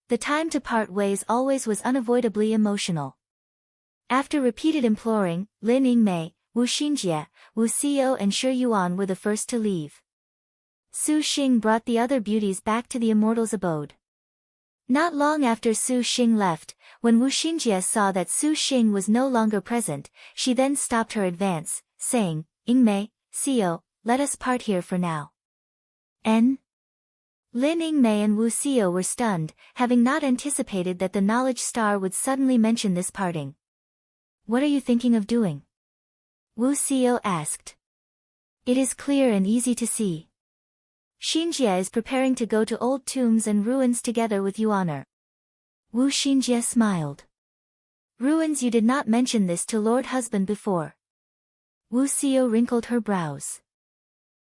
The time to part ways always was unavoidably emotional. After repeated imploring, Lin Yingmei, Wu Xinjie, Wu Xiao and Shi Yuan were the first to leave. Su Xing brought the other beauties back to the immortal's abode. Not long after Su Xing left, when Wu Xinjie saw that Su Xing was no longer present, she then stopped her advance, saying, Yingmei, Xiao, let us part here for now. Lin Yingmei and Wu Xiao were stunned, having not anticipated that the knowledge star would suddenly mention this parting. What are you thinking of doing? Wu Xiao asked. It is clear and easy to see. Xinjie is preparing to go to old tombs and ruins together with Yuan. Wu Xinjie smiled. Ruins, you did not mention this to Lord Husband before. Wu Xiao wrinkled her brows.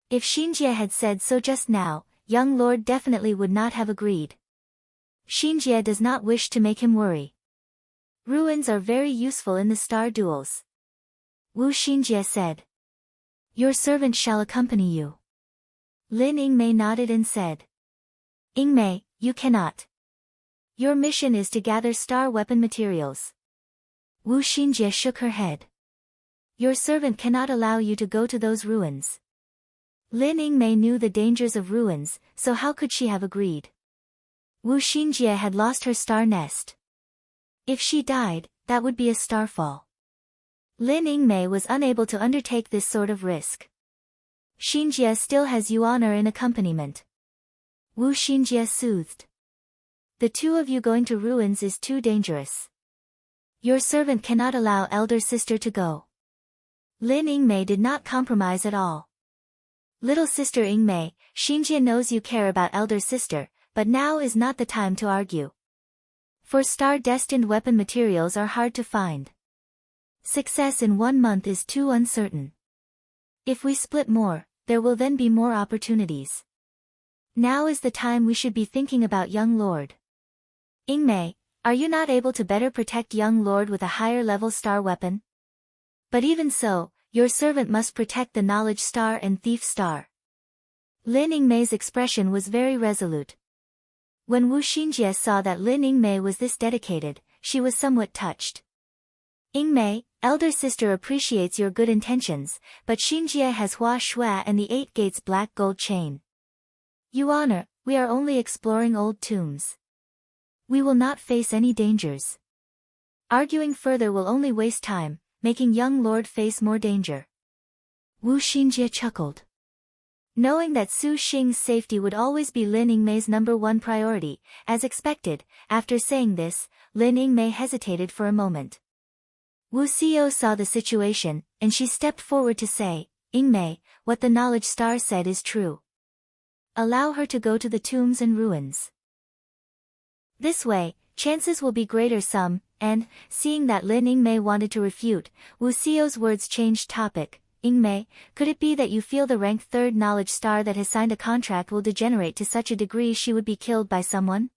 If Xinjie had said so just now, young Lord definitely would not have agreed. Xinjie does not wish to make him worry. Ruins are very useful in the star duels. Wu Xinjie said. Your servant shall accompany you. Lin Yingmei nodded and said. Yingmei, you cannot. Your mission is to gather star weapon materials. Wu Xinjie shook her head. Your servant cannot allow you to go to those ruins. Lin Yingmei knew the dangers of ruins, so how could she have agreed? Wu Xinjie had lost her star nest. If she died, that would be a starfall. Lin Yingmei was unable to undertake this sort of risk. Xinjie still has Yuan in accompaniment. Wu Xinjie soothed. The two of you going to ruins is too dangerous. Your servant cannot allow elder sister to go. Lin Yingmei did not compromise at all. Little sister Yingmei, Xinjie knows you care about elder sister, but now is not the time to argue. For star-destined weapon materials are hard to find. Success in 1 month is too uncertain. If we split more, there will then be more opportunities. Now is the time we should be thinking about young lord. Yingmei, are you not able to better protect young lord with a higher level star weapon? But even so, your servant must protect the knowledge star and thief star. Lin Yingmei's expression was very resolute. When Wu Xinjie saw that Lin Yingmei was this dedicated, she was somewhat touched. Yingmei, elder sister appreciates your good intentions, but Xinjie has Hua Shui and the 8 gates black gold chain. Yuan, we are only exploring old tombs. We will not face any dangers. Arguing further will only waste time, making young lord face more danger. Wu Xinjie chuckled. Knowing that Su Xing's safety would always be Lin Yingmei's #1 priority, as expected, after saying this, Lin Yingmei hesitated for a moment. Wu Xiao saw the situation, and she stepped forward to say, Yingmei, what the knowledge star said is true. Allow her to go to the tombs and ruins. This way, chances will be greater some, and, seeing that Lin Yingmei wanted to refute, Wu Xiao's words changed topic. Yingmei, could it be that you feel the ranked 3rd knowledge star that has signed a contract will degenerate to such a degree she would be killed by someone?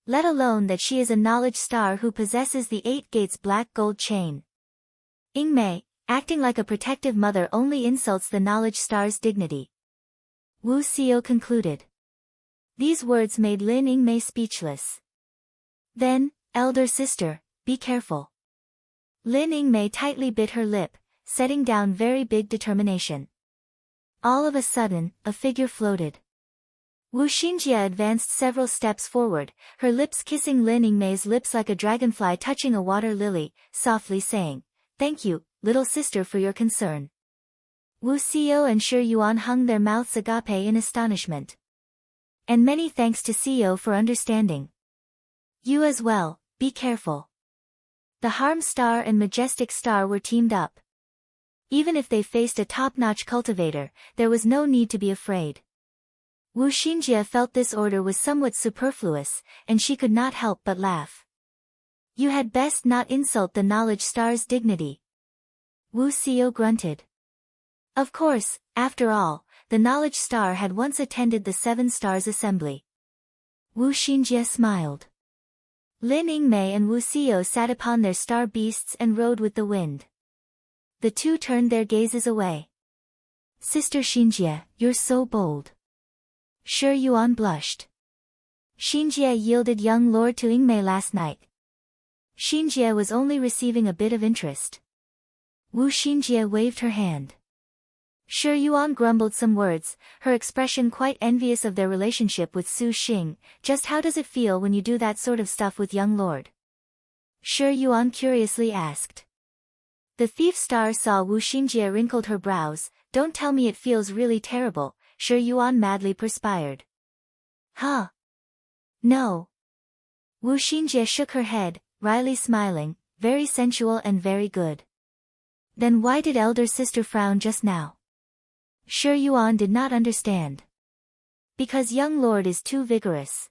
Let alone that she is a knowledge star who possesses the 8 gates black gold chain. Yingmei, acting like a protective mother only insults the knowledge star's dignity. Wu Xiao concluded. These words made Lin Yingmei speechless. Then, elder sister, be careful. Lin Yingmei tightly bit her lip, setting down very big determination. All of a sudden, a figure floated. Wu Xinjie advanced several steps forward, her lips kissing Lin Yingmei's lips like a dragonfly touching a water lily, softly saying, Thank you, little sister, for your concern. Wu Xiao and Shi Yuan hung their mouths agape in astonishment. And many thanks to Xiao for understanding. You as well, be careful. The Harm Star and Majestic Star were teamed up. Even if they faced a top-notch cultivator, there was no need to be afraid. Wu Xinjie felt this order was somewhat superfluous, and she could not help but laugh. You had best not insult the knowledge star's dignity. Wu Xiao grunted. Of course, after all, the knowledge star had once attended the 7 stars assembly. Wu Xinjie smiled. Lin Yingmei and Wu Xiao sat upon their star beasts and rode with the wind. The two turned their gazes away. Sister Xinjie, you're so bold. Shi Yuan blushed. Xinjie yielded young lord to Yingmei last night. Xinjie was only receiving a bit of interest. Wu Xinjie waved her hand. Shi Yuan grumbled some words, her expression quite envious of their relationship with Su Xing. Just how does it feel when you do that sort of stuff with young lord? Shi Yuan curiously asked. The thief star saw Wu Xinjie wrinkled her brows. Don't tell me it feels really terrible. Shi Yuan madly perspired. Huh? No. Wu Xinjie shook her head, wryly smiling, very sensual and very good. Then why did elder sister frown just now? Shi Yuan did not understand. Because young lord is too vigorous.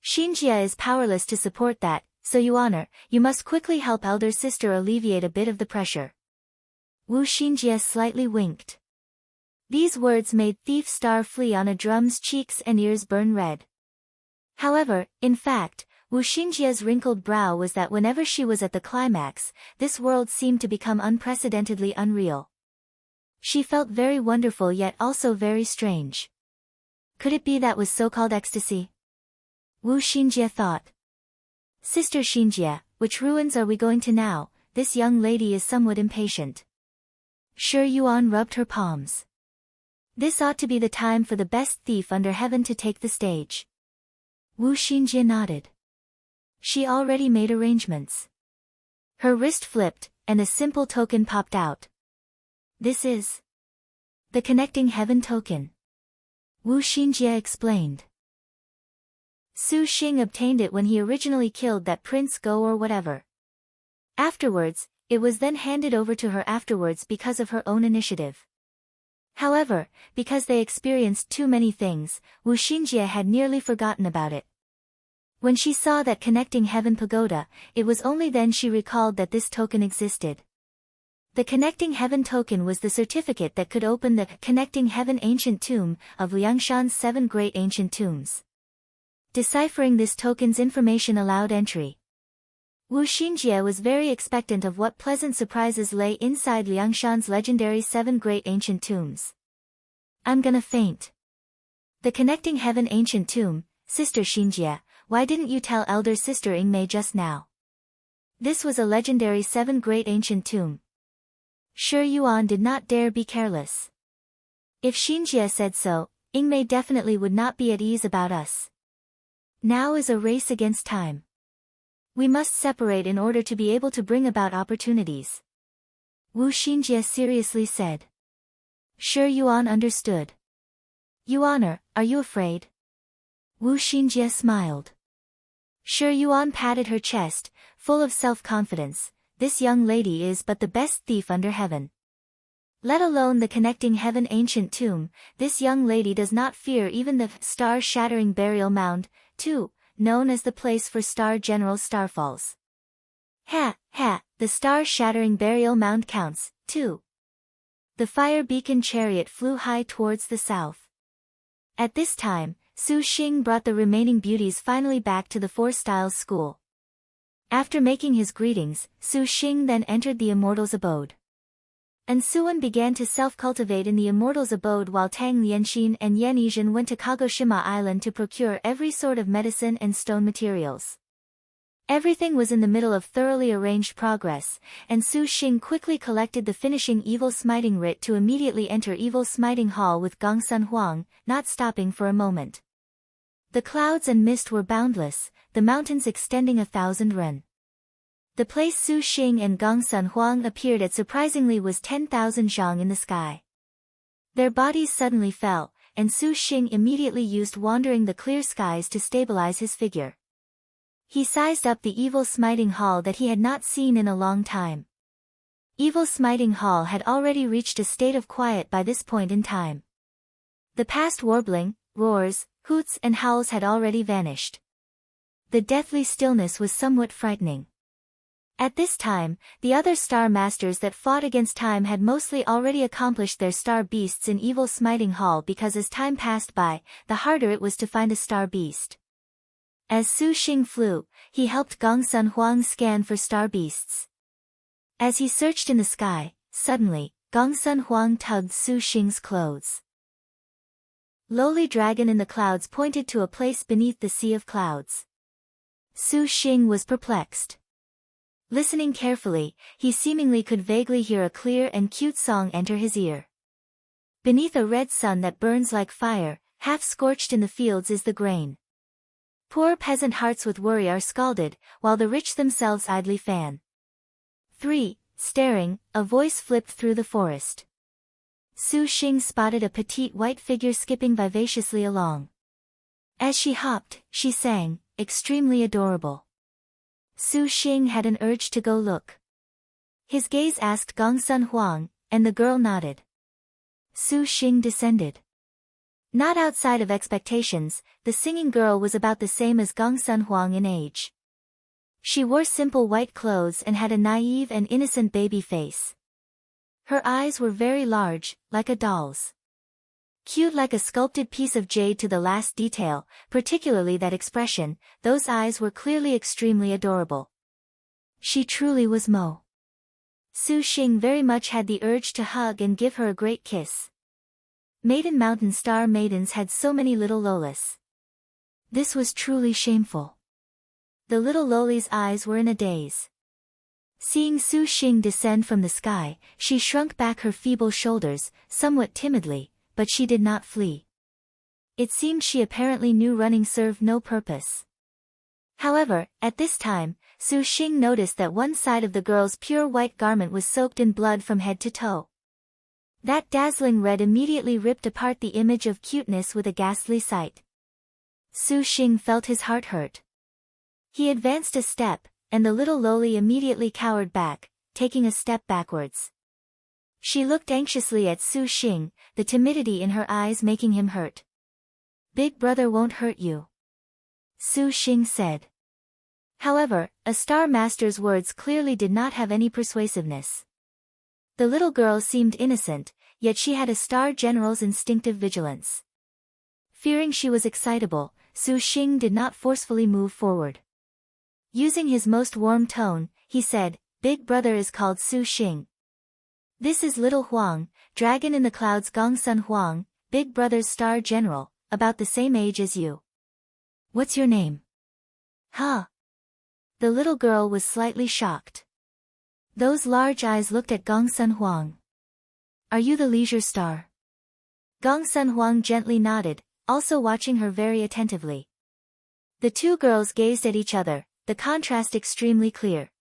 Xinjie is powerless to support that, so Yuaner, you must quickly help elder sister alleviate a bit of the pressure. Wu Xinjie slightly winked. These words made Thief Star flee on a drum's cheeks and ears burn red. However, in fact, Wu Xinjie's wrinkled brow was that whenever she was at the climax, this world seemed to become unprecedentedly unreal. She felt very wonderful yet also very strange. Could it be that was so-called ecstasy? Wu Xinjie thought. Sister Xinjie, which ruins are we going to now? This young lady is somewhat impatient. Shi Yuan rubbed her palms. This ought to be the time for the best thief under heaven to take the stage. Wu Xinjie nodded. She already made arrangements. Her wrist flipped, and a simple token popped out. This is the connecting heaven token. Wu Xinjie explained. Su Xing obtained it when he originally killed that Prince Go or whatever. Afterwards, it was then handed over to her afterwards because of her own initiative. However, because they experienced too many things, Wu Xinjie had nearly forgotten about it. When she saw that connecting heaven pagoda, it was only then she recalled that this token existed. The connecting heaven token was the certificate that could open the connecting heaven ancient tomb of Liangshan's 7 great ancient tombs. Deciphering this token's information allowed entry. Wu Xinjie was very expectant of what pleasant surprises lay inside Liangshan's legendary 7 great ancient tombs. I'm gonna faint. The connecting heaven ancient tomb, Sister Xinjie, why didn't you tell elder sister Yingmei just now? This was a legendary 7 great ancient tomb. Shi Yuan did not dare be careless. If Xinjie said so, Yingmei definitely would not be at ease about us. Now is a race against time. We must separate in order to be able to bring about opportunities. Wu Xinjie seriously said. Shi Yuan understood. Yuaner, are you afraid? Wu Xinjie smiled. Shi Yuan patted her chest, full of self-confidence. This young lady is but the best thief under heaven. Let alone the connecting heaven ancient tomb, this young lady does not fear even the star-shattering burial mound, too, known as the place for Star General's starfalls. The star-shattering burial mound counts, too. The fire beacon chariot flew high towards the south. At this time, Su Xing brought the remaining beauties finally back to the Four Styles school. After making his greetings, Su Xing then entered the Immortals' abode. And Suan began to self-cultivate in the Immortals' abode while Tang Lianxin and Yan Yizhen went to Kagoshima Island to procure every sort of medicine and stone materials. Everything was in the middle of thoroughly arranged progress, and Su Xing quickly collected the finishing Evil Smiting writ to immediately enter Evil Smiting Hall with Gongsun Huang, not stopping for a moment. The clouds and mist were boundless, the mountains extending 1,000 ren. The place Su Xing and Gongsun Huang appeared at surprisingly was 10,000 zhang in the sky. Their bodies suddenly fell, and Su Xing immediately used wandering the clear skies to stabilize his figure. He sized up the Evil Smiting Hall that he had not seen in a long time. Evil Smiting Hall had already reached a state of quiet by this point in time. The past warbling, roars, hoots and howls had already vanished. The deathly stillness was somewhat frightening. At this time, the other star masters that fought against time had mostly already accomplished their star beasts in Evil Smiting Hall because as time passed by, the harder it was to find a star beast. As Su Xing flew, he helped Gongsun Huang scan for star beasts. As he searched in the sky, suddenly, Gongsun Huang tugged Su Xing's clothes. Lowly dragon in the clouds pointed to a place beneath the sea of clouds. Su Xing was perplexed. Listening carefully, he seemingly could vaguely hear a clear and cute song enter his ear. Beneath a red sun that burns like fire, half scorched in the fields is the grain. Poor peasant hearts with worry are scalded, while the rich themselves idly fan. 3. Staring, a voice flipped through the forest. Su Xing spotted a petite white figure skipping vivaciously along. As she hopped, she sang, extremely adorable. Su Xing had an urge to go look. His gaze asked Gongsun Huang, and the girl nodded. Su Xing descended. Not outside of expectations, the singing girl was about the same as Gongsun Huang in age. She wore simple white clothes and had a naive and innocent baby face. Her eyes were very large, like a doll's. Cute like a sculpted piece of jade to the last detail, particularly that expression, those eyes were clearly extremely adorable. She truly was Mo. Su Xing very much had the urge to hug and give her a great kiss. Maiden Mountain Star maidens had so many little lolas. This was truly shameful. The little loli's eyes were in a daze. Seeing Su Xing descend from the sky, she shrunk back her feeble shoulders, somewhat timidly, but she did not flee. It seemed she apparently knew running served no purpose. However, at this time, Su Xing noticed that one side of the girl's pure white garment was soaked in blood from head to toe. That dazzling red immediately ripped apart the image of cuteness with a ghastly sight. Su Xing felt his heart hurt. He advanced a step, and the little loli immediately cowered back, taking a step backwards. She looked anxiously at Su Xing, the timidity in her eyes making him hurt. "Big brother won't hurt you," Su Xing said. However, a Star Master's words clearly did not have any persuasiveness. The little girl seemed innocent, yet she had a Star General's instinctive vigilance. Fearing she was excitable, Su Xing did not forcefully move forward. Using his most warm tone, he said, "Big brother is called Su Xing. This is little Huang, dragon in the clouds Gongsun Huang, big brother's Star General, about the same age as you. What's your name?" "Huh?" The little girl was slightly shocked. Those large eyes looked at Gongsun Huang. "Are you the leisure star?" Gongsun Huang gently nodded, also watching her very attentively. The two girls gazed at each other, the contrast extremely clear.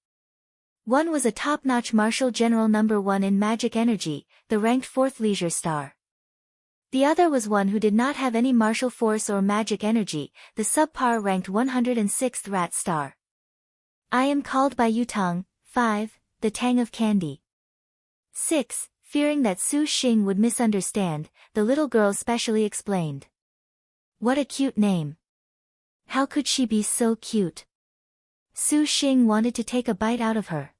One was a top-notch Martial General number 1 in magic energy, the ranked 4th leisure star. The other was one who did not have any martial force or magic energy, the subpar ranked 106th rat star. "I am called by Yutang, 5, the Tang of Candy." 6. Fearing that Su Xing would misunderstand, the little girl specially explained. "What a cute name. How could she be so cute?" Su Xing wanted to take a bite out of her.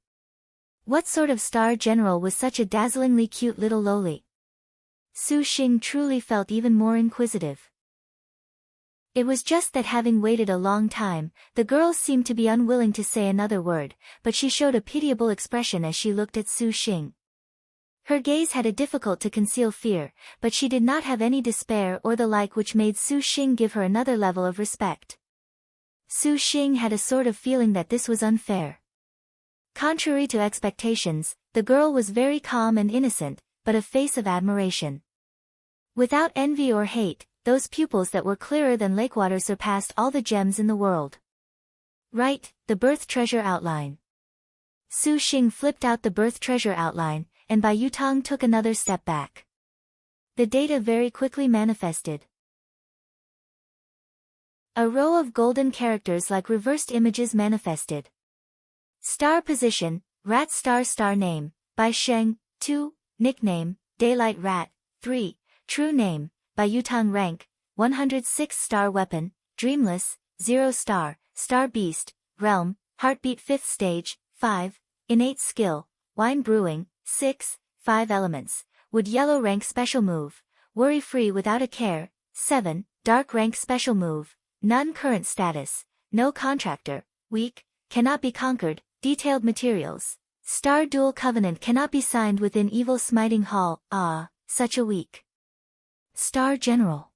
What sort of Star General was such a dazzlingly cute little loli? Su Xing truly felt even more inquisitive. It was just that having waited a long time, the girl seemed to be unwilling to say another word, but she showed a pitiable expression as she looked at Su Xing. Her gaze had a difficult to conceal fear, but she did not have any despair or the like, which made Su Xing give her another level of respect. Su Xing had a sort of feeling that this was unfair. Contrary to expectations, the girl was very calm and innocent, but a face of admiration. Without envy or hate, those pupils that were clearer than lakewater surpassed all the gems in the world. Right, the birth treasure outline. Su Xing flipped out the birth treasure outline, and Bai Yutang took another step back. The data very quickly manifested. A row of golden characters like reversed images manifested. Star position, Rat Star. Star name, Bai Sheng. 2, nickname, Daylight Rat. 3, true name, Bai Yutang. Rank, 106. Star weapon, Dreamless. 0 star, Star Beast. Realm, Heartbeat. 5th stage. 5, innate skill, Wine brewing. 6, 5 elements, Wood. Yellow. Rank special move, Worry free without a care. 7, dark. Rank special move, None. Current status, no contractor, weak, cannot be conquered. Detailed materials, Star Dual Covenant cannot be signed within Evil Smiting Hall. Ah, such a weak Star General.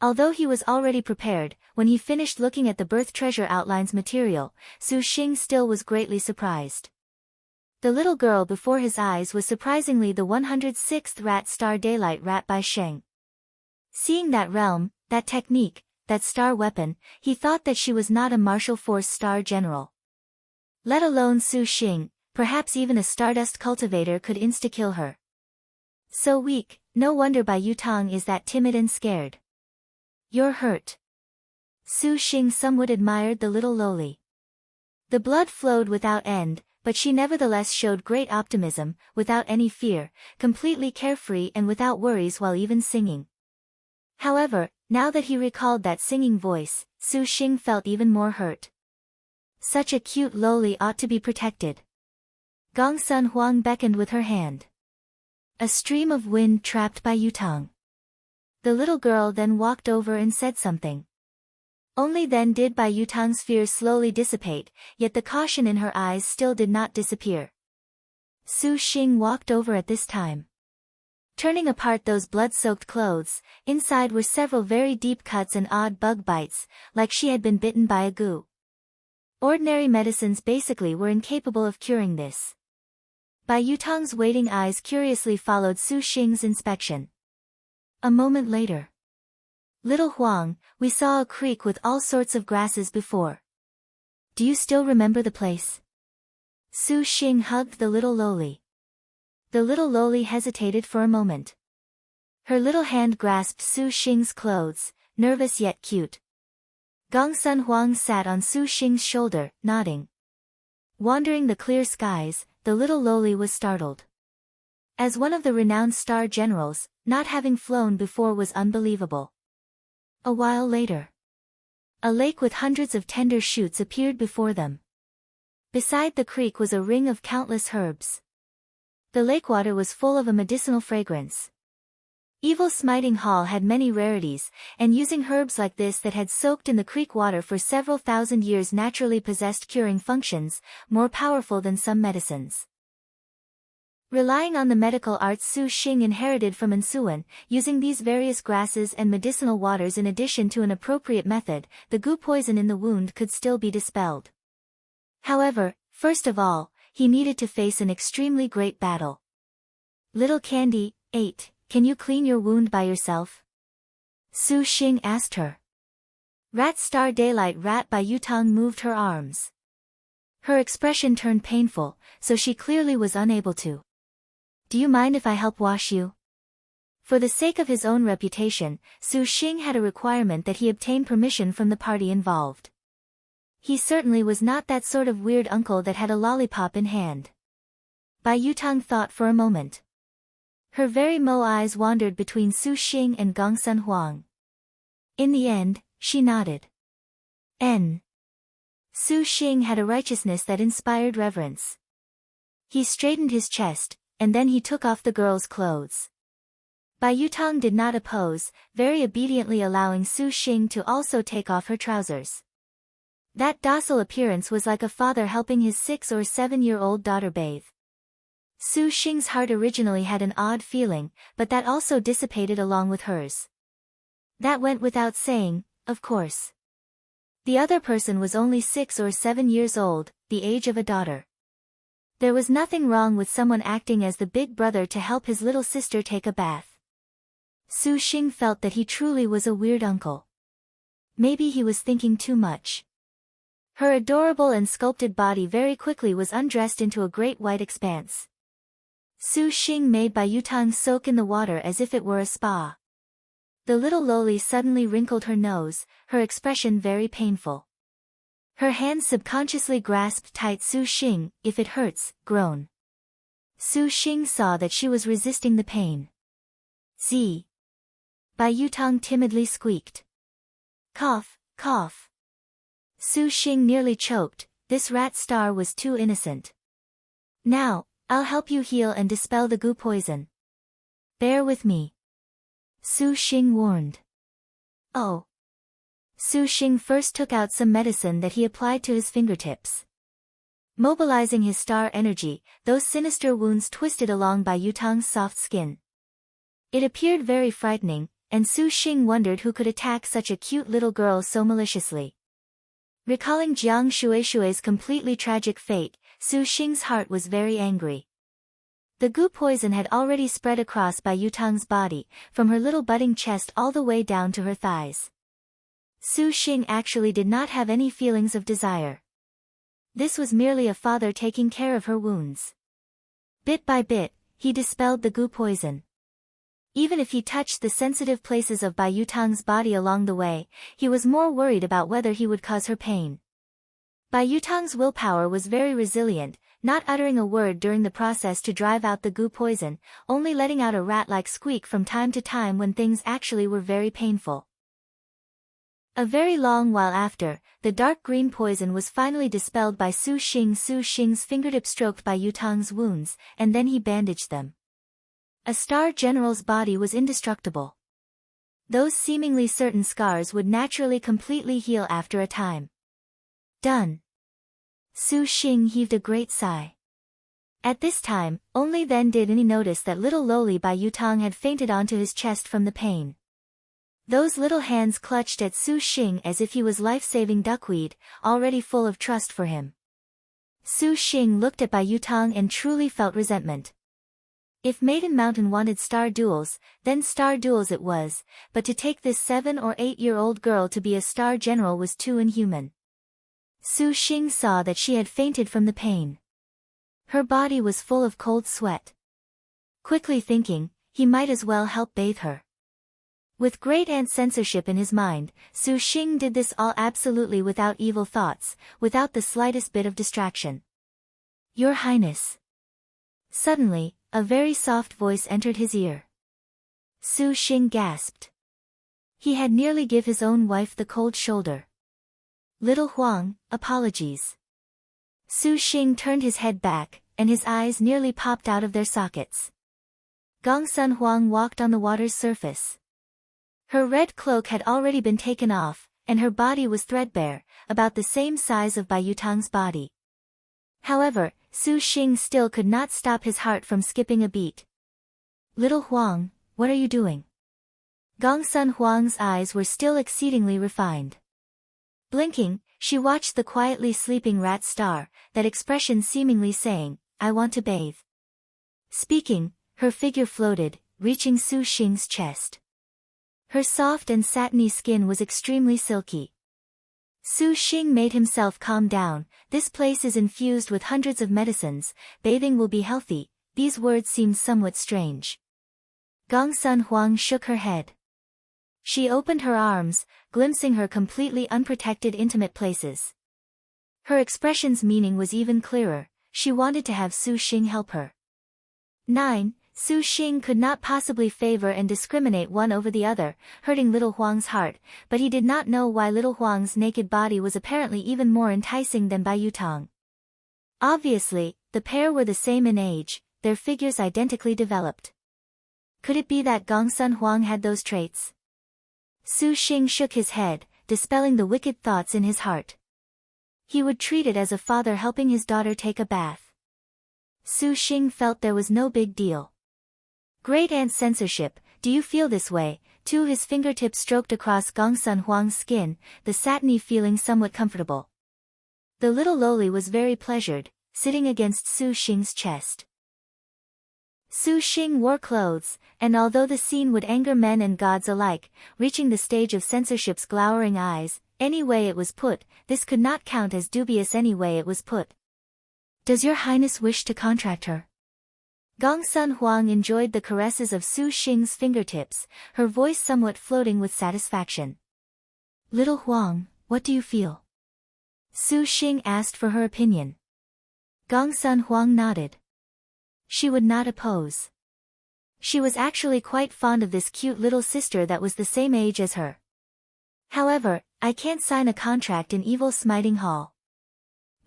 Although he was already prepared, when he finished looking at the birth treasure outlines material, Su Xing still was greatly surprised. The little girl before his eyes was surprisingly the 106th rat star daylight rat by Sheng. Seeing that realm, that technique, that star weapon, he thought that she was not a martial force star general. Let alone Su Xing, perhaps even a stardust cultivator could insta-kill her. So weak, no wonder Bai Yutang is that timid and scared. You're hurt. Su Xing somewhat admired the little lowly. The blood flowed without end, but she nevertheless showed great optimism, without any fear, completely carefree and without worries while even singing. However, now that he recalled that singing voice, Su Xing felt even more hurt. Such a cute lowly ought to be protected. Gong Sun Huang beckoned with her hand. A stream of wind trapped by Yutang. The little girl then walked over and said something. Only then did Bai Yutang's fears slowly dissipate, yet the caution in her eyes still did not disappear. Su Xing walked over at this time. Turning apart those blood-soaked clothes, inside were several very deep cuts and odd bug bites, like she had been bitten by a goo. Ordinary medicines basically were incapable of curing this. Bai Yutang's waiting eyes curiously followed Su Xing's inspection. A moment later. Little Huang, we saw a creek with all sorts of grasses before. Do you still remember the place? Su Xing hugged the little lowly. The little lowly hesitated for a moment. Her little hand grasped Su Xing's clothes, nervous yet cute. Gong Sun Huang sat on Su Xing's shoulder, nodding. Wandering the clear skies, the little lowly was startled. As one of the renowned star generals, not having flown before was unbelievable. A while later. A lake with hundreds of tender shoots appeared before them. Beside the creek was a ring of countless herbs. The lake water was full of a medicinal fragrance. Evil Smiting Hall had many rarities, and using herbs like this that had soaked in the creek water for several thousand years naturally possessed curing functions, more powerful than some medicines. Relying on the medical arts Su Xing inherited from Ansuan, using these various grasses and medicinal waters in addition to an appropriate method, the goo poison in the wound could still be dispelled. However, first of all, he needed to face an extremely great battle. Little Candy, 8, can you clean your wound by yourself? Su Xing asked her. Rat Star Daylight Rat Bai Yutang moved her arms. Her expression turned painful, so she clearly was unable to. Do you mind if I help wash you? For the sake of his own reputation, Su Xing had a requirement that he obtain permission from the party involved. He certainly was not that sort of weird uncle that had a lollipop in hand. Bai Yutang thought for a moment. Her very mo eyes wandered between Su Xing and Gong Sun Huang. In the end, she nodded. Su Xing had a righteousness that inspired reverence. He straightened his chest, and then he took off the girl's clothes. Bai Yutang did not oppose, very obediently allowing Su Xing to also take off her trousers. That docile appearance was like a father helping his 6 or 7-year-old daughter bathe. Su Xing's heart originally had an odd feeling, but that also dissipated along with hers. That went without saying, of course. The other person was only 6 or 7 years old, the age of a daughter. There was nothing wrong with someone acting as the big brother to help his little sister take a bath. Su Xing felt that he truly was a weird uncle. Maybe he was thinking too much. Her adorable and sculpted body very quickly was undressed into a great white expanse. Su Xing made Bai Yutang soak in the water as if it were a spa. The little lowly suddenly wrinkled her nose, her expression very painful. Her hands subconsciously grasped tight Su Xing, if it hurts, groan. Su Xing saw that she was resisting the pain. Z. Bai Yutang timidly squeaked. Cough, cough. Su Xing nearly choked, this rat star was too innocent. Now, I'll help you heal and dispel the goo poison. Bear with me. Su Xing warned. Oh. Su Xing first took out some medicine that he applied to his fingertips. Mobilizing his star energy, those sinister wounds twisted along by Yutang's soft skin. It appeared very frightening, and Su Xing wondered who could attack such a cute little girl so maliciously. Recalling Jiang Shueishue's completely tragic fate, Su Xing's heart was very angry. The goo poison had already spread across by Yutang's body, from her little budding chest all the way down to her thighs. Su Xing actually did not have any feelings of desire. This was merely a father taking care of her wounds. Bit by bit, he dispelled the goo poison. Even if he touched the sensitive places of Bai Yutang's body along the way, he was more worried about whether he would cause her pain. Bai Yutang's willpower was very resilient, not uttering a word during the process to drive out the goo poison, only letting out a rat-like squeak from time to time when things actually were very painful. A very long while after, the dark green poison was finally dispelled by Su Xing. Su Xing's fingertip stroked Bai Yutang's wounds, and then he bandaged them. A star general's body was indestructible. Those seemingly certain scars would naturally completely heal after a time. Done. Su Xing heaved a great sigh. At this time, only then did he notice that little lowly Bai Yutang had fainted onto his chest from the pain. Those little hands clutched at Su Xing as if he was life-saving duckweed, already full of trust for him. Su Xing looked at Bai Yutang and truly felt resentment. If Maiden Mountain wanted star duels, then star duels it was, but to take this 7 or 8-year-old girl to be a star general was too inhuman. Su Xing saw that she had fainted from the pain. Her body was full of cold sweat. Quickly thinking, he might as well help bathe her. With great censorship in his mind, Su Xing did this all absolutely without evil thoughts, without the slightest bit of distraction. Your Highness. Suddenly, a very soft voice entered his ear. Su Xing gasped. He had nearly give his own wife the cold shoulder. Little Huang, apologies. Su Xing turned his head back, and his eyes nearly popped out of their sockets. Gongsun Huang walked on the water's surface. Her red cloak had already been taken off, and her body was threadbare, about the same size of Bai Yutang's body. However, Su Xing still could not stop his heart from skipping a beat. Little Huang, what are you doing? Gongsun Huang's eyes were still exceedingly refined. Blinking, she watched the quietly sleeping rat star, that expression seemingly saying, I want to bathe. Speaking, her figure floated, reaching Su Xing's chest. Her soft and satiny skin was extremely silky. Su Xing made himself calm down. This place is infused with hundreds of medicines, bathing will be healthy. These words seemed somewhat strange. Gongsun Huang shook her head. She opened her arms, glimpsing her completely unprotected intimate places. Her expression's meaning was even clearer. She wanted to have Su Xing help her. 9. Su Xing could not possibly favor and discriminate one over the other, hurting little Huang's heart, but he did not know why little Huang's naked body was apparently even more enticing than Bai Yutang. Obviously, the pair were the same in age, their figures identically developed. Could it be that Gongsun Huang had those traits? Su Xing shook his head, dispelling the wicked thoughts in his heart. He would treat it as a father helping his daughter take a bath. Su Xing felt there was no big deal. Great censorship, do you feel this way, too? His fingertips stroked across Gongsun Huang's skin, the satiny feeling somewhat comfortable. The little lowly was very pleasured, sitting against Su Xing's chest. Su Xing wore clothes, and although the scene would anger men and gods alike, reaching the stage of censorship's glowering eyes, any way it was put, this could not count as dubious any way it was put. Does your highness wish to contract her? Gongsun Huang enjoyed the caresses of Su Xing's fingertips, her voice somewhat floating with satisfaction. Little Huang, what do you feel? Su Xing asked for her opinion. Gongsun Huang nodded. She would not oppose. She was actually quite fond of this cute little sister that was the same age as her. However, I can't sign a contract in Evil Smiting Hall.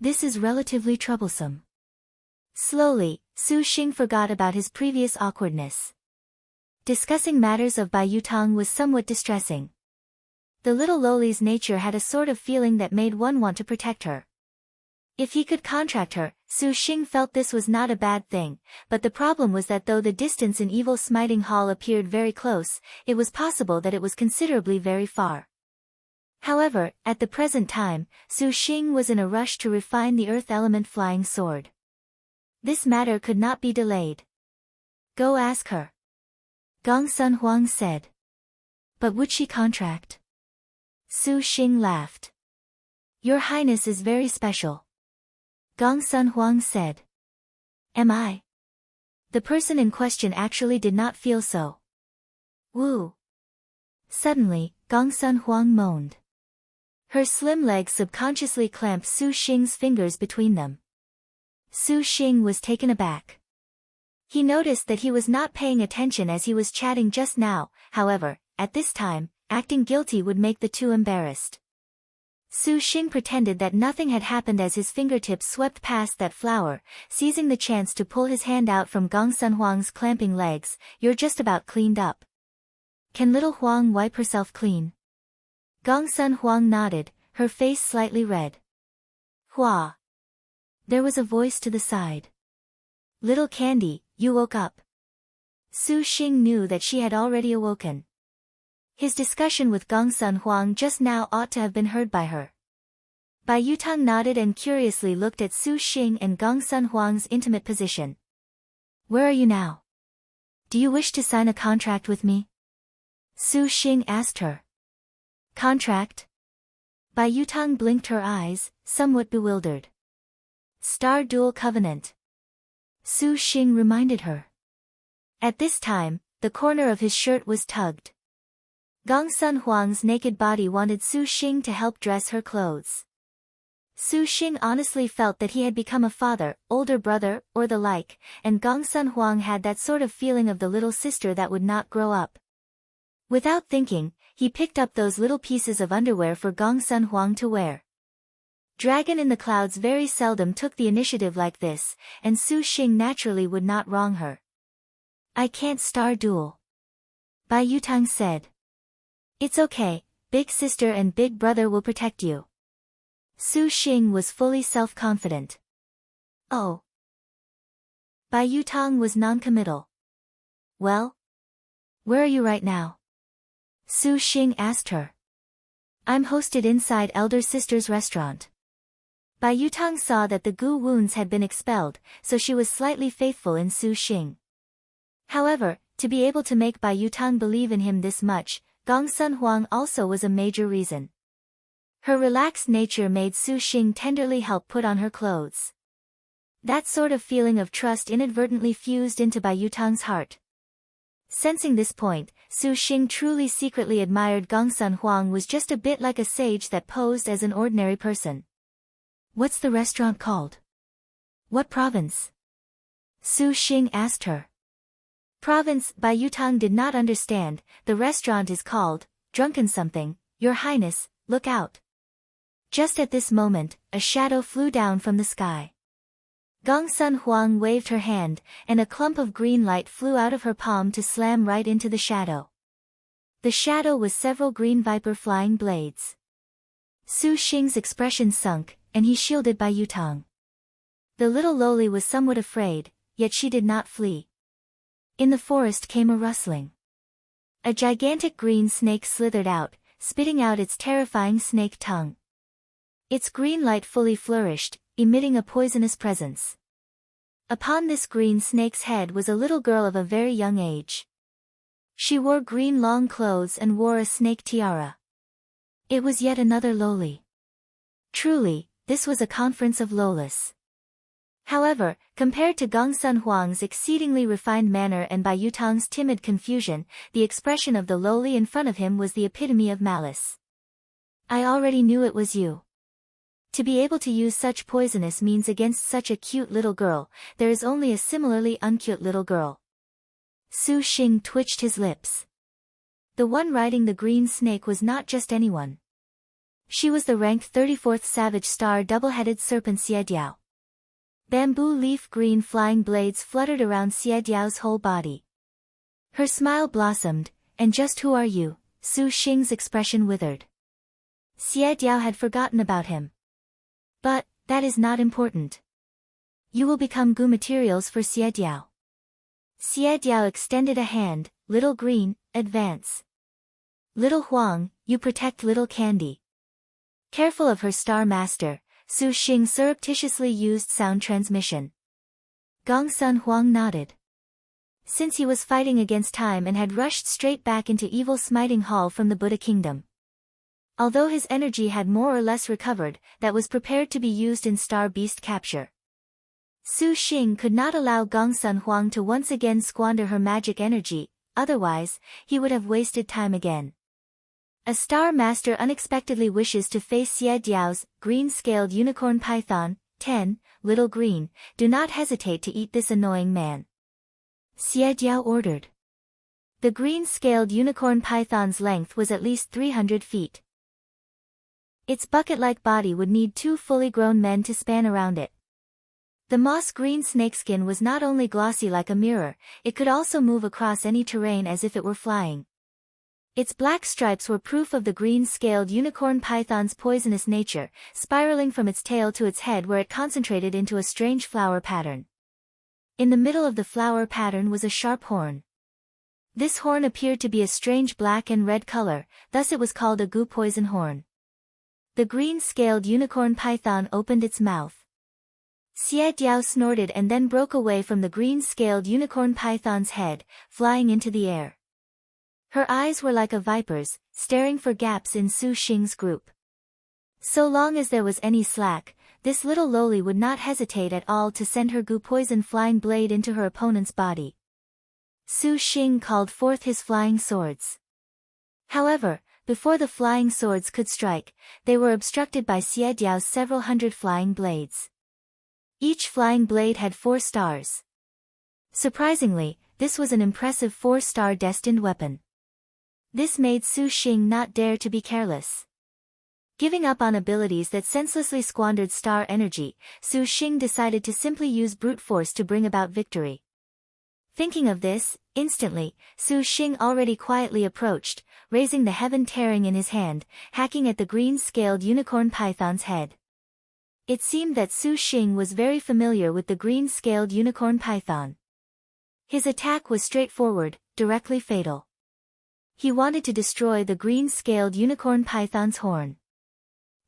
This is relatively troublesome. Slowly, Su Xing forgot about his previous awkwardness. Discussing matters of Bai Yutang was somewhat distressing. The little lowly's nature had a sort of feeling that made one want to protect her. If he could contract her, Su Xing felt this was not a bad thing, but the problem was that though the distance in Evil Smiting Hall appeared very close, it was possible that it was considerably very far. However, at the present time, Su Xing was in a rush to refine the earth element flying sword. This matter could not be delayed. Go ask her. Gong Sun Huang said. But would she contract? Su Xing laughed. Your Highness is very special. Gong Sun Huang said. Am I? The person in question actually did not feel so. Woo. Suddenly, Gong Sun Huang moaned. Her slim legs subconsciously clamped Su Xing's fingers between them. Su Xing was taken aback. He noticed that he was not paying attention as he was chatting just now, however, at this time, acting guilty would make the two embarrassed. Su Xing pretended that nothing had happened as his fingertips swept past that flower, seizing the chance to pull his hand out from Gong Sun Huang's clamping legs. You're just about cleaned up. Can little Huang wipe herself clean? Gong Sun Huang nodded, her face slightly red. Hua. There was a voice to the side. Little Candy, you woke up. Su Xing knew that she had already awoken. His discussion with Gong Sun Huang just now ought to have been heard by her. Bai Yutang nodded and curiously looked at Su Xing and Gong Sun Huang's intimate position. Where are you now? Do you wish to sign a contract with me? Su Xing asked her. Contract? Bai Yutang blinked her eyes, somewhat bewildered. Star Duel Covenant. Su Xing reminded her. At this time, the corner of his shirt was tugged. Gong Sun Huang's naked body wanted Su Xing to help dress her clothes. Su Xing honestly felt that he had become a father, older brother, or the like, and Gong Sun Huang had that sort of feeling of the little sister that would not grow up. Without thinking, he picked up those little pieces of underwear for Gong Sun Huang to wear. Dragon in the Clouds very seldom took the initiative like this, and Su Xing naturally would not wrong her. I can't star duel. Bai Yutang said. It's okay, big sister and big brother will protect you. Su Xing was fully self-confident. Oh. Bai Yutang was non-committal. Well? Where are you right now? Su Xing asked her. I'm hosted inside elder sister's restaurant. Bai Yutang saw that the goo wounds had been expelled, so she was slightly faithful in Su Xing. However, to be able to make Bai Yutang believe in him this much, Gong Sun Huang also was a major reason. Her relaxed nature made Su Xing tenderly help put on her clothes. That sort of feeling of trust inadvertently fused into Bai Yutang's heart. Sensing this point, Su Xing truly secretly admired Gong Sun Huang was just a bit like a sage that posed as an ordinary person. What's the restaurant called? What province? Su Xing asked her. Province, Bai Yutang did not understand. The restaurant is called Drunken something. Your Highness, look out. Just at this moment, a shadow flew down from the sky. Gong Sun Huang waved her hand, and a clump of green light flew out of her palm to slam right into the shadow. The shadow was several green viper flying blades. Su Xing's expression sunk, and he shielded Bai Yutang. The little loli was somewhat afraid, yet she did not flee. In the forest came a rustling. A gigantic green snake slithered out, spitting out its terrifying snake tongue. Its green light fully flourished, emitting a poisonous presence. Upon this green snake's head was a little girl of a very young age. She wore green long clothes and wore a snake tiara. It was yet another loli. Truly, this was a conference of lolis. However, compared to Gong Sun Huang's exceedingly refined manner and Bai Yutang's timid confusion, the expression of the loli in front of him was the epitome of malice. I already knew it was you. To be able to use such poisonous means against such a cute little girl, there is only a similarly uncute little girl. Su Xing twitched his lips. The one riding the green snake was not just anyone. She was the ranked 34th Savage Star double-headed serpent Xie Diao. Bamboo leaf green flying blades fluttered around Xie Diao's whole body. Her smile blossomed, and just who are you? Su Xing's expression withered. Xie Diao had forgotten about him. But, that is not important. You will become goo materials for Xie Diao. Xie Diao extended a hand. Little Green, advance. Little Huang, you protect Little Candy. Careful of her star master, Su Xing surreptitiously used sound transmission. Gongsun Huang nodded. Since he was fighting against time and had rushed straight back into Evil Smiting Hall from the Buddha Kingdom. Although his energy had more or less recovered, that was prepared to be used in Star Beast capture. Su Xing could not allow Gongsun Huang to once again squander her magic energy, otherwise, he would have wasted time again. A Star Master unexpectedly wishes to face Xie Diao's green-scaled unicorn python. 10. Little Green, do not hesitate to eat this annoying man. Xie Diao ordered. The green-scaled unicorn python's length was at least 300 feet. Its bucket-like body would need 2 fully grown men to span around it. The moss-green snakeskin was not only glossy like a mirror, it could also move across any terrain as if it were flying. Its black stripes were proof of the green-scaled unicorn python's poisonous nature, spiraling from its tail to its head where it concentrated into a strange flower pattern. In the middle of the flower pattern was a sharp horn. This horn appeared to be a strange black and red color, thus it was called a goo poison horn. The green-scaled unicorn python opened its mouth. Xie Diao snorted and then broke away from the green-scaled unicorn python's head, flying into the air. Her eyes were like a viper's, staring for gaps in Su Xing's group. So long as there was any slack, this little loli would not hesitate at all to send her goo poison flying blade into her opponent's body. Su Xing called forth his flying swords. However, before the flying swords could strike, they were obstructed by Xie Diao's several hundred flying blades. Each flying blade had 4 stars. Surprisingly, this was an impressive 4-star destined weapon. This made Su Xing not dare to be careless. Giving up on abilities that senselessly squandered star energy, Su Xing decided to simply use brute force to bring about victory. Thinking of this, instantly, Su Xing already quietly approached, raising the heaven tearing in his hand, hacking at the green-scaled unicorn python's head. It seemed that Su Xing was very familiar with the green-scaled unicorn python. His attack was straightforward, directly fatal. He wanted to destroy the green-scaled unicorn python's horn.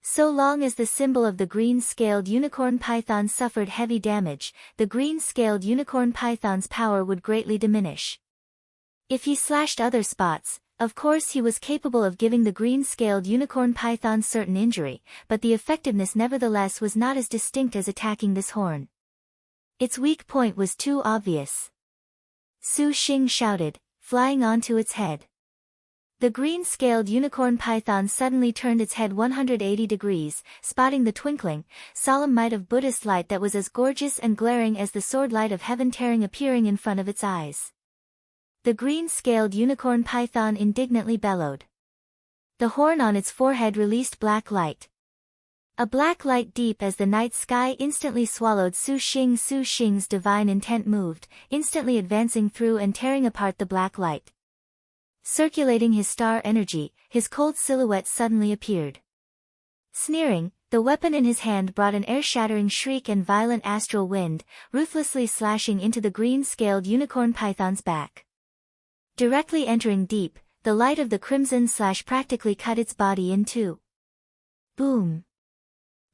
So long as the symbol of the green-scaled unicorn python suffered heavy damage, the green-scaled unicorn python's power would greatly diminish. If he slashed other spots, of course he was capable of giving the green-scaled unicorn python certain injury, but the effectiveness nevertheless was not as distinct as attacking this horn. Its weak point was too obvious. Su Xing shouted, flying onto its head. The green-scaled unicorn python suddenly turned its head 180 degrees, spotting the twinkling, solemn might of Buddhist light that was as gorgeous and glaring as the sword light of heaven tearing appearing in front of its eyes. The green-scaled unicorn python indignantly bellowed. The horn on its forehead released black light. A black light deep as the night sky instantly swallowed Su Xing. Su Xing's divine intent moved, instantly advancing through and tearing apart the black light. Circulating his star energy, his cold silhouette suddenly appeared. Sneering, the weapon in his hand brought an air-shattering shriek and violent astral wind, ruthlessly slashing into the green-scaled unicorn python's back. Directly entering deep, the light of the crimson slash practically cut its body in two. Boom!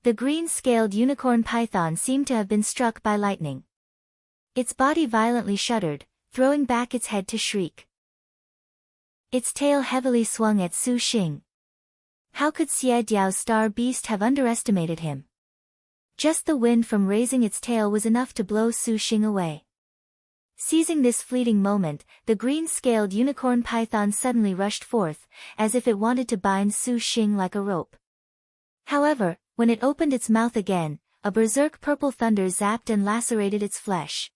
The green-scaled unicorn python seemed to have been struck by lightning. Its body violently shuddered, throwing back its head to shriek. Its tail heavily swung at Su Xing. How could Xie Diao's star beast have underestimated him? Just the wind from raising its tail was enough to blow Su Xing away. Seizing this fleeting moment, the green-scaled unicorn python suddenly rushed forth, as if it wanted to bind Su Xing like a rope. However, when it opened its mouth again, a berserk purple thunder zapped and lacerated its flesh.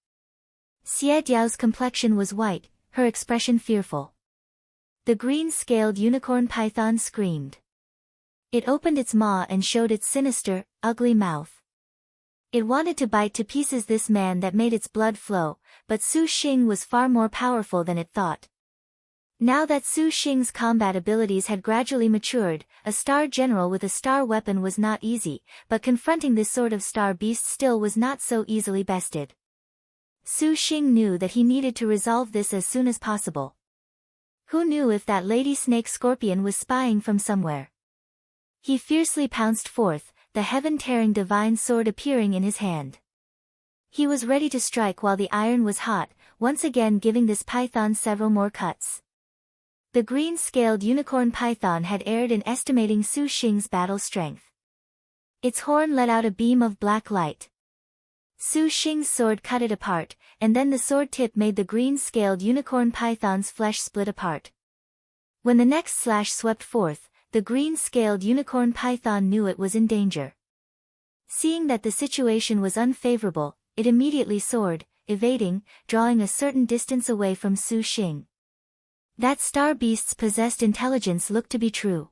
Xie Diao's complexion was white, her expression fearful. The green-scaled unicorn python screamed. It opened its maw and showed its sinister, ugly mouth. It wanted to bite to pieces this man that made its blood flow, but Su Xing was far more powerful than it thought. Now that Su Xing's combat abilities had gradually matured, a star general with a star weapon was not easy, but confronting this sort of star beast still was not so easily bested. Su Xing knew that he needed to resolve this as soon as possible. Who knew if that lady snake scorpion was spying from somewhere? He fiercely pounced forth, the heaven-tearing divine sword appearing in his hand. He was ready to strike while the iron was hot, once again giving this python several more cuts. The green-scaled unicorn python had erred in estimating Su Xing's battle strength. Its horn let out a beam of black light. Su Xing's sword cut it apart, and then the sword tip made the green-scaled unicorn python's flesh split apart. When the next slash swept forth, the green-scaled unicorn python knew it was in danger. Seeing that the situation was unfavorable, it immediately soared, evading, drawing a certain distance away from Su Xing. That star beast's possessed intelligence looked to be true.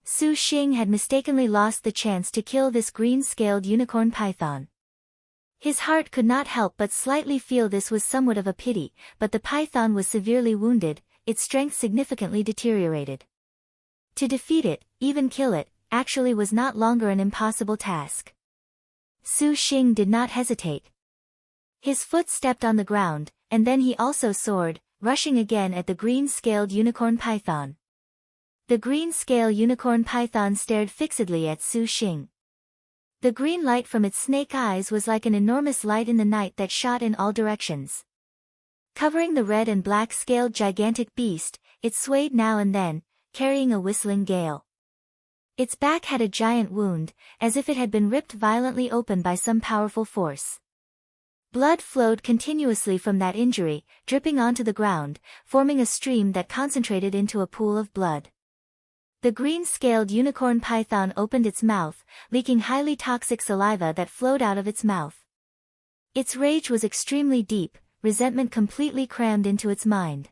Su Xing had mistakenly lost the chance to kill this green-scaled unicorn python. His heart could not help but slightly feel this was somewhat of a pity, but the python was severely wounded, its strength significantly deteriorated. To defeat it, even kill it, actually was not longer an impossible task. Su Xing did not hesitate. His foot stepped on the ground, and then he also soared, rushing again at the green-scaled unicorn python. The green-scale unicorn python stared fixedly at Su Xing. The green light from its snake eyes was like an enormous light in the night that shot in all directions. Covering the red and black-scaled gigantic beast, it swayed now and then, carrying a whistling gale. Its back had a giant wound, as if it had been ripped violently open by some powerful force. Blood flowed continuously from that injury, dripping onto the ground, forming a stream that concentrated into a pool of blood. The green-scaled unicorn python opened its mouth, leaking highly toxic saliva that flowed out of its mouth. Its rage was extremely deep, resentment completely crammed into its mind.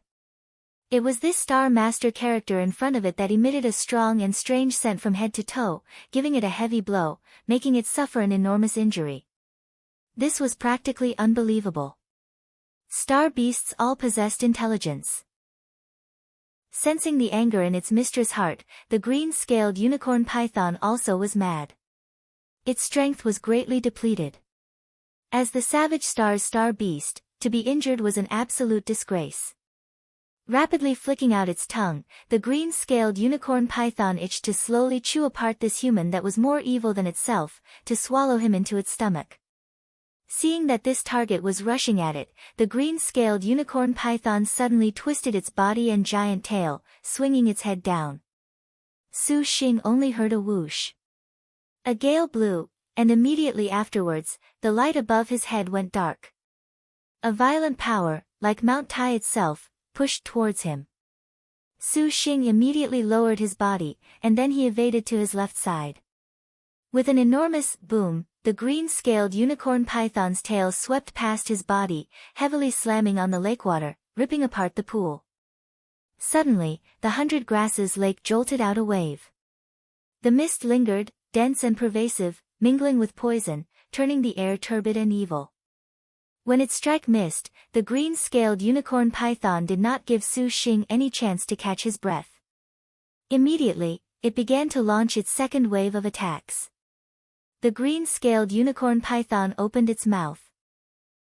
It was this Star Master character in front of it that emitted a strong and strange scent from head to toe, giving it a heavy blow, making it suffer an enormous injury. This was practically unbelievable. Star beasts all possessed intelligence. Sensing the anger in its mistress' heart, the green-scaled unicorn python also was mad. Its strength was greatly depleted. As the savage star's star beast, to be injured was an absolute disgrace. Rapidly flicking out its tongue, the green-scaled unicorn python itched to slowly chew apart this human that was more evil than itself, to swallow him into its stomach. Seeing that this target was rushing at it, the green-scaled unicorn python suddenly twisted its body and giant tail, swinging its head down. Su Xing only heard a whoosh. A gale blew, and immediately afterwards, the light above his head went dark. A violent power, like Mount Tai itself, pushed towards him. Su Xing immediately lowered his body, and then he evaded to his left side. With an enormous boom, the green-scaled unicorn python's tail swept past his body, heavily slamming on the lakewater, ripping apart the pool. Suddenly, the 100 Grasses Lake jolted out a wave. The mist lingered, dense and pervasive, mingling with poison, turning the air turbid and evil. When it struck mist, the green-scaled unicorn python did not give Su Xing any chance to catch his breath. Immediately, it began to launch its second wave of attacks. The green-scaled unicorn python opened its mouth.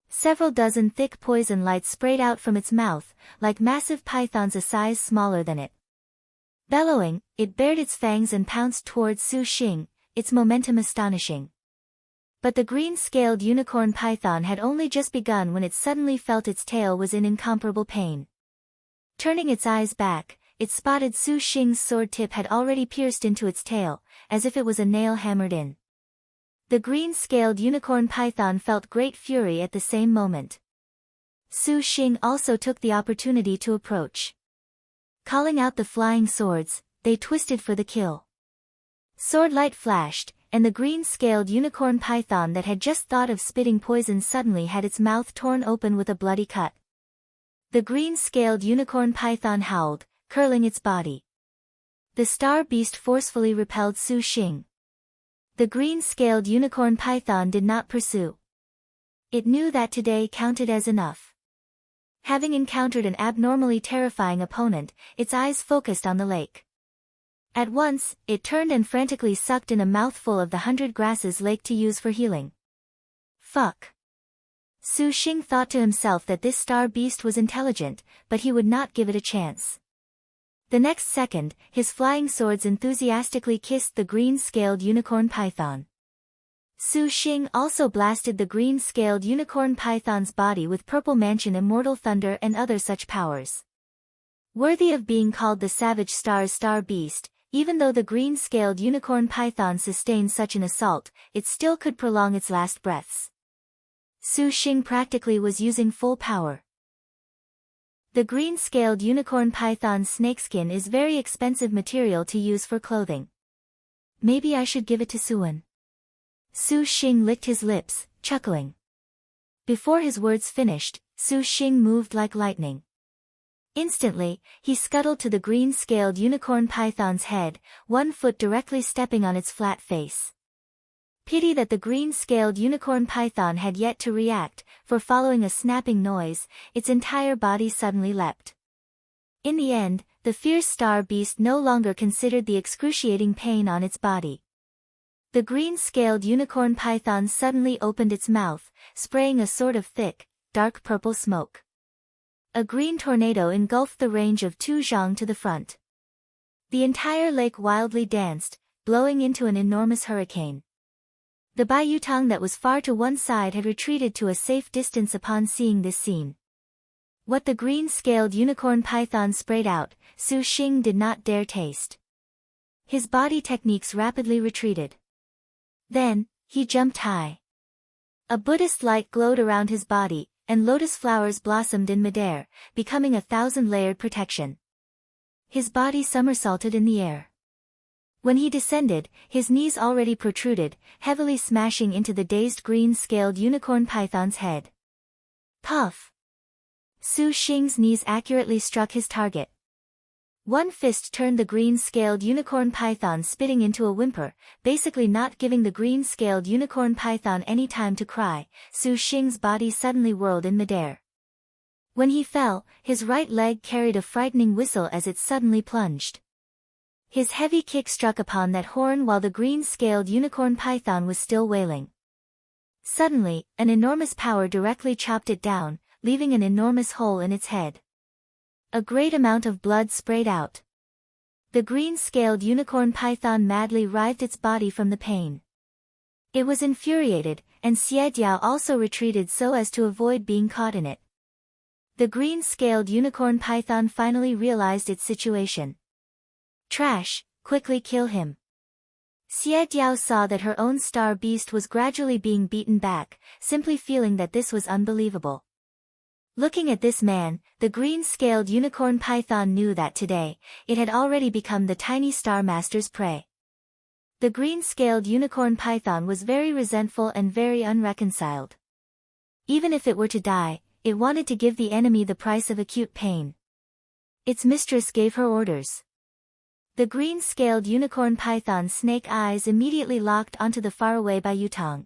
Several dozen thick poison lights sprayed out from its mouth, like massive pythons a size smaller than it. Bellowing, it bared its fangs and pounced towards Su Xing, its momentum astonishing. But the green-scaled unicorn python had only just begun when it suddenly felt its tail was in incomparable pain. Turning its eyes back, it spotted Su Xing's sword tip had already pierced into its tail, as if it was a nail hammered in. The green-scaled unicorn python felt great fury at the same moment. Su Xing also took the opportunity to approach. Calling out the flying swords, they twisted for the kill. Sword light flashed, and the green-scaled unicorn python that had just thought of spitting poison suddenly had its mouth torn open with a bloody cut. The green-scaled unicorn python howled, curling its body. The star beast forcefully repelled Su Xing. The green-scaled unicorn python did not pursue. It knew that today counted as enough. Having encountered an abnormally terrifying opponent, its eyes focused on the lake. At once, it turned and frantically sucked in a mouthful of the 100 grasses lake to use for healing. Fuck. Su Xing thought to himself that this star beast was intelligent, but he would not give it a chance. The next second, his flying swords enthusiastically kissed the green-scaled unicorn python. Su Xing also blasted the green-scaled unicorn python's body with purple mansion immortal thunder and other such powers. Worthy of being called the Savage Star's star beast, even though the green-scaled unicorn python sustained such an assault, it still could prolong its last breaths. Su Xing practically was using full power. The green-scaled unicorn python's snakeskin is very expensive material to use for clothing. Maybe I should give it to Suan. Su Xing licked his lips, chuckling. Before his words finished, Su Xing moved like lightning. Instantly, he scuttled to the green-scaled unicorn python's head, one foot directly stepping on its flat face. Pity that the green-scaled unicorn python had yet to react, for following a snapping noise, its entire body suddenly leapt. In the end, the fierce star beast no longer considered the excruciating pain on its body. The green-scaled unicorn python suddenly opened its mouth, spraying a sort of thick, dark purple smoke. A green tornado engulfed the range of Tu Zhang to the front. The entire lake wildly danced, blowing into an enormous hurricane. The Yutang that was far to one side had retreated to a safe distance upon seeing this scene. What the green-scaled unicorn python sprayed out, Su Xing did not dare taste. His body techniques rapidly retreated. Then, he jumped high. A Buddhist light glowed around his body, and lotus flowers blossomed in midair, becoming a 1,000-layered protection. His body somersaulted in the air. When he descended, his knees already protruded, heavily smashing into the dazed green-scaled unicorn python's head. Puff! Su Xing's knees accurately struck his target. One fist turned the green-scaled unicorn python spitting into a whimper, basically not giving the green-scaled unicorn python any time to cry. Su Xing's body suddenly whirled in midair. When he fell, his right leg carried a frightening whistle as it suddenly plunged. His heavy kick struck upon that horn while the green-scaled unicorn python was still wailing. Suddenly, an enormous power directly chopped it down, leaving an enormous hole in its head. A great amount of blood sprayed out. The green-scaled unicorn python madly writhed its body from the pain. It was infuriated, and Xie Diao also retreated so as to avoid being caught in it. The green-scaled unicorn python finally realized its situation. Trash, quickly kill him. Xie Diao saw that her own star beast was gradually being beaten back, simply feeling that this was unbelievable. Looking at this man, the green-scaled unicorn python knew that today, it had already become the tiny star master's prey. The green-scaled unicorn python was very resentful and very unreconciled. Even if it were to die, it wanted to give the enemy the price of acute pain. Its mistress gave her orders. The green-scaled unicorn python's snake eyes immediately locked onto the faraway Yutang.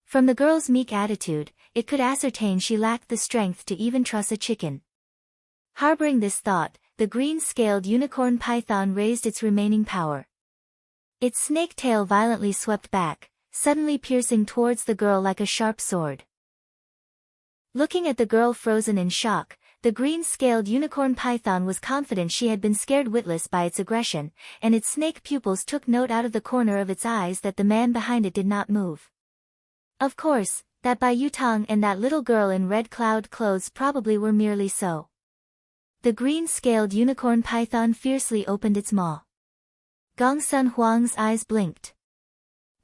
From the girl's meek attitude, it could ascertain she lacked the strength to even truss a chicken. Harboring this thought, the green-scaled unicorn python raised its remaining power. Its snake tail violently swept back, suddenly piercing towards the girl like a sharp sword. Looking at the girl frozen in shock, the green-scaled unicorn python was confident she had been scared witless by its aggression, and its snake pupils took note out of the corner of its eyes that the man behind it did not move. Of course, that Yutang and that little girl in red cloud clothes probably were merely so. The green-scaled unicorn python fiercely opened its maw. Gongsun Huang's eyes blinked.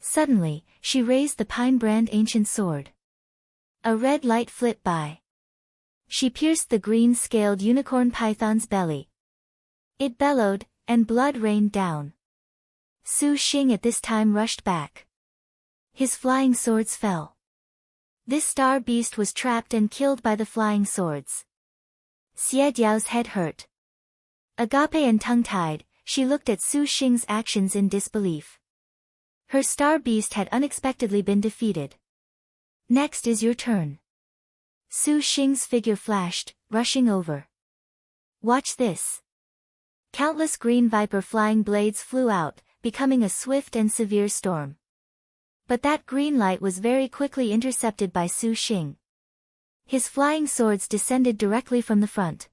Suddenly, she raised the pine-brand ancient sword. A red light flit by. She pierced the green-scaled unicorn python's belly. It bellowed, and blood rained down. Su Xing at this time rushed back. His flying swords fell. This star beast was trapped and killed by the flying swords. Xie Diao's head hurt. Agape and tongue-tied, she looked at Su Xing's actions in disbelief. Her star beast had unexpectedly been defeated. Next is your turn. Su Xing's figure flashed, rushing over. Watch this. Countless green viper flying blades flew out, becoming a swift and severe storm. But that green light was very quickly intercepted by Su Xing. His flying swords descended directly from the front.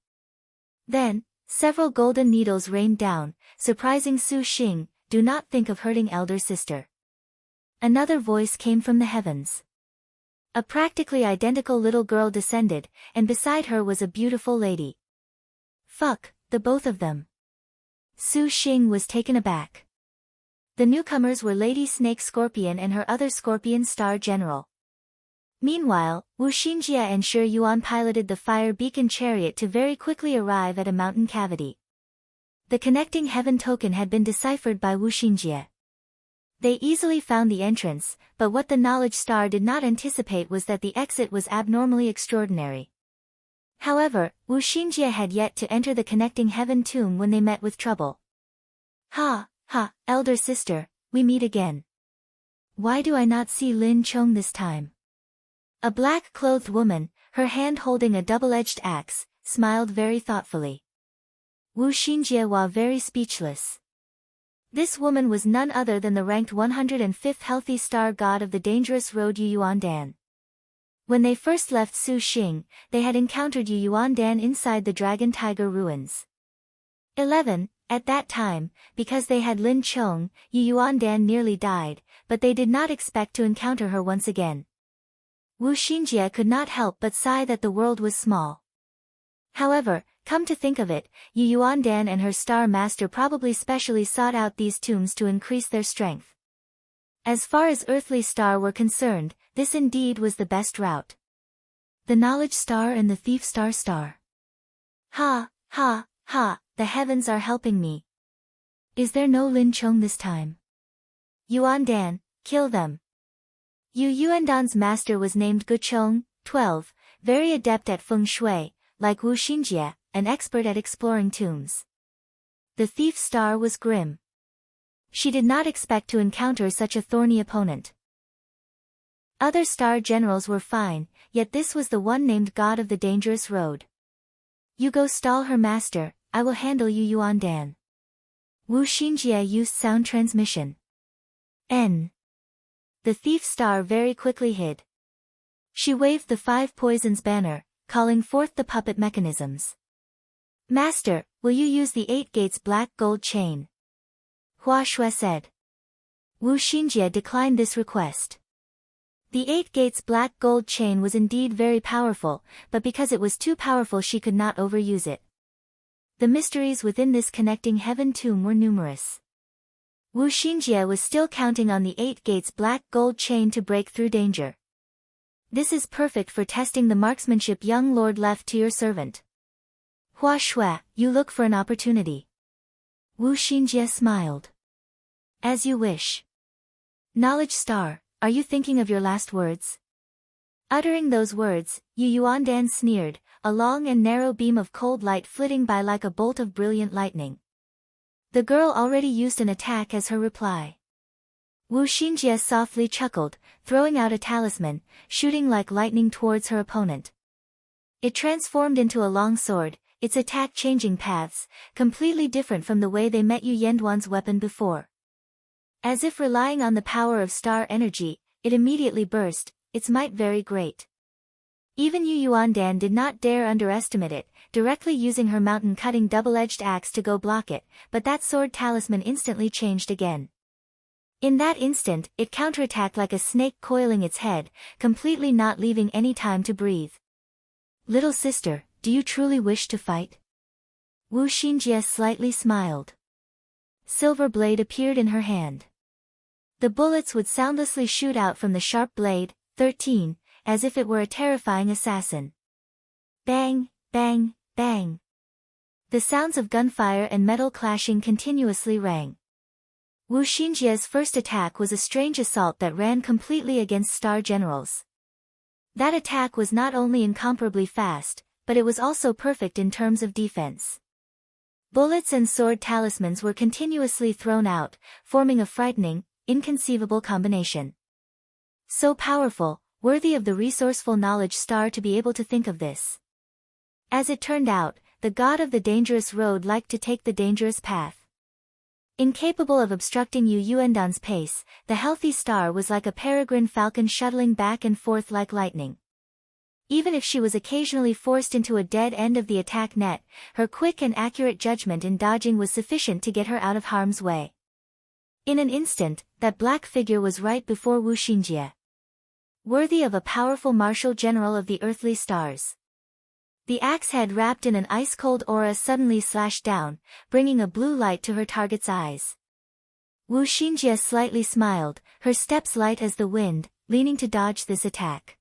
Then, several golden needles rained down, surprising Su Xing. Do not think of hurting elder sister. Another voice came from the heavens. A practically identical little girl descended, and beside her was a beautiful lady. Fuck, the both of them. Su Xing was taken aback. The newcomers were Lady Snake Scorpion and her other Scorpion Star General. Meanwhile, Wu Xinjie and Shi Yuan piloted the fire beacon chariot to very quickly arrive at a mountain cavity. The connecting heaven token had been deciphered by Wu Xinjie. They easily found the entrance, but what the knowledge star did not anticipate was that the exit was abnormally extraordinary. However, Wu Xinjie had yet to enter the connecting heaven tomb when they met with trouble. Ha, elder sister, we meet again. Why do I not see Lin Chong this time? A black-clothed woman, her hand holding a double-edged axe, smiled very thoughtfully. Wu Xinjie was very speechless. This woman was none other than the ranked 105th healthy star god of the dangerous road Yu Yuandan. When they first left Su Xing, they had encountered Yu Yuandan inside the Dragon Tiger ruins. 11. At that time, because they had Lin Chong, Yu Yuandan nearly died, but they did not expect to encounter her once again. Wu Xinjie could not help but sigh that the world was small. However, come to think of it, Yu Yuandan and her star master probably specially sought out these tombs to increase their strength. As far as earthly star were concerned, this indeed was the best route. The knowledge star and the thief star. Ha, the heavens are helping me. Is there no Lin Chong this time? Yuandan, kill them. Yu Yuandan's master was named Guchong, 12, very adept at feng shui, like Wu Xinjie, an expert at exploring tombs. The thief star was grim. She did not expect to encounter such a thorny opponent. Other star generals were fine, yet this was the one named God of the Dangerous Road. You go stall her master, I will handle Yu Yuandan. Wu Xinjie used sound transmission. N. The thief star very quickly hid. She waved the 5 poisons banner, calling forth the puppet mechanisms. Master, will you use the 8 gates black gold chain? Hua Shui said. Wu Xinjie declined this request. The 8 gates black gold chain was indeed very powerful, but because it was too powerful she could not overuse it. The mysteries within this connecting heaven tomb were numerous. Wu Xinjie was still counting on the 8 gates black gold chain to break through danger. This is perfect for testing the marksmanship young lord left to your servant. Hua Shui, you look for an opportunity. Wu Xinjie smiled. As you wish. Knowledge star, are you thinking of your last words? Uttering those words, Yu Yuandan sneered, a long and narrow beam of cold light flitting by like a bolt of brilliant lightning. The girl already used an attack as her reply. Wu Xinjie softly chuckled, throwing out a talisman, shooting like lightning towards her opponent. It transformed into a long sword, its attack changing paths, completely different from the way they met Yu Yanduan's weapon before. As if relying on the power of star energy, it immediately burst, its might very great. Even Yu Yuandan did not dare underestimate it, directly using her mountain-cutting double-edged axe to go block it, but that sword talisman instantly changed again. In that instant, it counterattacked like a snake coiling its head, completely not leaving any time to breathe. Little sister, do you truly wish to fight? Wu Xinjie slightly smiled. Silver blade appeared in her hand. The bullets would soundlessly shoot out from the sharp blade, 13, as if it were a terrifying assassin. Bang, bang, bang. The sounds of gunfire and metal clashing continuously rang. Wu Xinjie's first attack was a strange assault that ran completely against star generals. That attack was not only incomparably fast, but it was also perfect in terms of defense. Bullets and sword talismans were continuously thrown out, forming a frightening, inconceivable combination. So powerful, worthy of the resourceful knowledge star to be able to think of this. As it turned out, the god of the dangerous road liked to take the dangerous path. Incapable of obstructing Yu Yuandan's pace, the healthy star was like a peregrine falcon shuttling back and forth like lightning. Even if she was occasionally forced into a dead end of the attack net, her quick and accurate judgment in dodging was sufficient to get her out of harm's way. In an instant, that black figure was right before Wu Xinjie. Worthy of a powerful martial general of the earthly stars. The axe head wrapped in an ice-cold aura suddenly slashed down, bringing a blue light to her target's eyes. Wu Xinjie slightly smiled, her steps light as the wind, leaning to dodge this attack.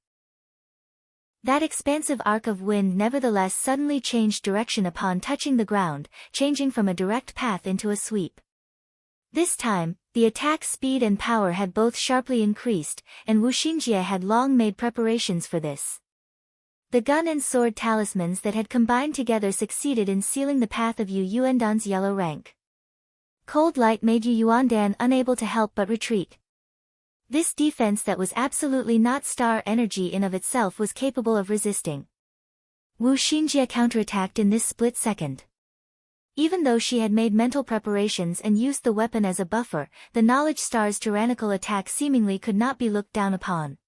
That expansive arc of wind nevertheless suddenly changed direction upon touching the ground, changing from a direct path into a sweep. This time, the attack's speed and power had both sharply increased, and Wu Xinjie had long made preparations for this. The gun and sword talismans that had combined together succeeded in sealing the path of Yu Yuandan's yellow rank. Cold light made Yu Yuandan unable to help but retreat. This defense that was absolutely not star energy in of itself was capable of resisting. Wu Xinjie counterattacked in this split second. Even though she had made mental preparations and used the weapon as a buffer, the knowledge star's tyrannical attack seemingly could not be looked down upon.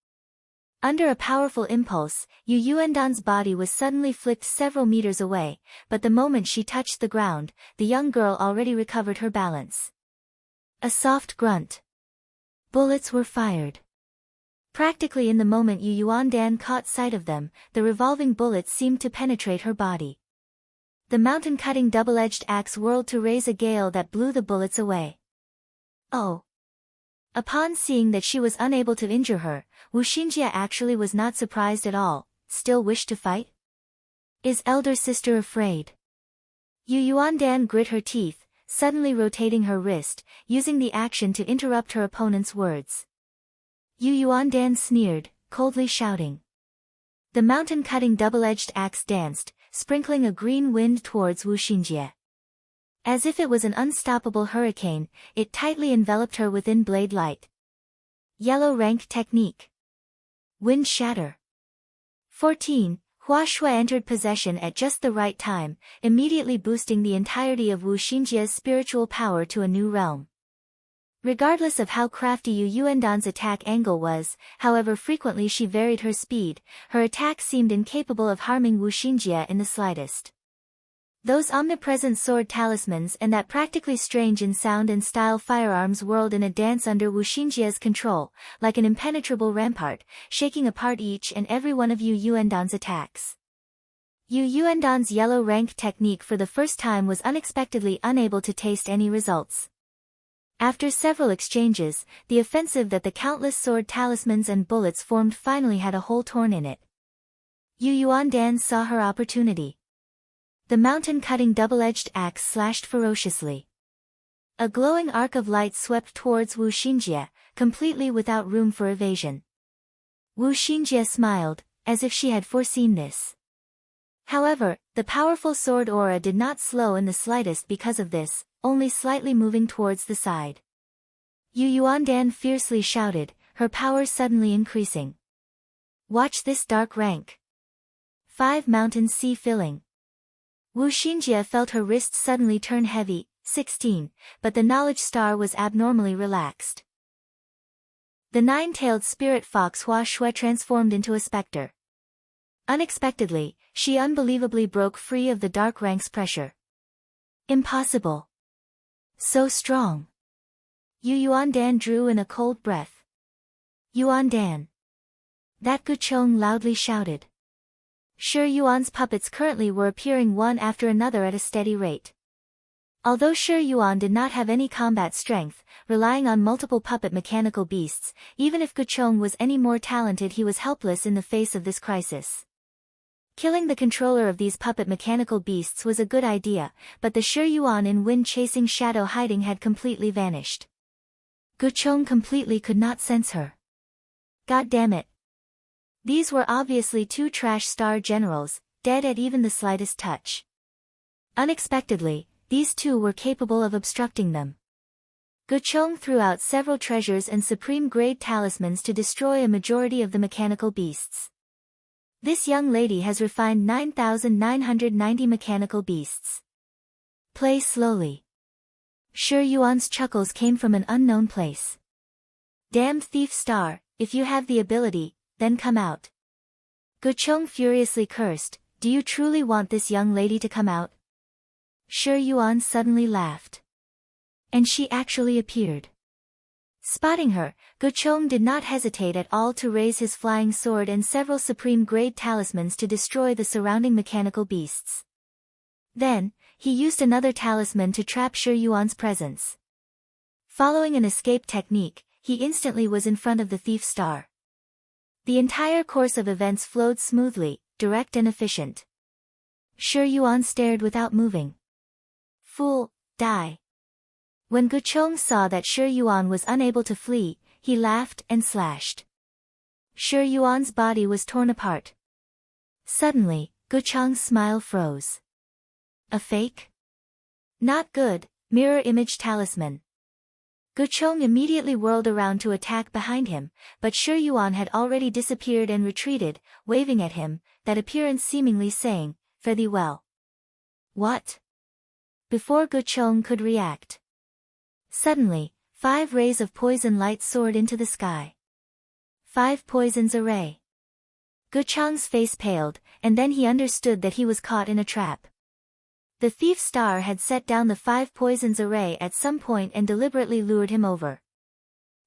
Under a powerful impulse, Yu Yuandan's body was suddenly flicked several meters away, but the moment she touched the ground, the young girl already recovered her balance. A soft grunt. Bullets were fired. Practically in the moment Yu Yuandan caught sight of them, the revolving bullets seemed to penetrate her body. The mountain-cutting double-edged axe whirled to raise a gale that blew the bullets away. Oh! Upon seeing that she was unable to injure her, Wu Xinjie actually was not surprised at all, still wished to fight? Is elder sister afraid? Yu Yuandan grit her teeth, suddenly rotating her wrist, using the action to interrupt her opponent's words. Yu Yuandan sneered, coldly shouting. The mountain-cutting double-edged axe danced, sprinkling a green wind towards Wu Xinjie. As if it was an unstoppable hurricane, it tightly enveloped her within blade light. Yellow rank technique. Wind shatter. 14. Hua Shui entered possession at just the right time, immediately boosting the entirety of Wu Xinjie's spiritual power to a new realm. Regardless of how crafty Yu Yuandan's attack angle was, however frequently she varied her speed, her attack seemed incapable of harming Wu Xinjie in the slightest. Those omnipresent sword talismans and that practically strange in sound and style firearms whirled in a dance under Wu Xinjie's control, like an impenetrable rampart, shaking apart each and every one of Yu Yuandan's attacks. Yu Yuandan's yellow rank technique for the first time was unexpectedly unable to taste any results. After several exchanges, the offensive that the countless sword talismans and bullets formed finally had a hole torn in it. Yu Yuandan saw her opportunity. The mountain-cutting double-edged axe slashed ferociously. A glowing arc of light swept towards Wu Xinjie, completely without room for evasion. Wu Xinjie smiled, as if she had foreseen this. However, the powerful sword aura did not slow in the slightest because of this, only slightly moving towards the side. Yu Yuandan fiercely shouted, her power suddenly increasing. Watch this dark rank. 5 mountain sea filling. Wu Xinjie felt her wrist suddenly turn heavy, 16, but the knowledge star was abnormally relaxed. The 9-tailed spirit fox Hua Shui transformed into a specter. Unexpectedly, she unbelievably broke free of the dark rank's pressure. Impossible. So strong. Yu Yuandan drew in a cold breath. Yuandan. That Guchong loudly shouted. Shi Yuan's puppets currently were appearing one after another at a steady rate. Although Shi Yuan did not have any combat strength, relying on multiple puppet mechanical beasts, even if Guchong was any more talented he was helpless in the face of this crisis. Killing the controller of these puppet mechanical beasts was a good idea, but the Shi Yuan in wind-chasing shadow hiding had completely vanished. Guchong completely could not sense her. God damn it. These were obviously 2 trash star generals, dead at even the slightest touch. Unexpectedly, these 2 were capable of obstructing them. Guchong threw out several treasures and supreme-grade talismans to destroy a majority of the mechanical beasts. This young lady has refined 9,990 mechanical beasts. Play slowly. Shi Yuan's chuckles came from an unknown place. Damned thief star, if you have the ability, then come out. Guchong furiously cursed, do you truly want this young lady to come out? Shi Yuan suddenly laughed. And she actually appeared. Spotting her, Guchong did not hesitate at all to raise his flying sword and several supreme-grade talismans to destroy the surrounding mechanical beasts. Then, he used another talisman to trap Shi Yuan's presence. Following an escape technique, he instantly was in front of the thief star. The entire course of events flowed smoothly, direct and efficient. Shi Yuan stared without moving. Fool, die. When Guchong saw that Shi Yuan was unable to flee, he laughed and slashed. Shi Yuan's body was torn apart. Suddenly, Guchong's smile froze. A fake? Not good, mirror image talisman. Guchong immediately whirled around to attack behind him, but Shi Yuan had already disappeared and retreated, waving at him, that appearance seemingly saying, "Fare thee well." What? Before Guchong could react. Suddenly, 5 rays of poison light soared into the sky. 5 poisons array. Guchong's face paled, and then he understood that he was caught in a trap. The thief star had set down the 5 poisons array at some point and deliberately lured him over.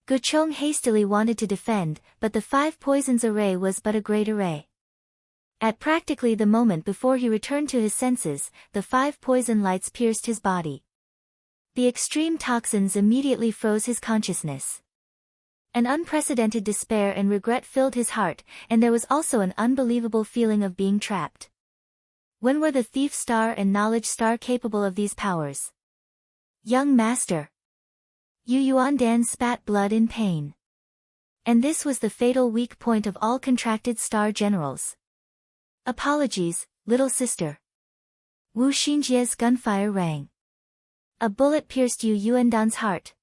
Guchong hastily wanted to defend, but the 5 poisons array was but a great array. At practically the moment before he returned to his senses, the 5 poison lights pierced his body. The extreme toxins immediately froze his consciousness. An unprecedented despair and regret filled his heart, and there was also an unbelievable feeling of being trapped. When were the Thief Star and Knowledge Star capable of these powers? Young master. Yu Yuandan spat blood in pain. And this was the fatal weak point of all contracted star generals. Apologies, little sister. Wu Xinjie's gunfire rang. A bullet pierced Yu Yuandan's heart.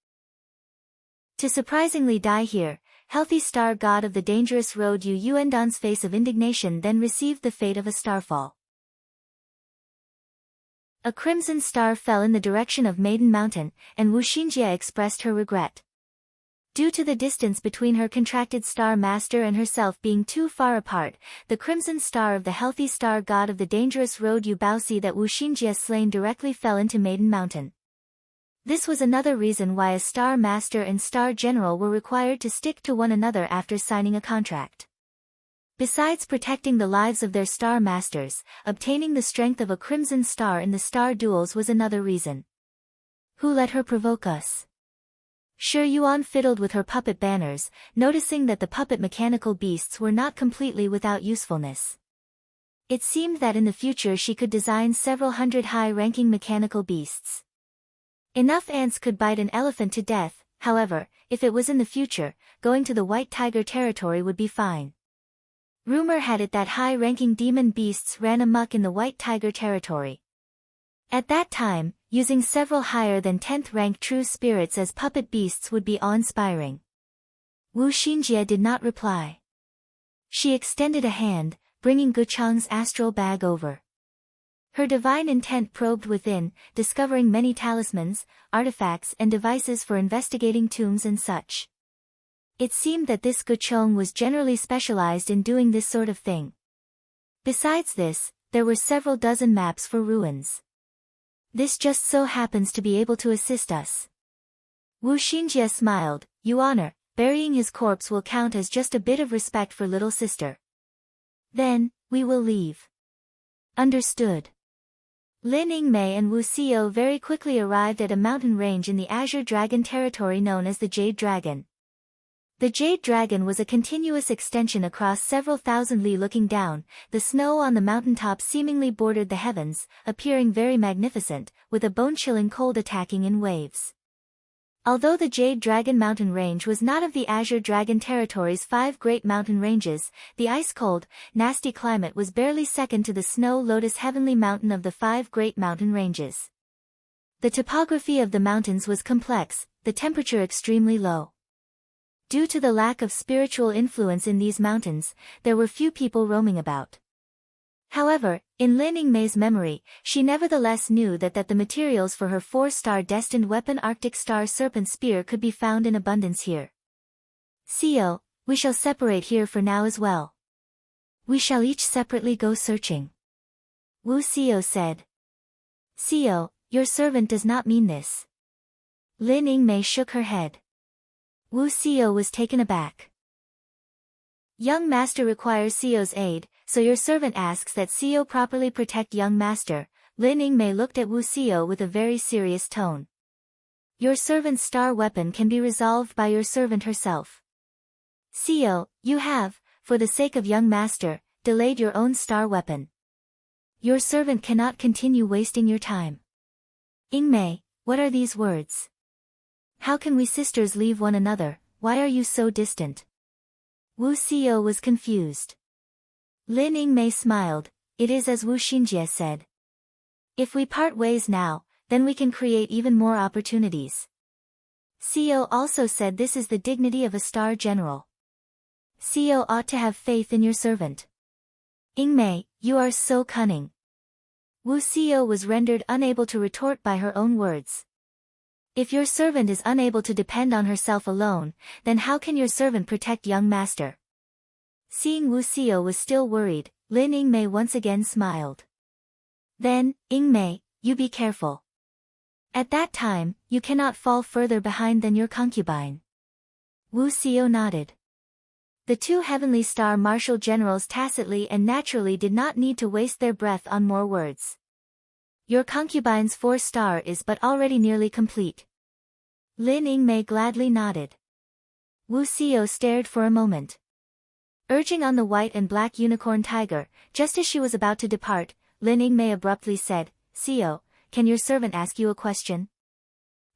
To surprisingly die here, healthy star god of the dangerous road Yu Yuandan's face of indignation then received the fate of a starfall. A crimson star fell in the direction of Maiden Mountain, and Wu Xinjie expressed her regret. Due to the distance between her contracted star master and herself being too far apart, the crimson star of the healthy star god of the dangerous road Yu Baoxi that Wu Xinjie slain directly fell into Maiden Mountain. This was another reason why a star master and star general were required to stick to one another after signing a contract. Besides protecting the lives of their star masters, obtaining the strength of a crimson star in the star duels was another reason. Who let her provoke us? Shi Yuan fiddled with her puppet banners, noticing that the puppet mechanical beasts were not completely without usefulness. It seemed that in the future she could design several hundred high-ranking mechanical beasts. Enough ants could bite an elephant to death, however, if it was in the future, going to the White Tiger territory would be fine. Rumor had it that high-ranking demon beasts ran amok in the White Tiger territory. At that time, using several higher than 10th rank true spirits as puppet beasts would be awe-inspiring. Wu Xinjie did not reply. She extended a hand, bringing Guchong's astral bag over. Her divine intent probed within, discovering many talismans, artifacts and devices for investigating tombs and such. It seemed that this Guchong was generally specialized in doing this sort of thing. Besides this, there were several dozen maps for ruins. This just so happens to be able to assist us. Wu Xinjie smiled, "You honor, burying his corpse will count as just a bit of respect for little sister. Then, we will leave." Understood. Lin Yingmei and Wu Xiao very quickly arrived at a mountain range in the Azure Dragon territory known as the Jade Dragon. The Jade Dragon was a continuous extension across several thousand li looking down, the snow on the mountaintop seemingly bordered the heavens, appearing very magnificent, with a bone-chilling cold attacking in waves. Although the Jade Dragon mountain range was not of the Azure Dragon territory's 5 great mountain ranges, the ice-cold, nasty climate was barely second to the Snow Lotus Heavenly Mountain of the 5 great mountain ranges. The topography of the mountains was complex, the temperature extremely low. Due to the lack of spiritual influence in these mountains, there were few people roaming about. However, in Ling Mei's memory, she nevertheless knew that the materials for her 4-star destined weapon Arctic Star Serpent Spear could be found in abundance here. Seo, we shall separate here for now as well. We shall each separately go searching. Wu Seo said. Seo, your servant does not mean this. Ling Mei shook her head. Wu Seo was taken aback. Young master requires Seo's aid, so your servant asks that Seo properly protect young master. Ling Mei looked at Wu Seo with a very serious tone. Your servant's star weapon can be resolved by your servant herself. Seo, you have, for the sake of young master, delayed your own star weapon. Your servant cannot continue wasting your time. Ing Mei, what are these words? How can we sisters leave one another? Why are you so distant? Wu Seo was confused. Ling Mei smiled. It is as Wu Xinjie said. If we part ways now, then we can create even more opportunities. Seo also said this is the dignity of a star general. Seo ought to have faith in your servant. Ing Mei, you are so cunning. Wu Seo was rendered unable to retort by her own words. If your servant is unable to depend on herself alone, then how can your servant protect young master? Seeing Wu Seo was still worried, Ling Mei once again smiled. Then, Ing Mei, you be careful. At that time, you cannot fall further behind than your concubine. Wu Seo nodded. The two heavenly star martial generals tacitly and naturally did not need to waste their breath on more words. Your concubine's 4-star is but already nearly complete. Ling Mei gladly nodded. Wu Seo stared for a moment. Urging on the white and black unicorn tiger, just as she was about to depart, Ling Mei abruptly said, Seo, can your servant ask you a question?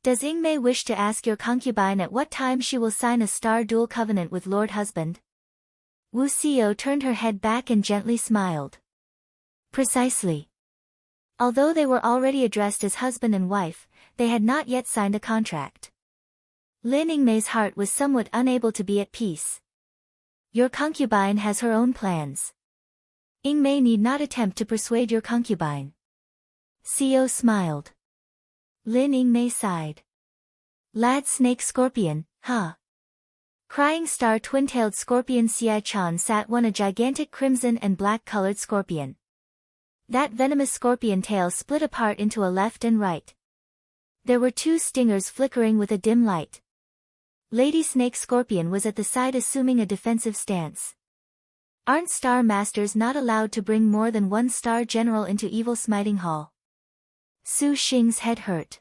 Does Ing Mei wish to ask your concubine at what time she will sign a star dual covenant with Lord Husband? Wu Seo turned her head back and gently smiled. Precisely. Although they were already addressed as husband and wife, they had not yet signed a contract. Ling Mei's heart was somewhat unable to be at peace. Your concubine has her own plans. Ing Mei need not attempt to persuade your concubine. Seo smiled. Ling Mei sighed. Lad snake scorpion, huh? Crying star twin-tailed scorpion Xia Chan sat one a gigantic crimson and black-colored scorpion. That venomous scorpion tail split apart into a left and right. There were 2 stingers flickering with a dim light. Lady Snake Scorpion was at the side assuming a defensive stance. Aren't Star Masters not allowed to bring more than 1 Star General into Evil Smiting Hall? Su Xing's head hurt.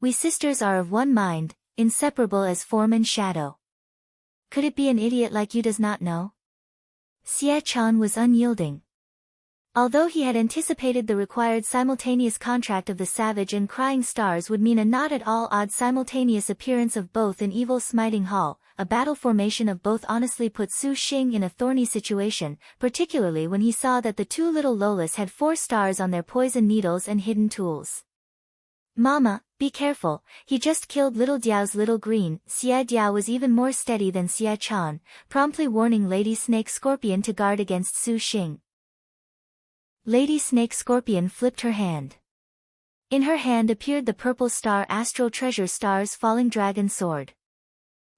We sisters are of one mind, inseparable as form and shadow. Could it be an idiot like you does not know? Xia Chan was unyielding. Although he had anticipated the required simultaneous contract of the Savage and Crying Stars would mean a not at all odd simultaneous appearance of both in Evil Smiting Hall, a battle formation of both honestly put Su Xing in a thorny situation, particularly when he saw that the 2 little Lolas had 4 stars on their poison needles and hidden tools. Mama, be careful, he just killed little Diao's little green. Xia Diao was even more steady than Xia Chan, promptly warning Lady Snake Scorpion to guard against Su Xing. Lady Snake Scorpion flipped her hand. In her hand appeared the purple star Astral Treasure Star's Falling Dragon Sword.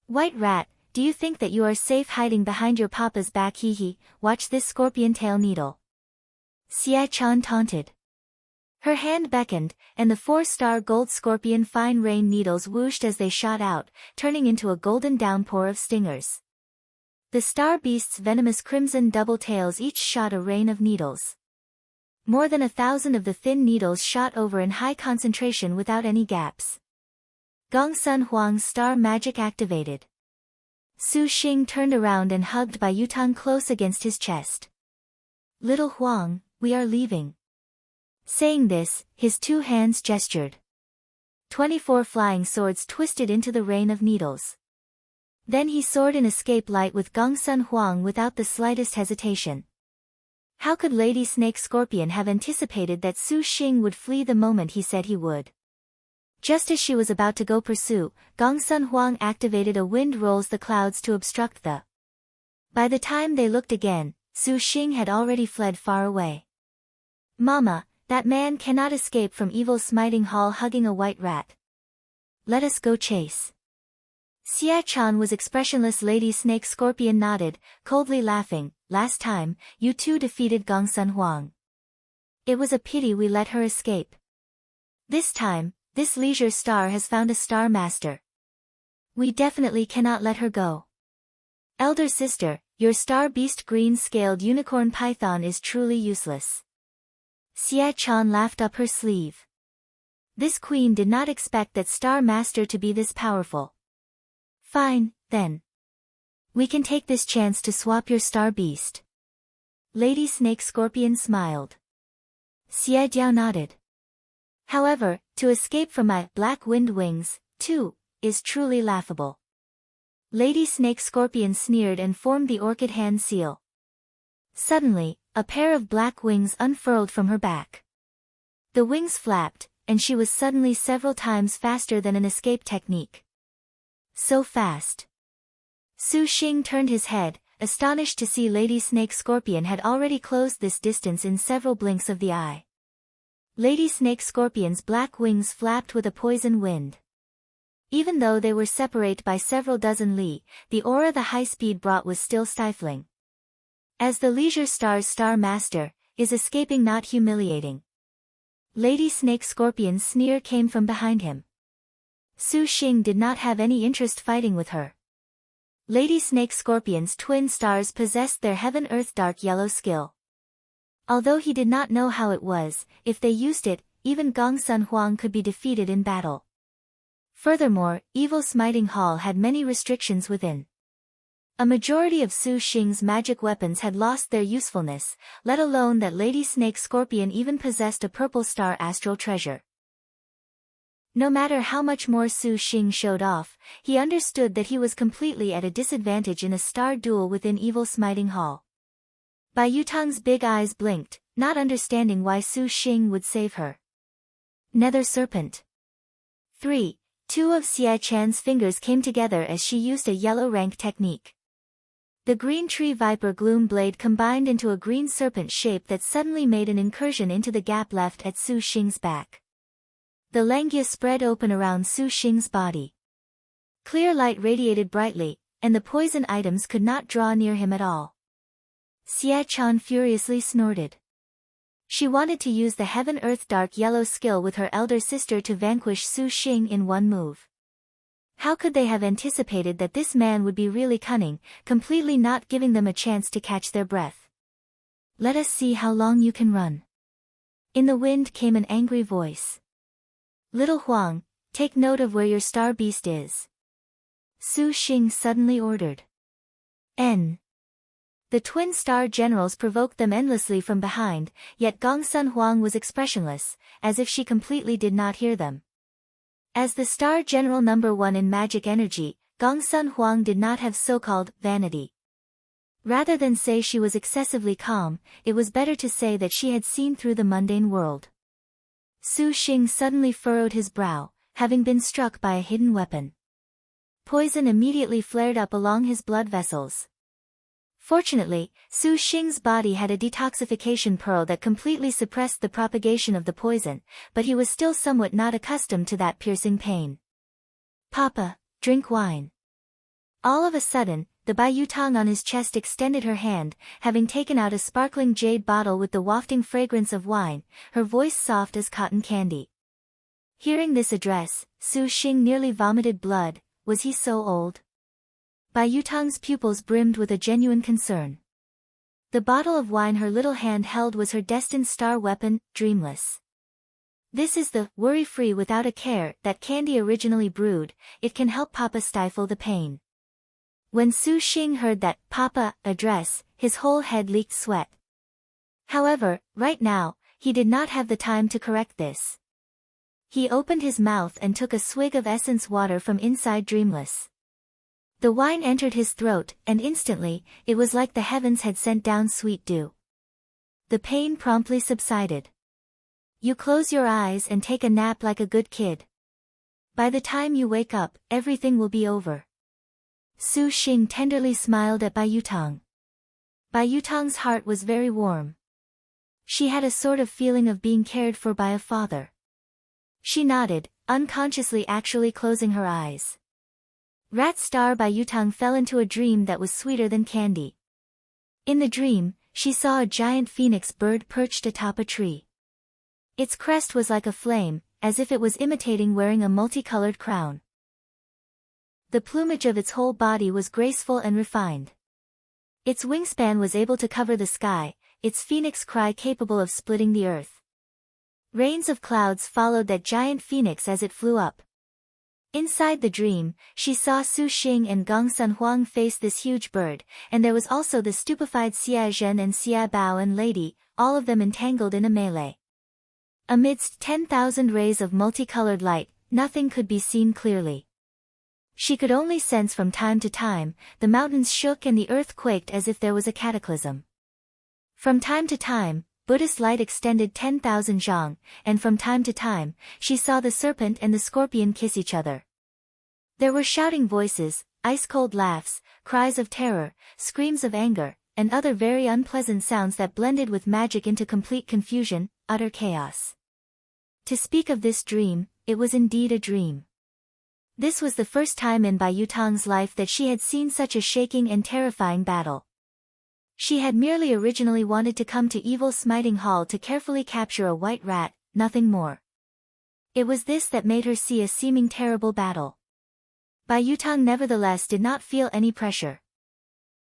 White Rat, do you think that you are safe hiding behind your papa's back? Hee, watch this scorpion tail needle. Xia Chan taunted. Her hand beckoned, and the 4-star gold scorpion fine rain needles whooshed as they shot out, turning into a golden downpour of stingers. The star beast's venomous crimson double tails each shot a rain of needles. More than 1,000 of the thin needles shot over in high concentration without any gaps. Gong Sun Huang's star magic activated. Su Xing turned around and hugged by Yutang close against his chest. Little Huang, we are leaving. Saying this, his 2 hands gestured. 24 flying swords twisted into the rain of needles. Then he soared in escape light with Gong Sun Huang without the slightest hesitation. How could Lady Snake Scorpion have anticipated that Su Xing would flee the moment he said he would? Just as she was about to go pursue, Gongsun Huang activated a wind rolls the clouds to obstruct the. By the time they looked again, Su Xing had already fled far away. Mama, that man cannot escape from evil smiting hall hugging a white rat. Let us go chase. Xia-chan was expressionless. Lady Snake Scorpion nodded, coldly laughing. Last time, you two defeated Gongsun Huang. It was a pity we let her escape. This time, this leisure star has found a star master. We definitely cannot let her go. Elder sister, your star beast green-scaled unicorn python is truly useless. Xia-chan laughed up her sleeve. This queen did not expect that star master to be this powerful. Fine, then. We can take this chance to swap your star beast. Lady Snake Scorpion smiled. Xie Jiao nodded. However, to escape from my black wind wings, too, is truly laughable. Lady Snake Scorpion sneered and formed the orchid hand seal. Suddenly, a pair of black wings unfurled from her back. The wings flapped, and she was suddenly several times faster than an escape technique. So fast. Su Xing turned his head, astonished to see Lady Snake Scorpion had already closed this distance in several blinks of the eye. Lady Snake Scorpion's black wings flapped with a poison wind. Even though they were separate by several dozen li, the aura the high speed brought was still stifling. As the Leisure Star's Star Master, is escaping not humiliating? Lady Snake Scorpion's sneer came from behind him. Su Xing did not have any interest fighting with her. Lady Snake Scorpion's twin stars possessed their Heaven-Earth Dark Yellow skill. Although he did not know how it was, if they used it, even Gongsun Huang could be defeated in battle. Furthermore, Evil Smiting Hall had many restrictions within. A majority of Su Xing's magic weapons had lost their usefulness, let alone that Lady Snake Scorpion even possessed a purple star astral treasure. No matter how much more Su Xing showed off, he understood that he was completely at a disadvantage in a star duel within Evil Smiting Hall. Bai Yutang's big eyes blinked, not understanding why Su Xing would save her. Nether Serpent. 3. Two of Xia Chan's fingers came together as she used a yellow rank technique. The green tree viper gloom blade combined into a green serpent shape that suddenly made an incursion into the gap left at Su Xing's back. The Langia spread open around Su Xing's body. Clear light radiated brightly, and the poison items could not draw near him at all. Xia Chan furiously snorted. She wanted to use the Heaven-Earth Dark Yellow skill with her elder sister to vanquish Su Xing in one move. How could they have anticipated that this man would be really cunning, completely not giving them a chance to catch their breath? Let us see how long you can run. In the wind came an angry voice. Little Huang, take note of where your star beast is. Su Xing suddenly ordered. N. The twin star generals provoked them endlessly from behind, yet Gongsun Huang was expressionless, as if she completely did not hear them. As the star general number 1 in magic energy, Gongsun Huang did not have so-called vanity. Rather than say she was excessively calm, it was better to say that she had seen through the mundane world. Su Xing suddenly furrowed his brow, having been struck by a hidden weapon. Poison immediately flared up along his blood vessels. Fortunately, Su Xing's body had a detoxification pearl that completely suppressed the propagation of the poison, but he was still somewhat not accustomed to that piercing pain. Papa, drink wine. All of a sudden, the Bai Yutang on his chest extended her hand, having taken out a sparkling jade bottle with the wafting fragrance of wine, her voice soft as cotton candy. Hearing this address, Su Xing nearly vomited blood. Was he so old? Bai Yutang's pupils brimmed with a genuine concern. The bottle of wine her little hand held was her destined star weapon, Dreamless. This is the worry-free without a care that candy originally brewed. It can help Papa stifle the pain. When Su Xing heard that Papa address, his whole head leaked sweat. However, right now, he did not have the time to correct this. He opened his mouth and took a swig of essence water from inside Dreamless. The wine entered his throat, and instantly, it was like the heavens had sent down sweet dew. The pain promptly subsided. You close your eyes and take a nap like a good kid. By the time you wake up, everything will be over. Su Xing tenderly smiled at Bai Yutang. Bai Yutang's heart was very warm. She had a sort of feeling of being cared for by a father. She nodded, unconsciously actually closing her eyes. Rat Star Bai Yutang fell into a dream that was sweeter than candy. In the dream, she saw a giant phoenix bird perched atop a tree. Its crest was like a flame, as if it was imitating wearing a multicolored crown. The plumage of its whole body was graceful and refined. Its wingspan was able to cover the sky, its phoenix cry capable of splitting the earth. Rains of clouds followed that giant phoenix as it flew up. Inside the dream, she saw Su Xing and Gongsun Huang face this huge bird, and there was also the stupefied Xia Zhen and Xia Bao and lady, all of them entangled in a melee. Amidst 10,000 rays of multicolored light, nothing could be seen clearly. She could only sense from time to time, the mountains shook and the earth quaked as if there was a cataclysm. From time to time, Buddhist light extended 10,000 zhang, and from time to time, she saw the serpent and the scorpion kiss each other. There were shouting voices, ice-cold laughs, cries of terror, screams of anger, and other very unpleasant sounds that blended with magic into complete confusion, utter chaos. To speak of this dream, it was indeed a dream. This was the first time in Bai Yutang's life that she had seen such a shaking and terrifying battle. She had merely originally wanted to come to Evil Smiting Hall to carefully capture a white rat, nothing more. It was this that made her see a seeming terrible battle. Bai Yutang nevertheless did not feel any pressure.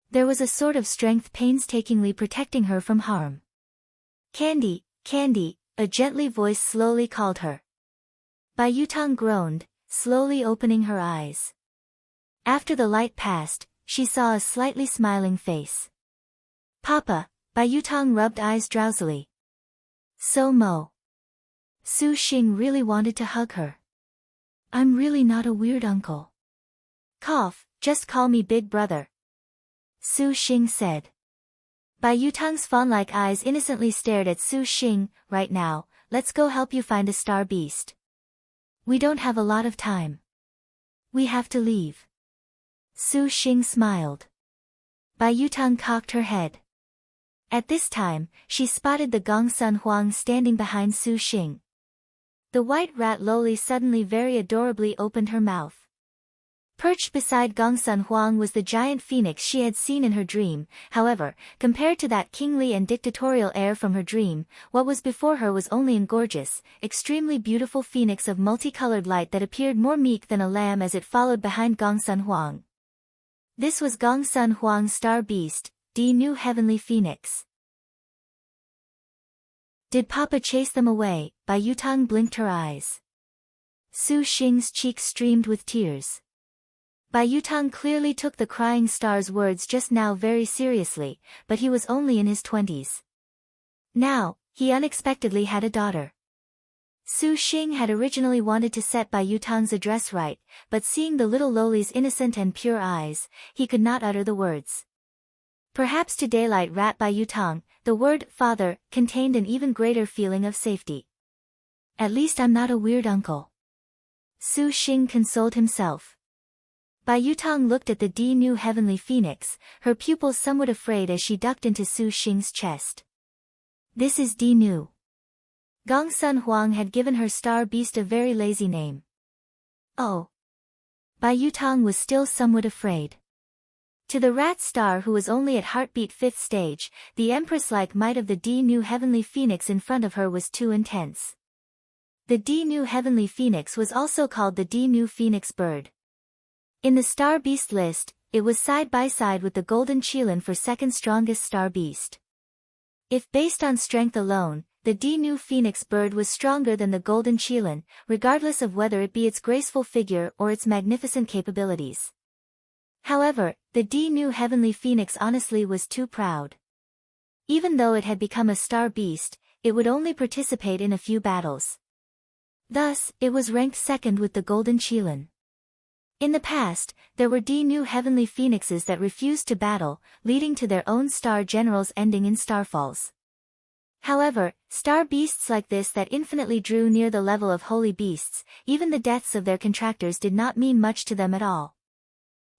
There was a sort of strength painstakingly protecting her from harm. Candy, Candy, a gently voice slowly called her. Bai Yutang groaned, slowly opening her eyes. After the light passed, she saw a slightly smiling face. Papa, Bai Yutang rubbed eyes drowsily. So Mo. Su Xing really wanted to hug her. I'm really not a weird uncle. Cough, just call me big brother. Su Xing said. Bai Yutang's fawn-like eyes innocently stared at Su Xing. Right now, let's go help you find a star beast. We don't have a lot of time. We have to leave. Su Xing smiled. Bai Yutang cocked her head. At this time, she spotted the Gongsun Huang standing behind Su Xing. The white rat lowly suddenly very adorably opened her mouth. Perched beside Gongsun Huang was the giant phoenix she had seen in her dream. However, compared to that kingly and dictatorial air from her dream, what was before her was only an gorgeous, extremely beautiful phoenix of multicolored light that appeared more meek than a lamb as it followed behind Gongsun Huang. This was Gongsun Huang's star beast, the new heavenly phoenix. Did Papa chase them away? Bai Yutang blinked her eyes. Su Xing's cheeks streamed with tears. Bai Yutang clearly took the crying star's words just now very seriously, but he was only in his 20s. Now, he unexpectedly had a daughter. Su Xing had originally wanted to set Bai Yutang's address right, but seeing the little lowly's innocent and pure eyes, he could not utter the words. Perhaps to daylight rat Bai Yutang, the word father contained an even greater feeling of safety. At least I'm not a weird uncle. Su Xing consoled himself. Bai Yutang looked at the new heavenly phoenix, her pupils somewhat afraid as she ducked into Su Xing's chest. This is new. Gongsun Huang had given her star beast a very lazy name. Oh. Bai Yutang was still somewhat afraid. To the rat star who was only at heartbeat 5th stage, the empress-like might of the new heavenly phoenix in front of her was too intense. The new heavenly phoenix was also called the new phoenix bird. In the star beast list, it was side by side with the golden qilin for second strongest star beast. If based on strength alone, the new phoenix bird was stronger than the golden qilin, regardless of whether it be its graceful figure or its magnificent capabilities. However, the new heavenly phoenix honestly was too proud. Even though it had become a star beast, it would only participate in a few battles. Thus, it was ranked second with the golden qilin. In the past, there were new heavenly phoenixes that refused to battle, leading to their own star generals ending in starfalls. However, star beasts like this that infinitely drew near the level of holy beasts, even the deaths of their contractors did not mean much to them at all.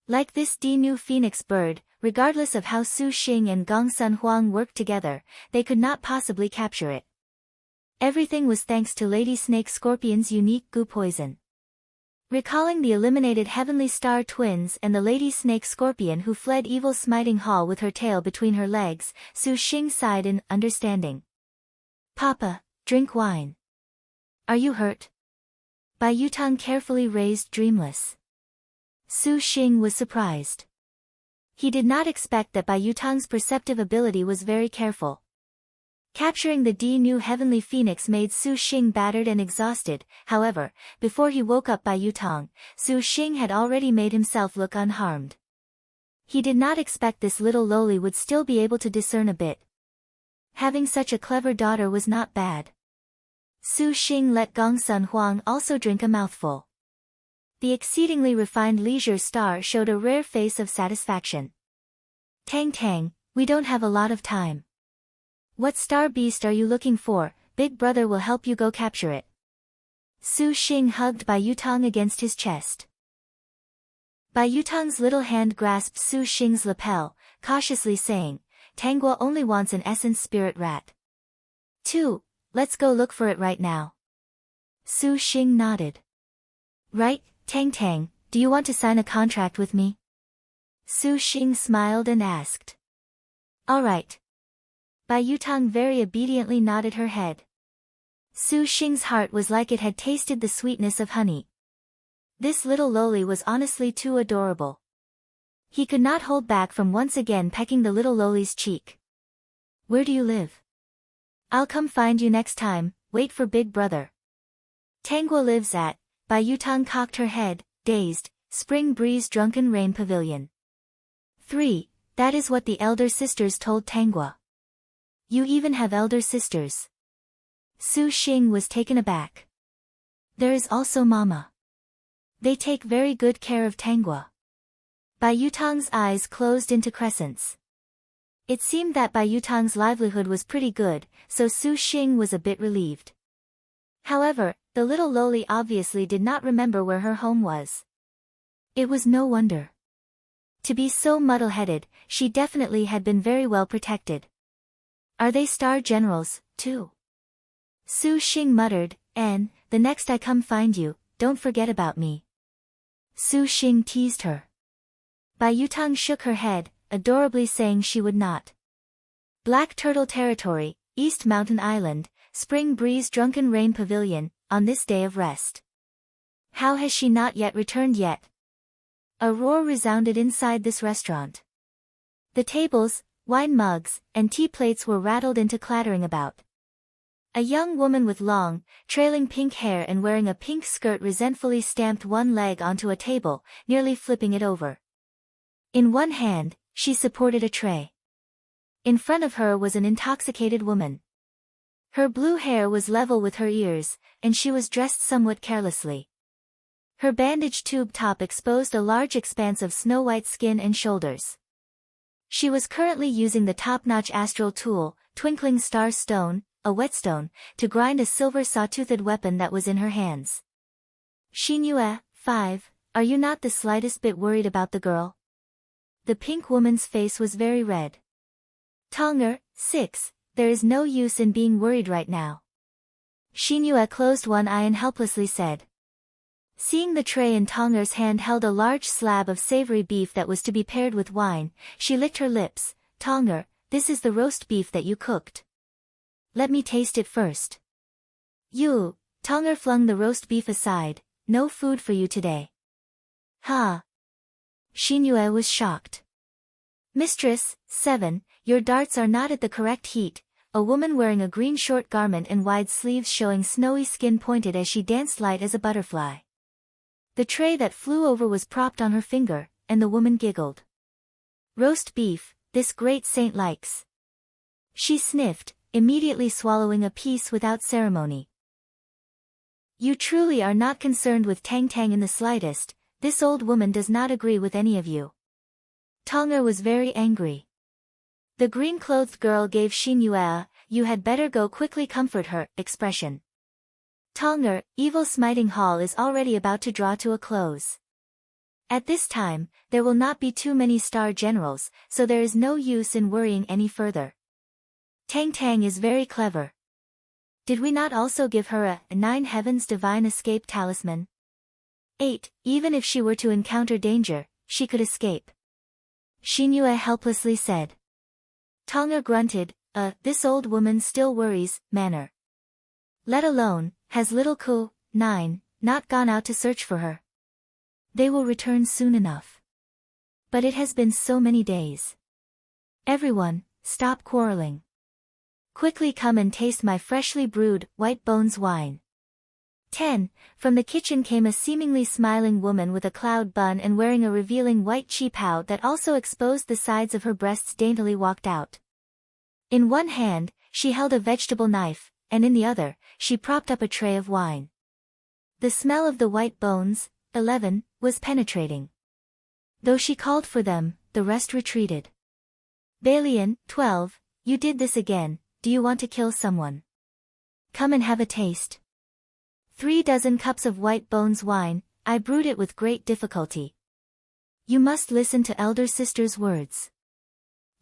Like this new phoenix bird, regardless of how Su Xing and Gong Sun Huang worked together, they could not possibly capture it. Everything was thanks to Lady Snake Scorpion's unique goo poison. Recalling the eliminated Heavenly Star twins and the Lady Snake Scorpion who fled Evil Smiting Hall with her tail between her legs, Su Xing sighed in understanding. Papa, drink wine. Are you hurt? Bai Yutang carefully raised Dreamless. Su Xing was surprised. He did not expect that Bai Yutang's perceptive ability was very careful. Capturing the new Heavenly Phoenix made Su Xing battered and exhausted, however, before he woke up Bai Yutang, Su Xing had already made himself look unharmed. He did not expect this little loli would still be able to discern a bit. Having such a clever daughter was not bad. Su Xing let Gong Sun Huang also drink a mouthful. The exceedingly refined leisure star showed a rare face of satisfaction. Tang, we don't have a lot of time. What star beast are you looking for? Big brother will help you go capture it. Su Xing hugged Bai Yutang against his chest. Bai Yutang's little hand grasped Su Xing's lapel, cautiously saying, Tangua only wants an essence spirit rat. 2. Let's go look for it right now. Su Xing nodded. Right, Tang, do you want to sign a contract with me? Su Xing smiled and asked. All right. Bai Yutang very obediently nodded her head. Su Xing's heart was like it had tasted the sweetness of honey. This little loli was honestly too adorable. He could not hold back from once again pecking the little loli's cheek. Where do you live? I'll come find you next time, wait for big brother. Tangua lives at, Bai Yutang cocked her head, dazed, Spring Breeze Drunken Rain Pavilion. 3. That is what the elder sisters told Tangua. You even have elder sisters. Su Xing was taken aback. There is also Mama. They take very good care of Tangua. Bai Yutang's eyes closed into crescents. It seemed that Bai Yutang's livelihood was pretty good, so Su Xing was a bit relieved. However, the little loli obviously did not remember where her home was. It was no wonder. To be so muddle-headed, she definitely had been very well protected. Are they star generals, too? Su Xing muttered, and, the next I come find you, don't forget about me. Su Xing teased her. Bai Yutang shook her head, adorably saying she would not. Black Turtle Territory, East Mountain Island, Spring Breeze Drunken Rain Pavilion, on this day of rest. How has she not yet returned yet? A roar resounded inside this restaurant. The tables, wine mugs, and tea plates were rattled into clattering about. A young woman with long, trailing pink hair and wearing a pink skirt resentfully stamped one leg onto a table, nearly flipping it over. In one hand, she supported a tray. In front of her was an intoxicated woman. Her blue hair was level with her ears, and she was dressed somewhat carelessly. Her bandage tube top exposed a large expanse of snow-white skin and shoulders. She was currently using the top-notch astral tool, Twinkling Star Stone, a whetstone, to grind a silver saw-toothed weapon that was in her hands. Xinyue, 5, are you not the slightest bit worried about the girl? The pink woman's face was very red. Tonger, 6, there is no use in being worried right now. Xinyue closed one eye and helplessly said. Seeing the tray in Tonger's hand held a large slab of savory beef that was to be paired with wine, she licked her lips. Tonger, this is the roast beef that you cooked. Let me taste it first. You, Tonger flung the roast beef aside, no food for you today. Ha! Xinyue was shocked. Mistress, 7, your darts are not at the correct heat. A woman wearing a green short garment and wide sleeves showing snowy skin pointed as she danced light as a butterfly. The tray that flew over was propped on her finger, and the woman giggled. Roast beef, this great saint likes. She sniffed, immediately swallowing a piece without ceremony. You truly are not concerned with Tang in the slightest, this old woman does not agree with any of you. Tonger was very angry. The green-clothed girl gave Xinyue a you had better go quickly comfort her, expression. Tanger, evil smiting hall is already about to draw to a close. At this time, there will not be too many star generals, so there is no use in worrying any further. Tang is very clever. Did we not also give her a 9 Heavens Divine Escape Talisman? 8. Even if she were to encounter danger, she could escape. Xinyue helplessly said. Tanger grunted, this old woman still worries, manner. Let alone, has little Ku, 9, not gone out to search for her? They will return soon enough. But it has been so many days. Everyone, stop quarreling. Quickly come and taste my freshly brewed, white bones wine. 10. From the kitchen came a seemingly smiling woman with a cloud bun and wearing a revealing white qipao that also exposed the sides of her breasts daintily walked out. In one hand, she held a vegetable knife, and in the other, she propped up a tray of wine. The smell of the white bones, 11, was penetrating. Though she called for them, the rest retreated. Pavilion, 12, you did this again, do you want to kill someone? Come and have a taste. 3 dozen cups of white bones wine, I brewed it with great difficulty. You must listen to elder sister's words.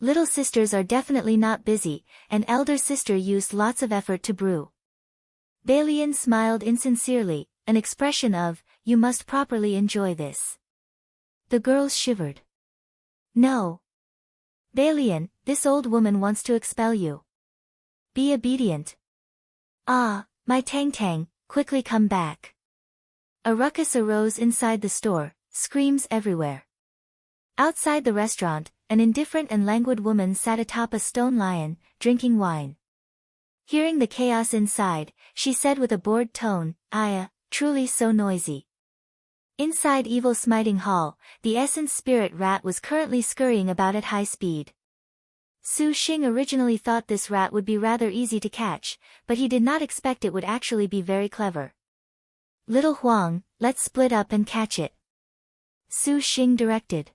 Little sisters are definitely not busy, and elder sister used lots of effort to brew. Pavilion smiled insincerely, an expression of, you must properly enjoy this. The girls shivered. No. Pavilion, this old woman wants to expel you. Be obedient. Ah, my Tang, quickly come back. A ruckus arose inside the store, screams everywhere. Outside the restaurant, an indifferent and languid woman sat atop a stone lion, drinking wine. Hearing the chaos inside, she said with a bored tone, truly so noisy. Inside Evil Smiting Hall, the Essence Spirit Rat was currently scurrying about at high speed. Su Xing originally thought this rat would be rather easy to catch, but he did not expect it would actually be very clever. Little Huang, let's split up and catch it. Su Xing directed.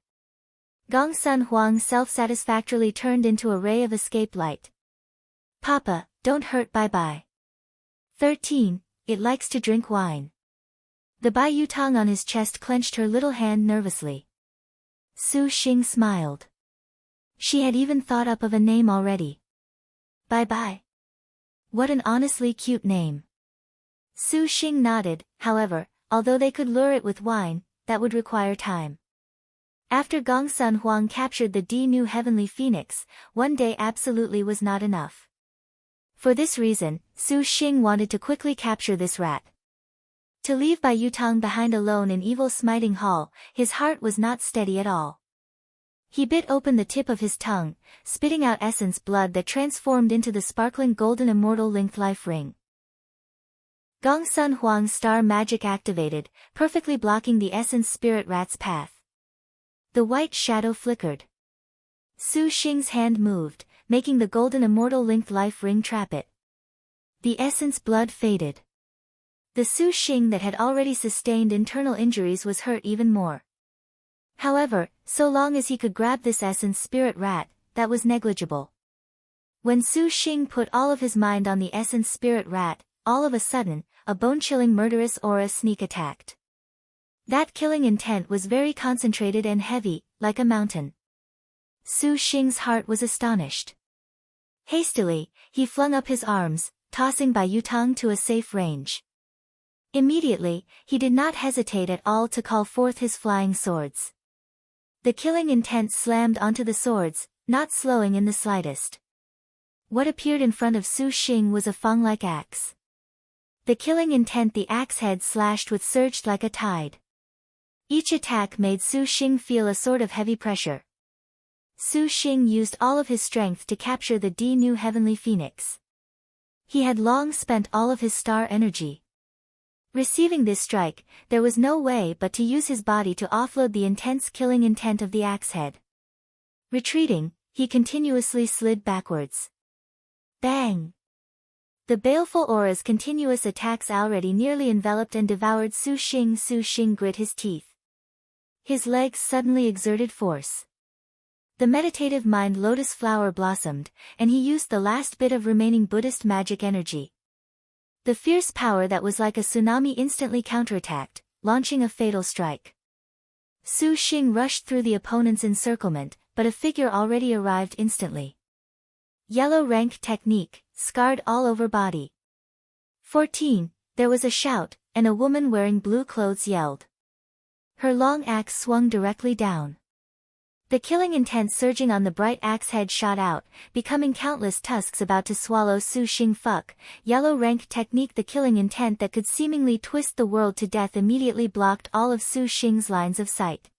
Gongsun Huang self-satisfactorily turned into a ray of escape light. Papa, don't hurt bye-bye. 13, it likes to drink wine. The Bai Yutang on his chest clenched her little hand nervously. Su Xing smiled. She had even thought up of a name already. Bye-bye. What an honestly cute name. Su Xing nodded, however, although they could lure it with wine, that would require time. After Gongsun Huang captured the new Heavenly Phoenix, one day absolutely was not enough. For this reason, Su Xing wanted to quickly capture this rat. To leave Bai Yutang behind alone in Evil Smiting Hall, his heart was not steady at all. He bit open the tip of his tongue, spitting out essence blood that transformed into the sparkling golden immortal linked life ring. Gongsun Huang's star magic activated, perfectly blocking the essence spirit rat's path. The white shadow flickered. Su Xing's hand moved, making the golden immortal linked life ring trap it. The essence blood faded. The Su Xing that had already sustained internal injuries was hurt even more. However, so long as he could grab this essence spirit rat, that was negligible. When Su Xing put all of his mind on the essence spirit rat, all of a sudden, a bone-chilling murderous aura sneak attacked. That killing intent was very concentrated and heavy, like a mountain. Su Xing's heart was astonished. Hastily, he flung up his arms, tossing Bai Yutang to a safe range. Immediately, he did not hesitate at all to call forth his flying swords. The killing intent slammed onto the swords, not slowing in the slightest. What appeared in front of Su Xing was a fang-like axe. The killing intent the axe head slashed with surged like a tide. Each attack made Su Xing feel a sort of heavy pressure. Su Xing used all of his strength to capture the new Heavenly Phoenix. He had long spent all of his star energy. Receiving this strike, there was no way but to use his body to offload the intense killing intent of the axe head. Retreating, he continuously slid backwards. Bang! The baleful aura's continuous attacks already nearly enveloped and devoured Su Xing. Su Xing grit his teeth. His legs suddenly exerted force. The meditative mind lotus flower blossomed, and he used the last bit of remaining Buddhist magic energy. The fierce power that was like a tsunami instantly counterattacked, launching a fatal strike. Su Xing rushed through the opponent's encirclement, but a figure already arrived instantly. Yellow rank technique, scarred all over body. 14. There was a shout, and a woman wearing blue clothes yelled. Her long axe swung directly down. The killing intent surging on the bright axe head shot out, becoming countless tusks about to swallow Su Xing. Yellow rank technique. The killing intent that could seemingly twist the world to death immediately blocked all of Su Xing's lines of sight.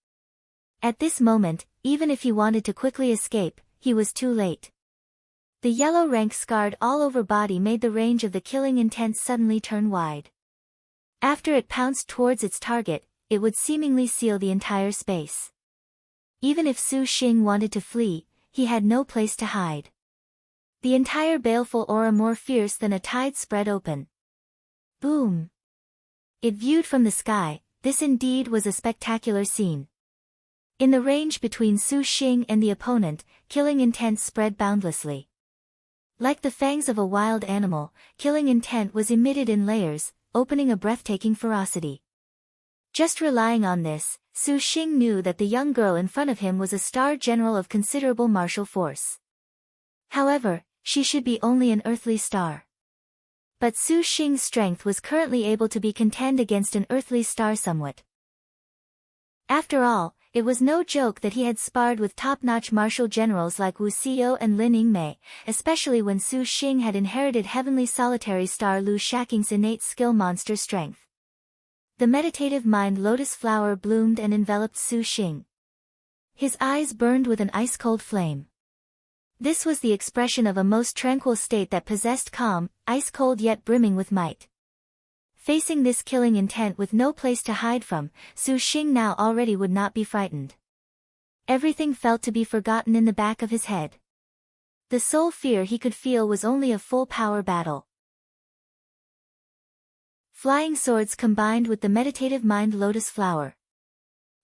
At this moment, even if he wanted to quickly escape, he was too late. The yellow rank scarred all over body made the range of the killing intent suddenly turn wide. After it pounced towards its target, it would seemingly seal the entire space. Even if Su Xing wanted to flee, he had no place to hide. The entire baleful aura more fierce than a tide spread open. Boom! It viewed from the sky, this indeed was a spectacular scene. In the range between Su Xing and the opponent, killing intent spread boundlessly. Like the fangs of a wild animal, killing intent was emitted in layers, opening a breathtaking ferocity. Just relying on this, Su Xing knew that the young girl in front of him was a star general of considerable martial force. However, she should be only an earthly star. But Su Xing's strength was currently able to be contend against an earthly star somewhat. After all, it was no joke that he had sparred with top-notch martial generals like Wu Xiao and Lin, especially when Su Xing had inherited heavenly solitary star Lu Shaqing's innate skill monster strength. The meditative mind lotus flower bloomed and enveloped Su Xing. His eyes burned with an ice-cold flame. This was the expression of a most tranquil state that possessed calm, ice-cold yet brimming with might. Facing this killing intent with no place to hide from, Su Xing now already would not be frightened. Everything felt to be forgotten in the back of his head. The sole fear he could feel was only a full-power battle. Flying swords combined with the meditative mind lotus flower.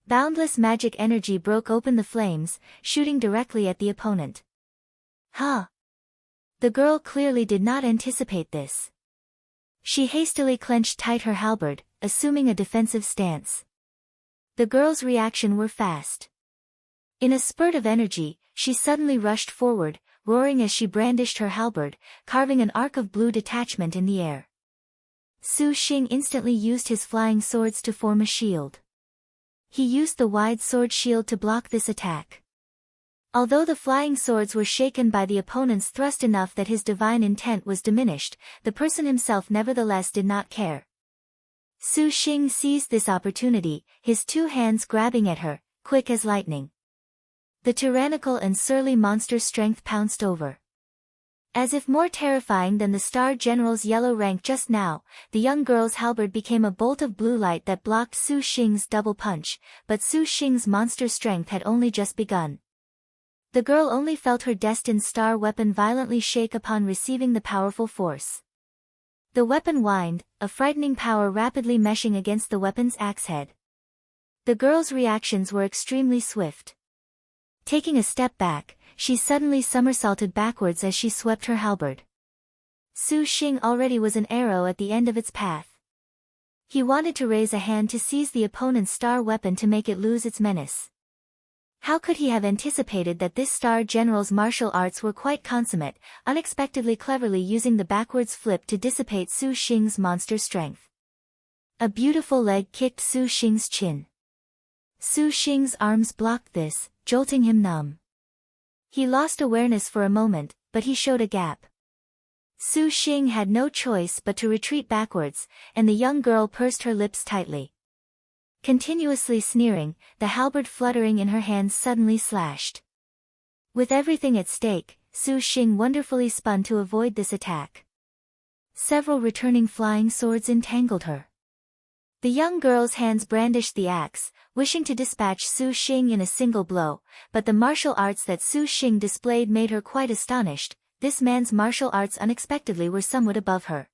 Boundless magic energy broke open the flames, shooting directly at the opponent. Huh! The girl clearly did not anticipate this. She hastily clenched tight her halberd, assuming a defensive stance. The girl's reaction were fast. In a spurt of energy, she suddenly rushed forward, roaring as she brandished her halberd, carving an arc of blue detachment in the air. Su Xing instantly used his flying swords to form a shield. He used the wide sword shield to block this attack. Although the flying swords were shaken by the opponent's thrust enough that his divine intent was diminished, the person himself nevertheless did not care. Su Xing seized this opportunity, his two hands grabbing at her, quick as lightning. The tyrannical and surly monster's strength pounced over. As if more terrifying than the Star General's yellow rank just now, the young girl's halberd became a bolt of blue light that blocked Su Xing's double punch, but Su Xing's monster strength had only just begun. The girl only felt her destined star weapon violently shake upon receiving the powerful force. The weapon whined, a frightening power rapidly meshing against the weapon's axe head. The girl's reactions were extremely swift. Taking a step back, she suddenly somersaulted backwards as she swept her halberd. Su Xing already was an arrow at the end of its path. He wanted to raise a hand to seize the opponent's star weapon to make it lose its menace. How could he have anticipated that this Star General's martial arts were quite consummate, unexpectedly cleverly using the backwards flip to dissipate Su Xing's monster strength? A beautiful leg kicked Su Xing's chin. Su Xing's arms blocked this, jolting him numb. He lost awareness for a moment, but he showed a gap. Su Xing had no choice but to retreat backwards, and the young girl pursed her lips tightly. Continuously sneering, the halberd fluttering in her hands suddenly slashed. With everything at stake, Su Xing wonderfully spun to avoid this attack. Several returning flying swords entangled her. The young girl's hands brandished the axe, wishing to dispatch Su Xing in a single blow, but the martial arts that Su Xing displayed made her quite astonished. This man's martial arts unexpectedly were somewhat above her.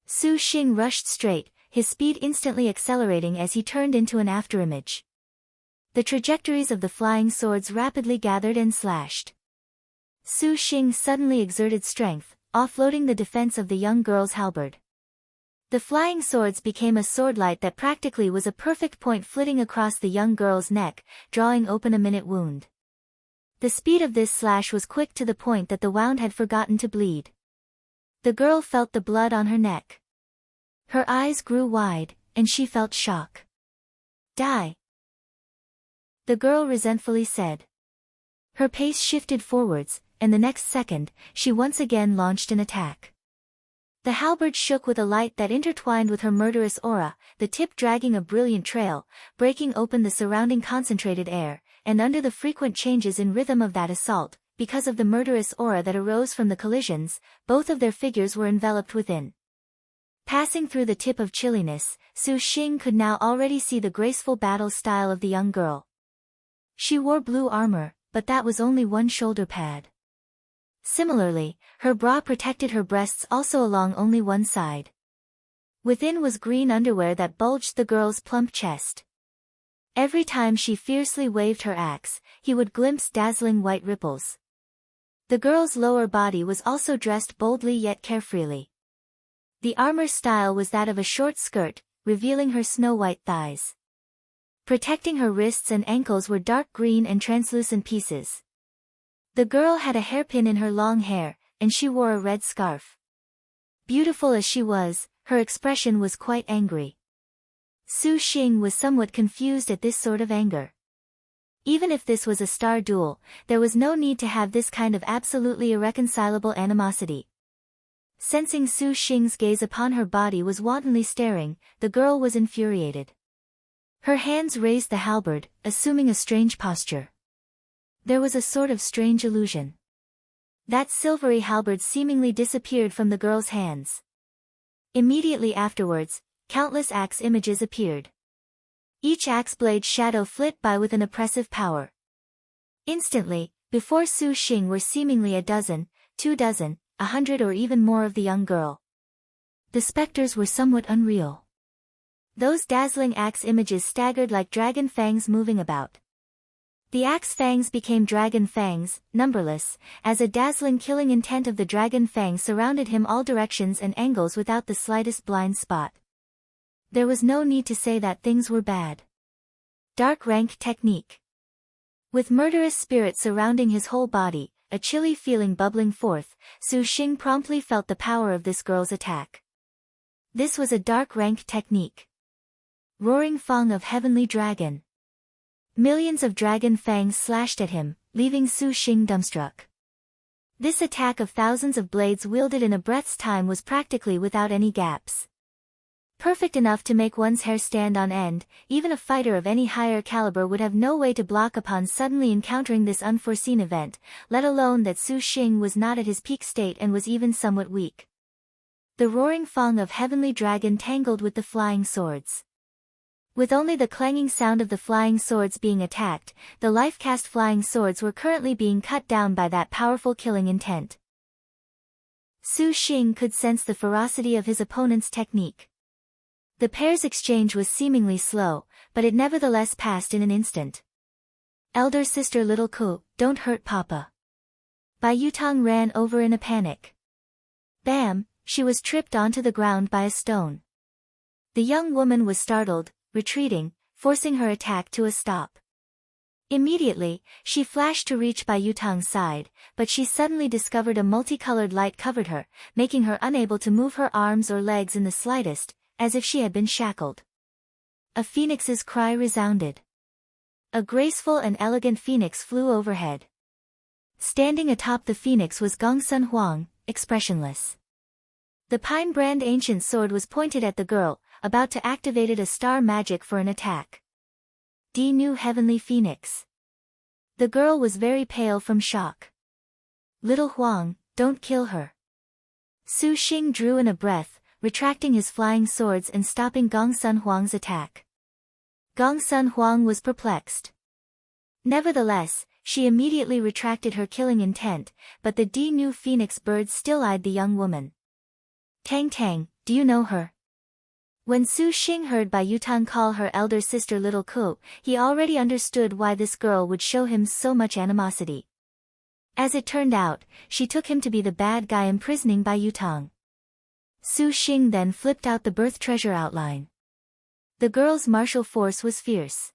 Su Xing rushed straight, his speed instantly accelerating as he turned into an afterimage. The trajectories of the flying swords rapidly gathered and slashed. Su Xing suddenly exerted strength, offloading the defense of the young girl's halberd. The flying swords became a swordlight that practically was a perfect point flitting across the young girl's neck, drawing open a minute wound. The speed of this slash was quick to the point that the wound had forgotten to bleed. The girl felt the blood on her neck. Her eyes grew wide, and she felt shock. Die! The girl resentfully said. Her pace shifted forwards, and the next second, she once again launched an attack. The halberd shook with a light that intertwined with her murderous aura, the tip dragging a brilliant trail, breaking open the surrounding concentrated air, and under the frequent changes in rhythm of that assault, because of the murderous aura that arose from the collisions, both of their figures were enveloped within. Passing through the tip of chilliness, Su Xing could now already see the graceful battle style of the young girl. She wore blue armor, but that was only one shoulder pad. Similarly, her bra protected her breasts also along only one side. Within was green underwear that bulged the girl's plump chest. Every time she fiercely waved her axe, he would glimpse dazzling white ripples. The girl's lower body was also dressed boldly yet carefreely. The armor style was that of a short skirt, revealing her snow-white thighs. Protecting her wrists and ankles were dark green and translucent pieces. The girl had a hairpin in her long hair, and she wore a red scarf. Beautiful as she was, her expression was quite angry. Su Xing was somewhat confused at this sort of anger. Even if this was a star duel, there was no need to have this kind of absolutely irreconcilable animosity. Sensing Su Xing's gaze upon her body was wantonly staring, the girl was infuriated. Her hands raised the halberd, assuming a strange posture. There was a sort of strange illusion. That silvery halberd seemingly disappeared from the girl's hands. Immediately afterwards, countless axe images appeared. Each axe blade shadow flit by with an oppressive power. Instantly, before Su Xing were seemingly a dozen, 2 dozen, 100 or even more of the young girl. The specters were somewhat unreal. Those dazzling axe images staggered like dragon fangs moving about. The axe fangs became dragon fangs, numberless, as a dazzling killing intent of the dragon fangs surrounded him all directions and angles without the slightest blind spot. There was no need to say that things were bad. Dark rank technique. With murderous spirit surrounding his whole body, a chilly feeling bubbling forth, Su Xing promptly felt the power of this girl's attack. This was a dark rank technique. Roaring Fang of Heavenly Dragon. Millions of dragon fangs slashed at him, leaving Su Xing dumbstruck. This attack of thousands of blades wielded in a breath's time was practically without any gaps. Perfect enough to make one's hair stand on end, even a fighter of any higher caliber would have no way to block upon suddenly encountering this unforeseen event, let alone that Su Xing was not at his peak state and was even somewhat weak. The roaring Fang of Heavenly Dragon tangled with the flying swords. With only the clanging sound of the flying swords being attacked, the life-cast flying swords were currently being cut down by that powerful killing intent. Su Xing could sense the ferocity of his opponent's technique. The pair's exchange was seemingly slow, but it nevertheless passed in an instant. Elder sister little Ku, don't hurt Papa. Bai Yutang ran over in a panic. Bam, she was tripped onto the ground by a stone. The young woman was startled, retreating, forcing her attack to a stop. Immediately, she flashed to reach Bai Yutang's side, but she suddenly discovered a multicolored light covered her, making her unable to move her arms or legs in the slightest, as if she had been shackled. A phoenix's cry resounded. A graceful and elegant phoenix flew overhead. Standing atop the phoenix was Gongsun Huang, expressionless. The pine brand ancient sword was pointed at the girl, about to activate a star magic for an attack. D new heavenly phoenix. The girl was very pale from shock. Little Huang, don't kill her. Su Xing drew in a breath, retracting his flying swords and stopping Gongsun Huang's attack. Gongsun Huang was perplexed. Nevertheless, she immediately retracted her killing intent, but the D new phoenix bird still eyed the young woman. Tang, do you know her? When Su Xing heard Bai Yutang call her elder sister Little Ku, he already understood why this girl would show him so much animosity. As it turned out, she took him to be the bad guy imprisoning Bai Yutang. Su Xing then flipped out the birth treasure outline. The girl's martial force was fierce.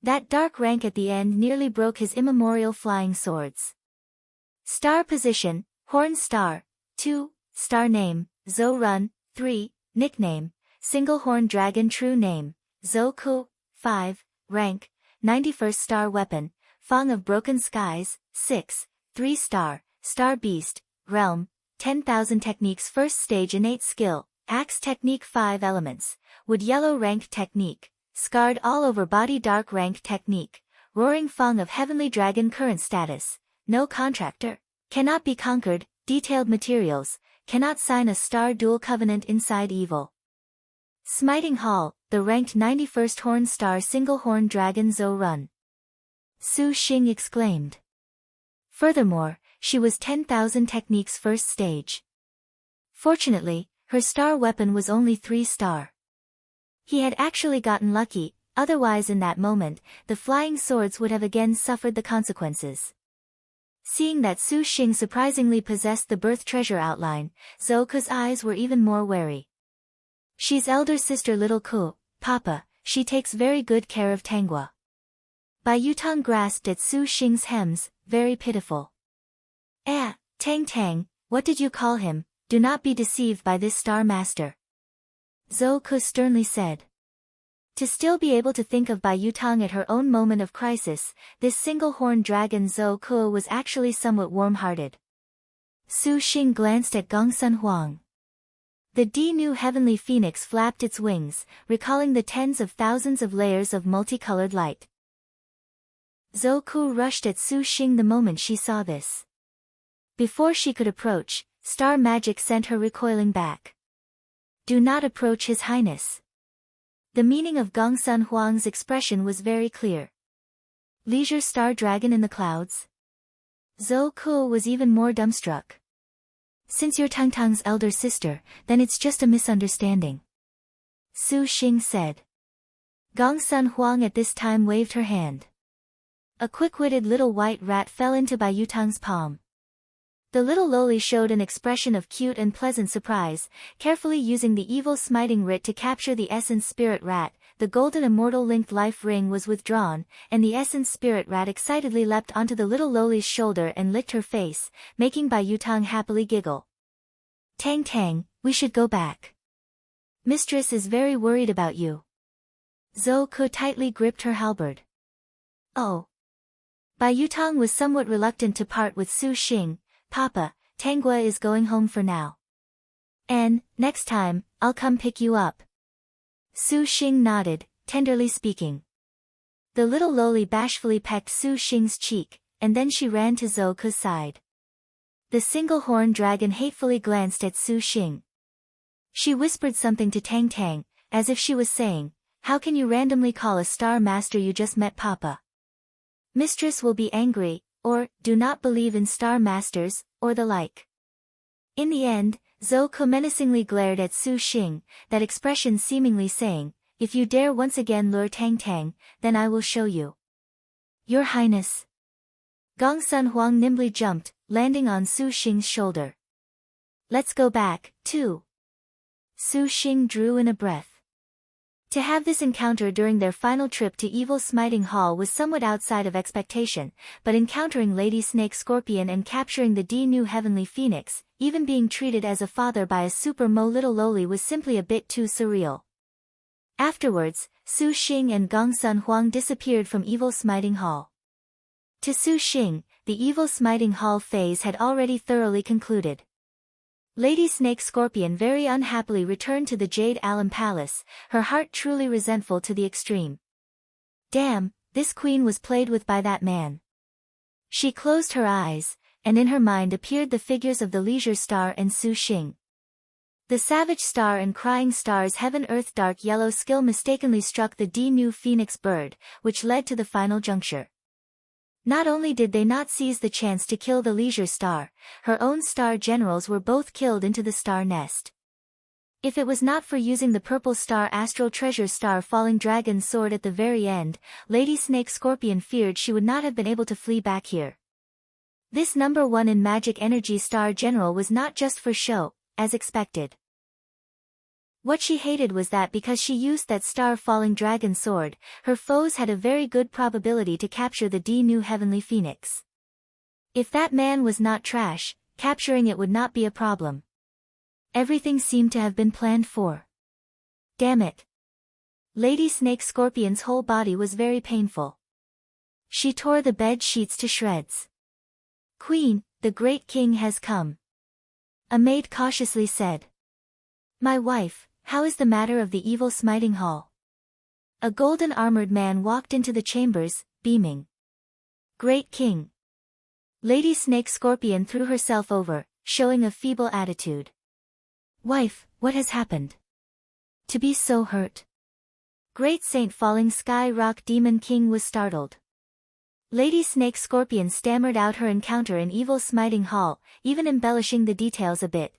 That dark rank at the end nearly broke his immemorial flying swords. Star position, Horn Star. 2. Star name, Zhou Run. 3. Nickname, Single Horn Dragon. True name, Zhou Ku. 5. Rank, 91st star. Weapon, Fang of Broken Skies. 6. 3 star, Star Beast. Realm, 10,000 techniques. First stage innate skill, Axe technique. 5 elements, Wood. Yellow rank technique, Scarred all over body. Dark rank technique, Roaring Fang of Heavenly Dragon. Current status, no contractor, cannot be conquered. Detailed materials, cannot sign a star dual covenant inside evil. Smiting Hall, the ranked 91st Horn Star. Single Horn Dragon. Zhou Run. Su Xing exclaimed. Furthermore, she was 10,000 techniques first stage. Fortunately, her star weapon was only 3 star. He had actually gotten lucky, otherwise in that moment, the flying swords would have again suffered the consequences. Seeing that Su Xing surprisingly possessed the birth treasure outline, Zhou Ku's eyes were even more wary. She's elder sister Little Ku, Papa, she takes very good care of Tangwa. Bai Yutang grasped at Su Xing's hems, very pitiful. Tang, what did you call him? Do not be deceived by this star master. Zhou Ku sternly said. To still be able to think of Bai Yutang at her own moment of crisis, this single-horned dragon Zhou Ku was actually somewhat warm-hearted. Su Xing glanced at Gongsun Huang. The new heavenly phoenix flapped its wings, recalling the tens of thousands of layers of multicolored light. Zhou Ku rushed at Su Xing the moment she saw this. Before she could approach, star magic sent her recoiling back. Do not approach His Highness. The meaning of Gongsun Huang's expression was very clear. Leisure star dragon in the clouds? Zhou Ku was even more dumbstruck. Since you're Tang's elder sister, then it's just a misunderstanding. Su Xing said. Gongsun Huang at this time waved her hand. A quick-witted little white rat fell into Bai Yutang's palm. The little loli showed an expression of cute and pleasant surprise, carefully using the evil smiting writ to capture the essence spirit rat. The golden immortal linked life ring was withdrawn, and the essence spirit rat excitedly leapt onto the little loli's shoulder and licked her face, making Bai Yutang happily giggle. Tang, we should go back. Mistress is very worried about you. Zhou Ku tightly gripped her halberd. Oh. Bai Yutang was somewhat reluctant to part with Su Xing. Papa, Tangwa is going home for now. And, next time, I'll come pick you up. Su Xing nodded, tenderly speaking. The little loli bashfully pecked Su Xing's cheek, and then she ran to Zhou Ku's side. The single-horned dragon hatefully glanced at Su Xing. She whispered something to Tang, as if she was saying, how can you randomly call a star master you just met Papa? Mistress will be angry, or, do not believe in star masters, or the like. In the end, Zhou Ku menacingly glared at Su Xing, that expression seemingly saying, if you dare once again lure Tang, then I will show you. Your Highness. Gongsun Huang nimbly jumped, landing on Su Xing's shoulder. Let's go back, too. Su Xing drew in a breath. To have this encounter during their final trip to Evil Smiting Hall was somewhat outside of expectation, but encountering Lady Snake Scorpion and capturing the new Heavenly Phoenix, even being treated as a father by a super little loli was simply a bit too surreal. Afterwards, Su Xing and Gongsun Huang disappeared from Evil Smiting Hall. To Su Xing, the Evil Smiting Hall phase had already thoroughly concluded. Lady Snake Scorpion very unhappily returned to the Jade Alum Palace, her heart truly resentful to the extreme. Damn, this queen was played with by that man. She closed her eyes, and in her mind appeared the figures of the Leisure Star and Su Xing. The Savage Star and Crying Star's Heaven Earth Dark Yellow skill mistakenly struck the new Phoenix bird, which led to the final juncture. Not only did they not seize the chance to kill the Leisure Star, her own star generals were both killed into the star nest. If it was not for using the purple star astral treasure star falling dragon sword at the very end, Lady Snake Scorpion feared she would not have been able to flee back here. This number 1 in magic energy star general was not just for show, as expected. What she hated was that because she used that star falling dragon sword, her foes had a very good probability to capture the new heavenly phoenix. If that man was not trash, capturing it would not be a problem. Everything seemed to have been planned for. Damn it. Lady Snake Scorpion's whole body was very painful. She tore the bed sheets to shreds. Queen, the great king has come. A maid cautiously said. My wife, how is the matter of the evil smiting hall? A golden armored man walked into the chambers, beaming. Great king. Lady Snake Scorpion threw herself over, showing a feeble attitude. Wife, what has happened? To be so hurt. Great Saint Falling Sky Rock Demon King was startled. Lady Snake Scorpion stammered out her encounter in Evil Smiting Hall, even embellishing the details a bit.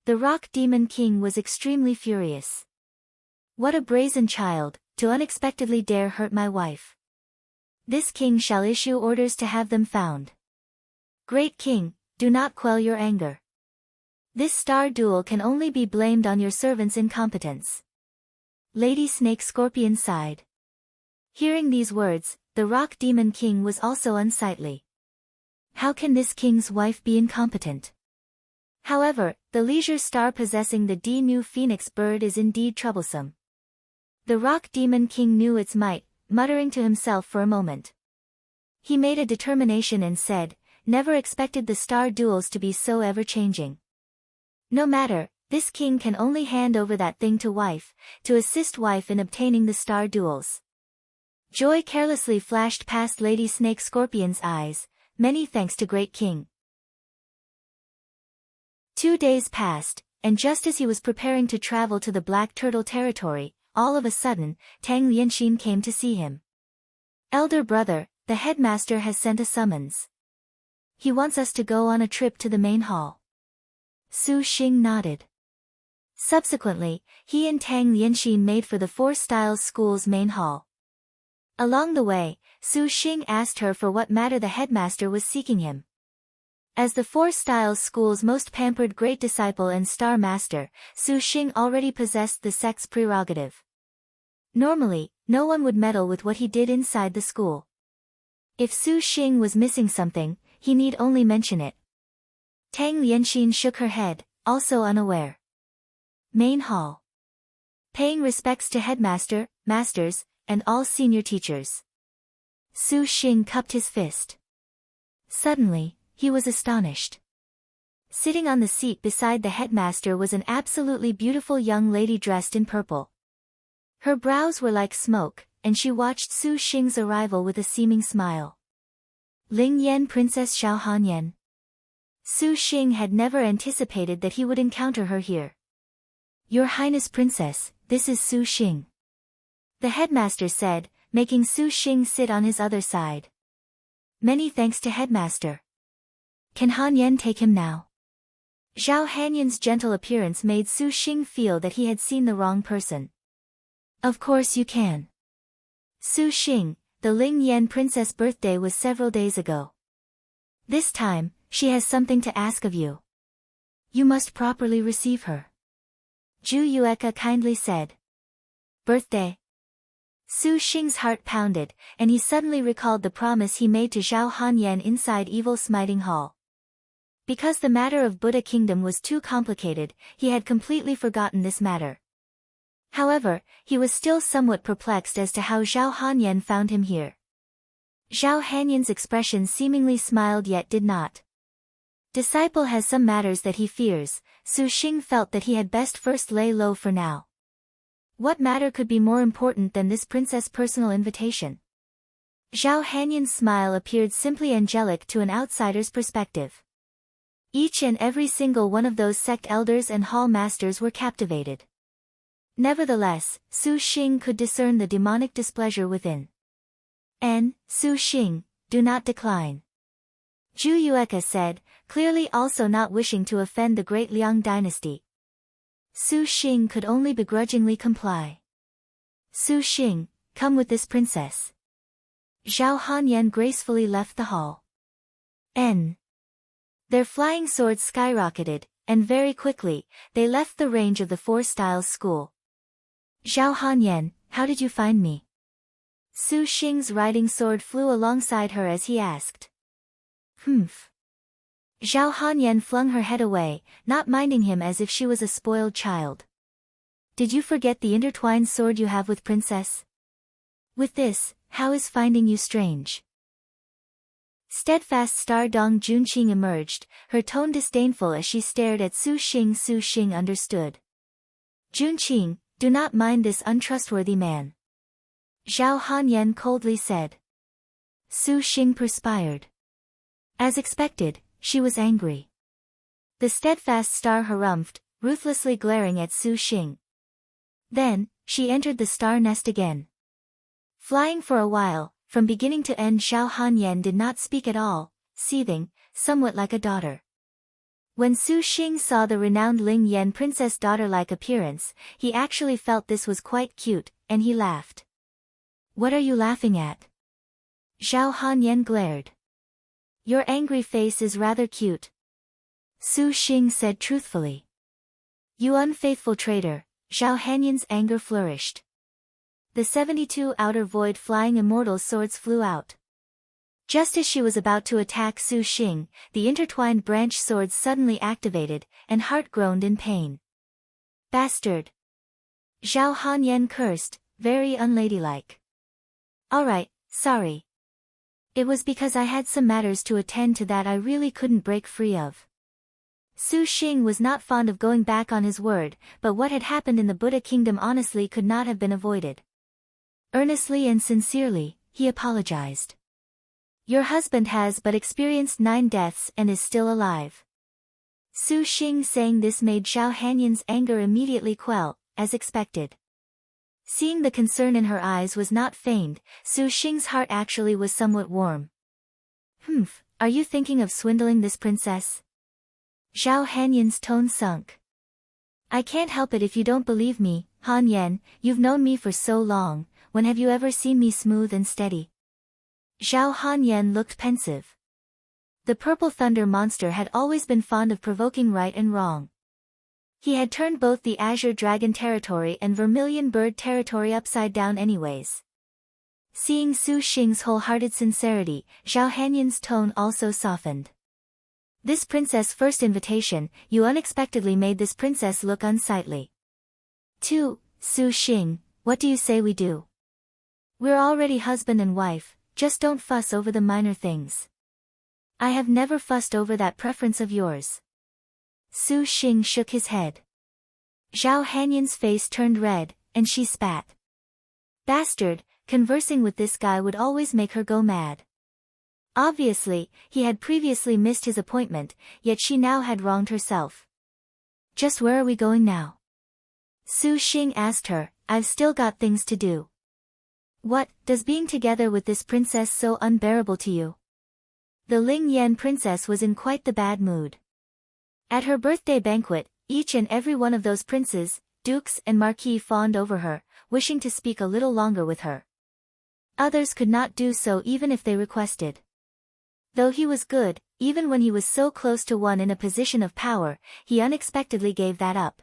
The Rock Demon King was extremely furious. What a brazen child, to unexpectedly dare hurt my wife. This king shall issue orders to have them found. Great king, do not quell your anger. This star duel can only be blamed on your servant's incompetence. Lady Snake Scorpion sighed. Hearing these words, the Rock Demon King was also unsightly. How can this king's wife be incompetent? However, the leisure star possessing the new phoenix bird is indeed troublesome. The Rock Demon King knew its might, muttering to himself for a moment. He made a determination and said, never expected the star duels to be so ever-changing. No matter, this king can only hand over that thing to wife, to assist wife in obtaining the star duels. Joy carelessly flashed past Lady Snake Scorpion's eyes, many thanks to great king. 2 days passed, and just as he was preparing to travel to the Black Turtle territory, all of a sudden, Tang Lianxin came to see him. Elder brother, the headmaster has sent a summons. He wants us to go on a trip to the main hall. Su Xing nodded. Subsequently, he and Tang Lianxin made for the Four Styles School's main hall. Along the way, Su Xing asked her for what matter the headmaster was seeking him. As the Four Styles School's most pampered great disciple and star master, Su Xing already possessed the sect's prerogative. Normally, no one would meddle with what he did inside the school. If Su Xing was missing something, he need only mention it. Tang Lianxin shook her head, also unaware. Main hall. Paying respects to headmaster, masters, and all senior teachers. Su Xing cupped his fist. Suddenly, he was astonished. Sitting on the seat beside the headmaster was an absolutely beautiful young lady dressed in purple. Her brows were like smoke, and she watched Su Xing's arrival with a seeming smile. Ling Yan Princess Xiao Hanyan. Su Xing had never anticipated that he would encounter her here. Your Highness Princess, this is Su Xing. The headmaster said, making Su Xing sit on his other side. Many thanks to headmaster. Can Hanyan take him now? Zhao Hanyan's gentle appearance made Su Xing feel that he had seen the wrong person. Of course you can. Su Xing, the Ling Yan Princess' birthday was several days ago. This time, she has something to ask of you. You must properly receive her. Zhu Yueka kindly said. Birthday? Su Xing's heart pounded, and he suddenly recalled the promise he made to Zhao Hanyan inside Evil Smiting Hall. Because the matter of Buddha Kingdom was too complicated, he had completely forgotten this matter. However, he was still somewhat perplexed as to how Zhao Hanyan found him here. Zhao Hanyan's expression seemingly smiled yet did not. Disciple has some matters that he fears, Su Xing felt that he had best first lay low for now. What matter could be more important than this princess' personal invitation? Zhao Hanyan's smile appeared simply angelic to an outsider's perspective. Each and every single one of those sect elders and hall masters were captivated. Nevertheless, Su Xing could discern the demonic displeasure within. Su Xing, do not decline. Zhu Yueka said, clearly also not wishing to offend the great Liang dynasty. Su Xing could only begrudgingly comply. Su Xing, come with this princess. Zhao Hanyan gracefully left the hall. Their flying swords skyrocketed, and very quickly, they left the range of the Four Styles school. Zhao Hanyan, how did you find me? Su Xing's riding sword flew alongside her as he asked. Humph. Zhao Hanyan flung her head away, not minding him as if she was a spoiled child. Did you forget the intertwined sword you have with Princess? With this, how is finding you strange? Steadfast Star Dong Junqing emerged, her tone disdainful as she stared at Su Xing. Su Xing understood. Junqing, do not mind this untrustworthy man. Zhao Hanyan coldly said. Su Xing perspired. As expected, she was angry. The steadfast star harumphed, ruthlessly glaring at Su Xing. Then, she entered the star nest again. Flying for a while, from beginning to end Zhao Hanyan did not speak at all, seething, somewhat like a daughter. When Su Xing saw the renowned Ling Yan princess daughter-like appearance, he actually felt this was quite cute, and he laughed. What are you laughing at? Zhao Hanyan glared. Your angry face is rather cute. Su Xing said truthfully. You unfaithful traitor, Zhao Hanyan's anger flourished. The 72 outer void flying immortal swords flew out. Just as she was about to attack Su Xing, the intertwined branch swords suddenly activated, and heart groaned in pain. Bastard! Zhao Hanyan cursed, very unladylike. Alright, sorry. It was because I had some matters to attend to that I really couldn't break free of. Su Xing was not fond of going back on his word, but what had happened in the Buddha kingdom honestly could not have been avoided. Earnestly and sincerely, he apologized. Your husband has but experienced 9 deaths and is still alive. Su Xing saying this made Zhao Hanyan's anger immediately quell, as expected. Seeing the concern in her eyes was not feigned, Su Xing's heart actually was somewhat warm. Humph, are you thinking of swindling this princess? Zhao Hanyan's tone sunk. I can't help it if you don't believe me, Hanyan, you've known me for so long, when have you ever seen me smooth and steady? Zhao Hanyan looked pensive. The purple thunder monster had always been fond of provoking right and wrong. He had turned both the Azure Dragon territory and Vermilion Bird territory upside down anyways. Seeing Su Xing's wholehearted sincerity, Zhao Hanyan's tone also softened. This princess' first invitation, you unexpectedly made this princess look unsightly. 2. Su Xing, what do you say we do? We're already husband and wife, just don't fuss over the minor things. I have never fussed over that preference of yours. Su Xing shook his head. Zhao Hanyan's face turned red, and she spat. Bastard, conversing with this guy would always make her go mad. Obviously, he had previously missed his appointment, yet she now had wronged herself. Just where are we going now? Su Xing asked her, I've still got things to do. What, does being together with this princess so unbearable to you? The Ling Yan princess was in quite the bad mood. At her birthday banquet, each and every one of those princes, dukes and marquis fawned over her, wishing to speak a little longer with her. Others could not do so even if they requested. Though he was good, even when he was so close to one in a position of power, he unexpectedly gave that up.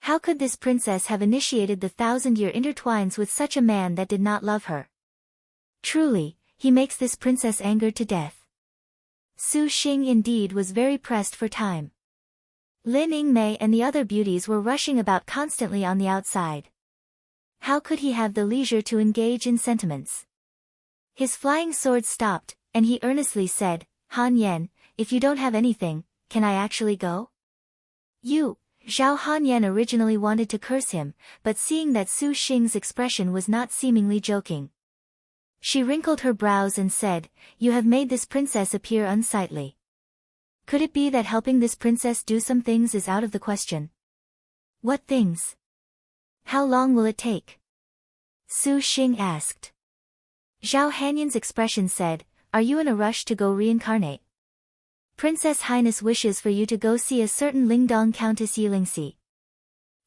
How could this princess have initiated the 1,000-year intertwines with such a man that did not love her? Truly, he makes this princess angered to death. Su Xing indeed was very pressed for time. Lin Mei and the other beauties were rushing about constantly on the outside. How could he have the leisure to engage in sentiments? His flying sword stopped, and he earnestly said, Han Yan, if you don't have anything, can I actually go? You. Zhao Hanyan originally wanted to curse him, but seeing that Su Xing's expression was not seemingly joking, she wrinkled her brows and said, You have made this princess appear unsightly. Could it be that helping this princess do some things is out of the question? What things? How long will it take? Su Xing asked. Zhao Hanyan's expression said, Are you in a rush to go reincarnate? Princess Highness wishes for you to go see a certain Lingdong Countess Yilingxi.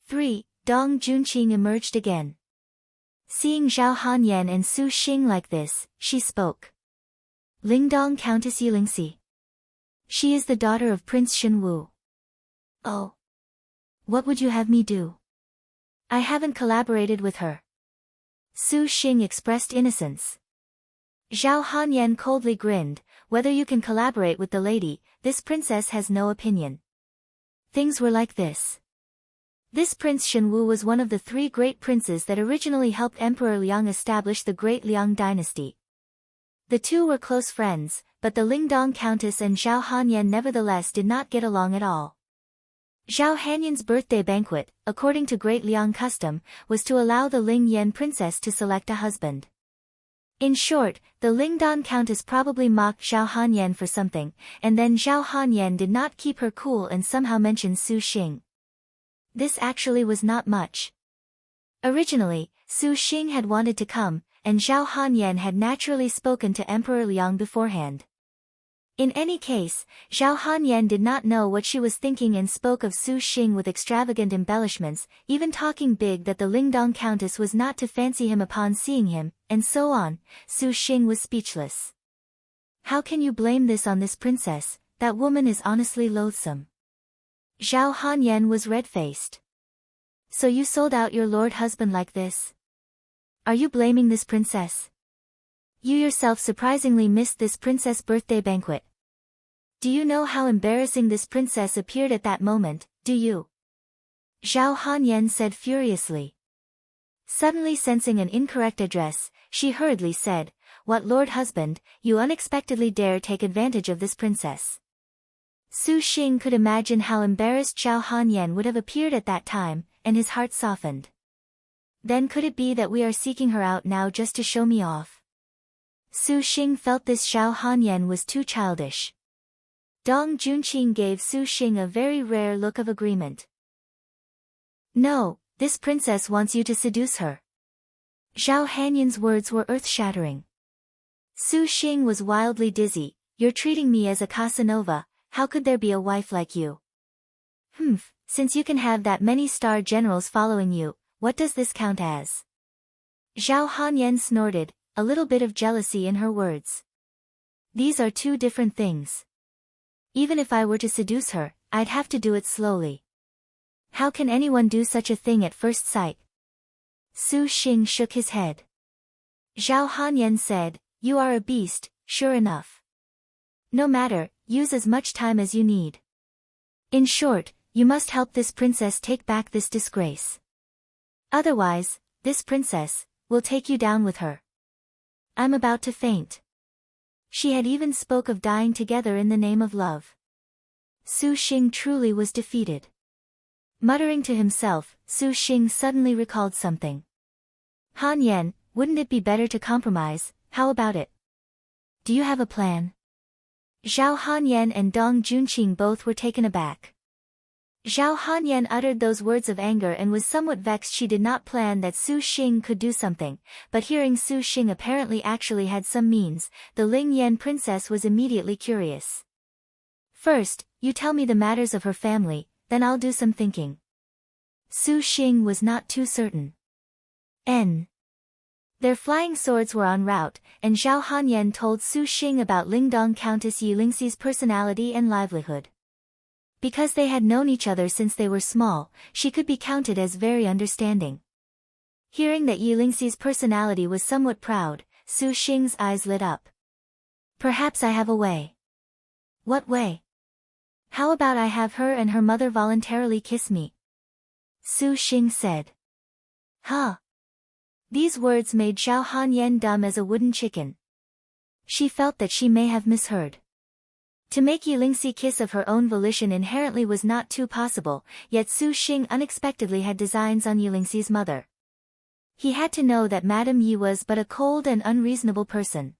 3. Dong Junqing emerged again. Seeing Zhao Hanyan and Su Xing like this, she spoke. Lingdong Countess Yilingxi. She is the daughter of Prince Shenwu. Oh. What would you have me do? I haven't collaborated with her. Su Xing expressed innocence. Zhao Hanyan coldly grinned. Whether you can collaborate with the lady, this princess has no opinion. Things were like this. This Prince Shenwu was one of the 3 great princes that originally helped Emperor Liang establish the Great Liang dynasty. The two were close friends, but the Lingdong Countess and Zhao Hanyan nevertheless did not get along at all. Zhao Hanyan's birthday banquet, according to Great Liang custom, was to allow the Ling Yan princess to select a husband. In short, the Lingdong Countess probably mocked Zhao Hanyan for something, and then Zhao Hanyan did not keep her cool and somehow mentioned Su Xing. This actually was not much. Originally, Su Xing had wanted to come, and Zhao Hanyan had naturally spoken to Emperor Liang beforehand. In any case, Zhao Hanyan did not know what she was thinking and spoke of Su Xing with extravagant embellishments, even talking big that the Lingdong Countess was not to fancy him upon seeing him, and so on. Su Xing was speechless. How can you blame this on this princess? That woman is honestly loathsome. Zhao Hanyan was red-faced. So you sold out your lord husband like this? Are you blaming this princess? You yourself surprisingly missed this princess' birthday banquet. Do you know how embarrassing this princess appeared at that moment, do you? Zhao Hanyan said furiously. Suddenly sensing an incorrect address, she hurriedly said, What lord husband, you unexpectedly dare take advantage of this princess? Su Xing could imagine how embarrassed Zhao Hanyan would have appeared at that time, and his heart softened. Then could it be that we are seeking her out now just to show me off? Su Xing felt this Zhao Hanyan was too childish. Dong Junqing gave Su Xing a very rare look of agreement. No, this princess wants you to seduce her. Zhao Hanyan's words were earth-shattering. Su Xing was wildly dizzy. You're treating me as a Casanova, how could there be a wife like you? Since you can have that many star generals following you, what does this count as? Zhao Hanyan snorted, a little bit of jealousy in her words. These are 2 different things. Even if I were to seduce her, I'd have to do it slowly. How can anyone do such a thing at first sight? Su Xing shook his head. Zhao Hanyan said, You are a beast, sure enough. No matter, use as much time as you need. In short, you must help this princess take back this disgrace. Otherwise, this princess will take you down with her. I'm about to faint. She had even spoke of dying together in the name of love. Su Xing truly was defeated. Muttering to himself, Su Xing suddenly recalled something. Han Yan, wouldn't it be better to compromise? How about it? Do you have a plan? Zhao Hanyan and Dong Junqing both were taken aback. Zhao Hanyan uttered those words of anger and was somewhat vexed she did not plan that Su Xing could do something, but hearing Su Xing apparently actually had some means, the Ling Yan princess was immediately curious. First, you tell me the matters of her family, then I'll do some thinking. Su Xing was not too certain. Their flying swords were en route, and Zhao Hanyan told Su Xing about Lingdong Countess Yilingxi's personality and livelihood. Because they had known each other since they were small, she could be counted as very understanding. Hearing that Yilingxi's personality was somewhat proud, Su Xing's eyes lit up. Perhaps I have a way. What way? How about I have her and her mother voluntarily kiss me? Su Xing said. Huh? These words made Zhao Hanyan dumb as a wooden chicken. She felt that she may have misheard. To make Yilingxi kiss of her own volition inherently was not too possible, yet Su Xing unexpectedly had designs on Yilingxi's mother. He had to know that Madame Yi was but a cold and unreasonable person.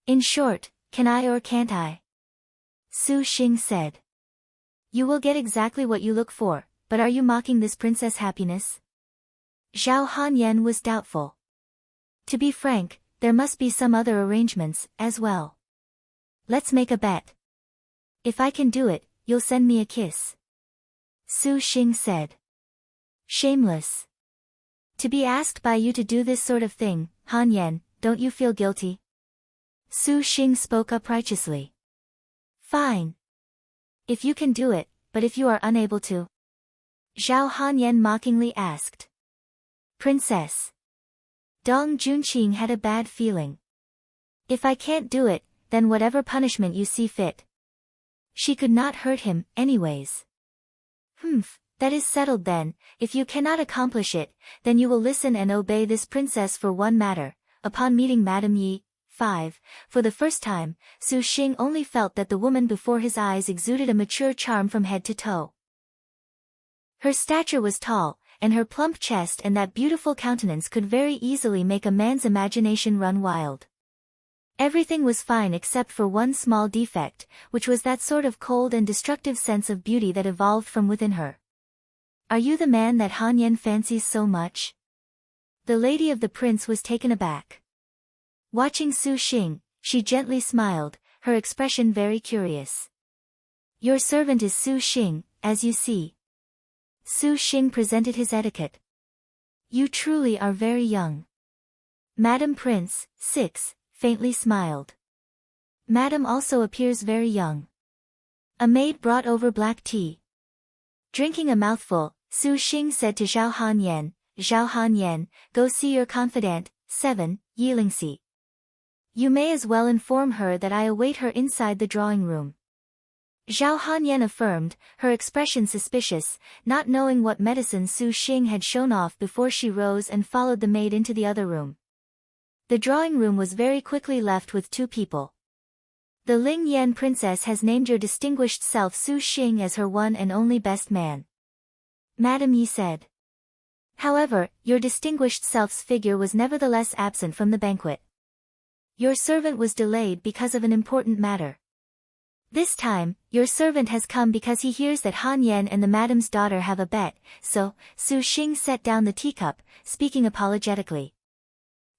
In short, can I or can't I? Su Xing said. You will get exactly what you look for, but are you mocking this princess' happiness? Zhao Hanyan was doubtful. To be frank, there must be some other arrangements, as well. Let's make a bet. If I can do it, you'll send me a kiss. Su Xing said. Shameless. To be asked by you to do this sort of thing, Han Yan, don't you feel guilty? Su Xing spoke up righteously. Fine. If you can do it, but if you are unable to? Zhao Han Yan mockingly asked. Princess. Dong Junqing had a bad feeling. If I can't do it, then whatever punishment you see fit. She could not hurt him, anyways. That is settled then. If you cannot accomplish it, then you will listen and obey this princess for one matter. Upon meeting Madame Yi, 5, for the first time, Su Xing only felt that the woman before his eyes exuded a mature charm from head to toe. Her stature was tall, and her plump chest and that beautiful countenance could very easily make a man's imagination run wild. Everything was fine except for one small defect, which was that sort of cold and destructive sense of beauty that evolved from within her. Are you the man that Han Yan fancies so much? The lady of the prince was taken aback. Watching Su Xing, she gently smiled, her expression very curious. Your servant is Su Xing, as you see. Su Xing presented his etiquette. You truly are very young. Madam Prince, 6, faintly smiled. Madam also appears very young. A maid brought over black tea. Drinking a mouthful, Su Xing said to Zhao Han Yan, go see your confidant, 7, Yilingxi. You may as well inform her that I await her inside the drawing room. Zhao Han Yan affirmed, her expression suspicious, not knowing what medicine Su Xing had shown off before she rose and followed the maid into the other room. The drawing room was very quickly left with 2 people. The Ling Yan princess has named your distinguished self Su Xing as her one and only best man. Madame Yi said. However, your distinguished self's figure was nevertheless absent from the banquet. Your servant was delayed because of an important matter. This time, your servant has come because he hears that Han Yan and the madam's daughter have a bet, so, Su Xing set down the teacup, speaking apologetically.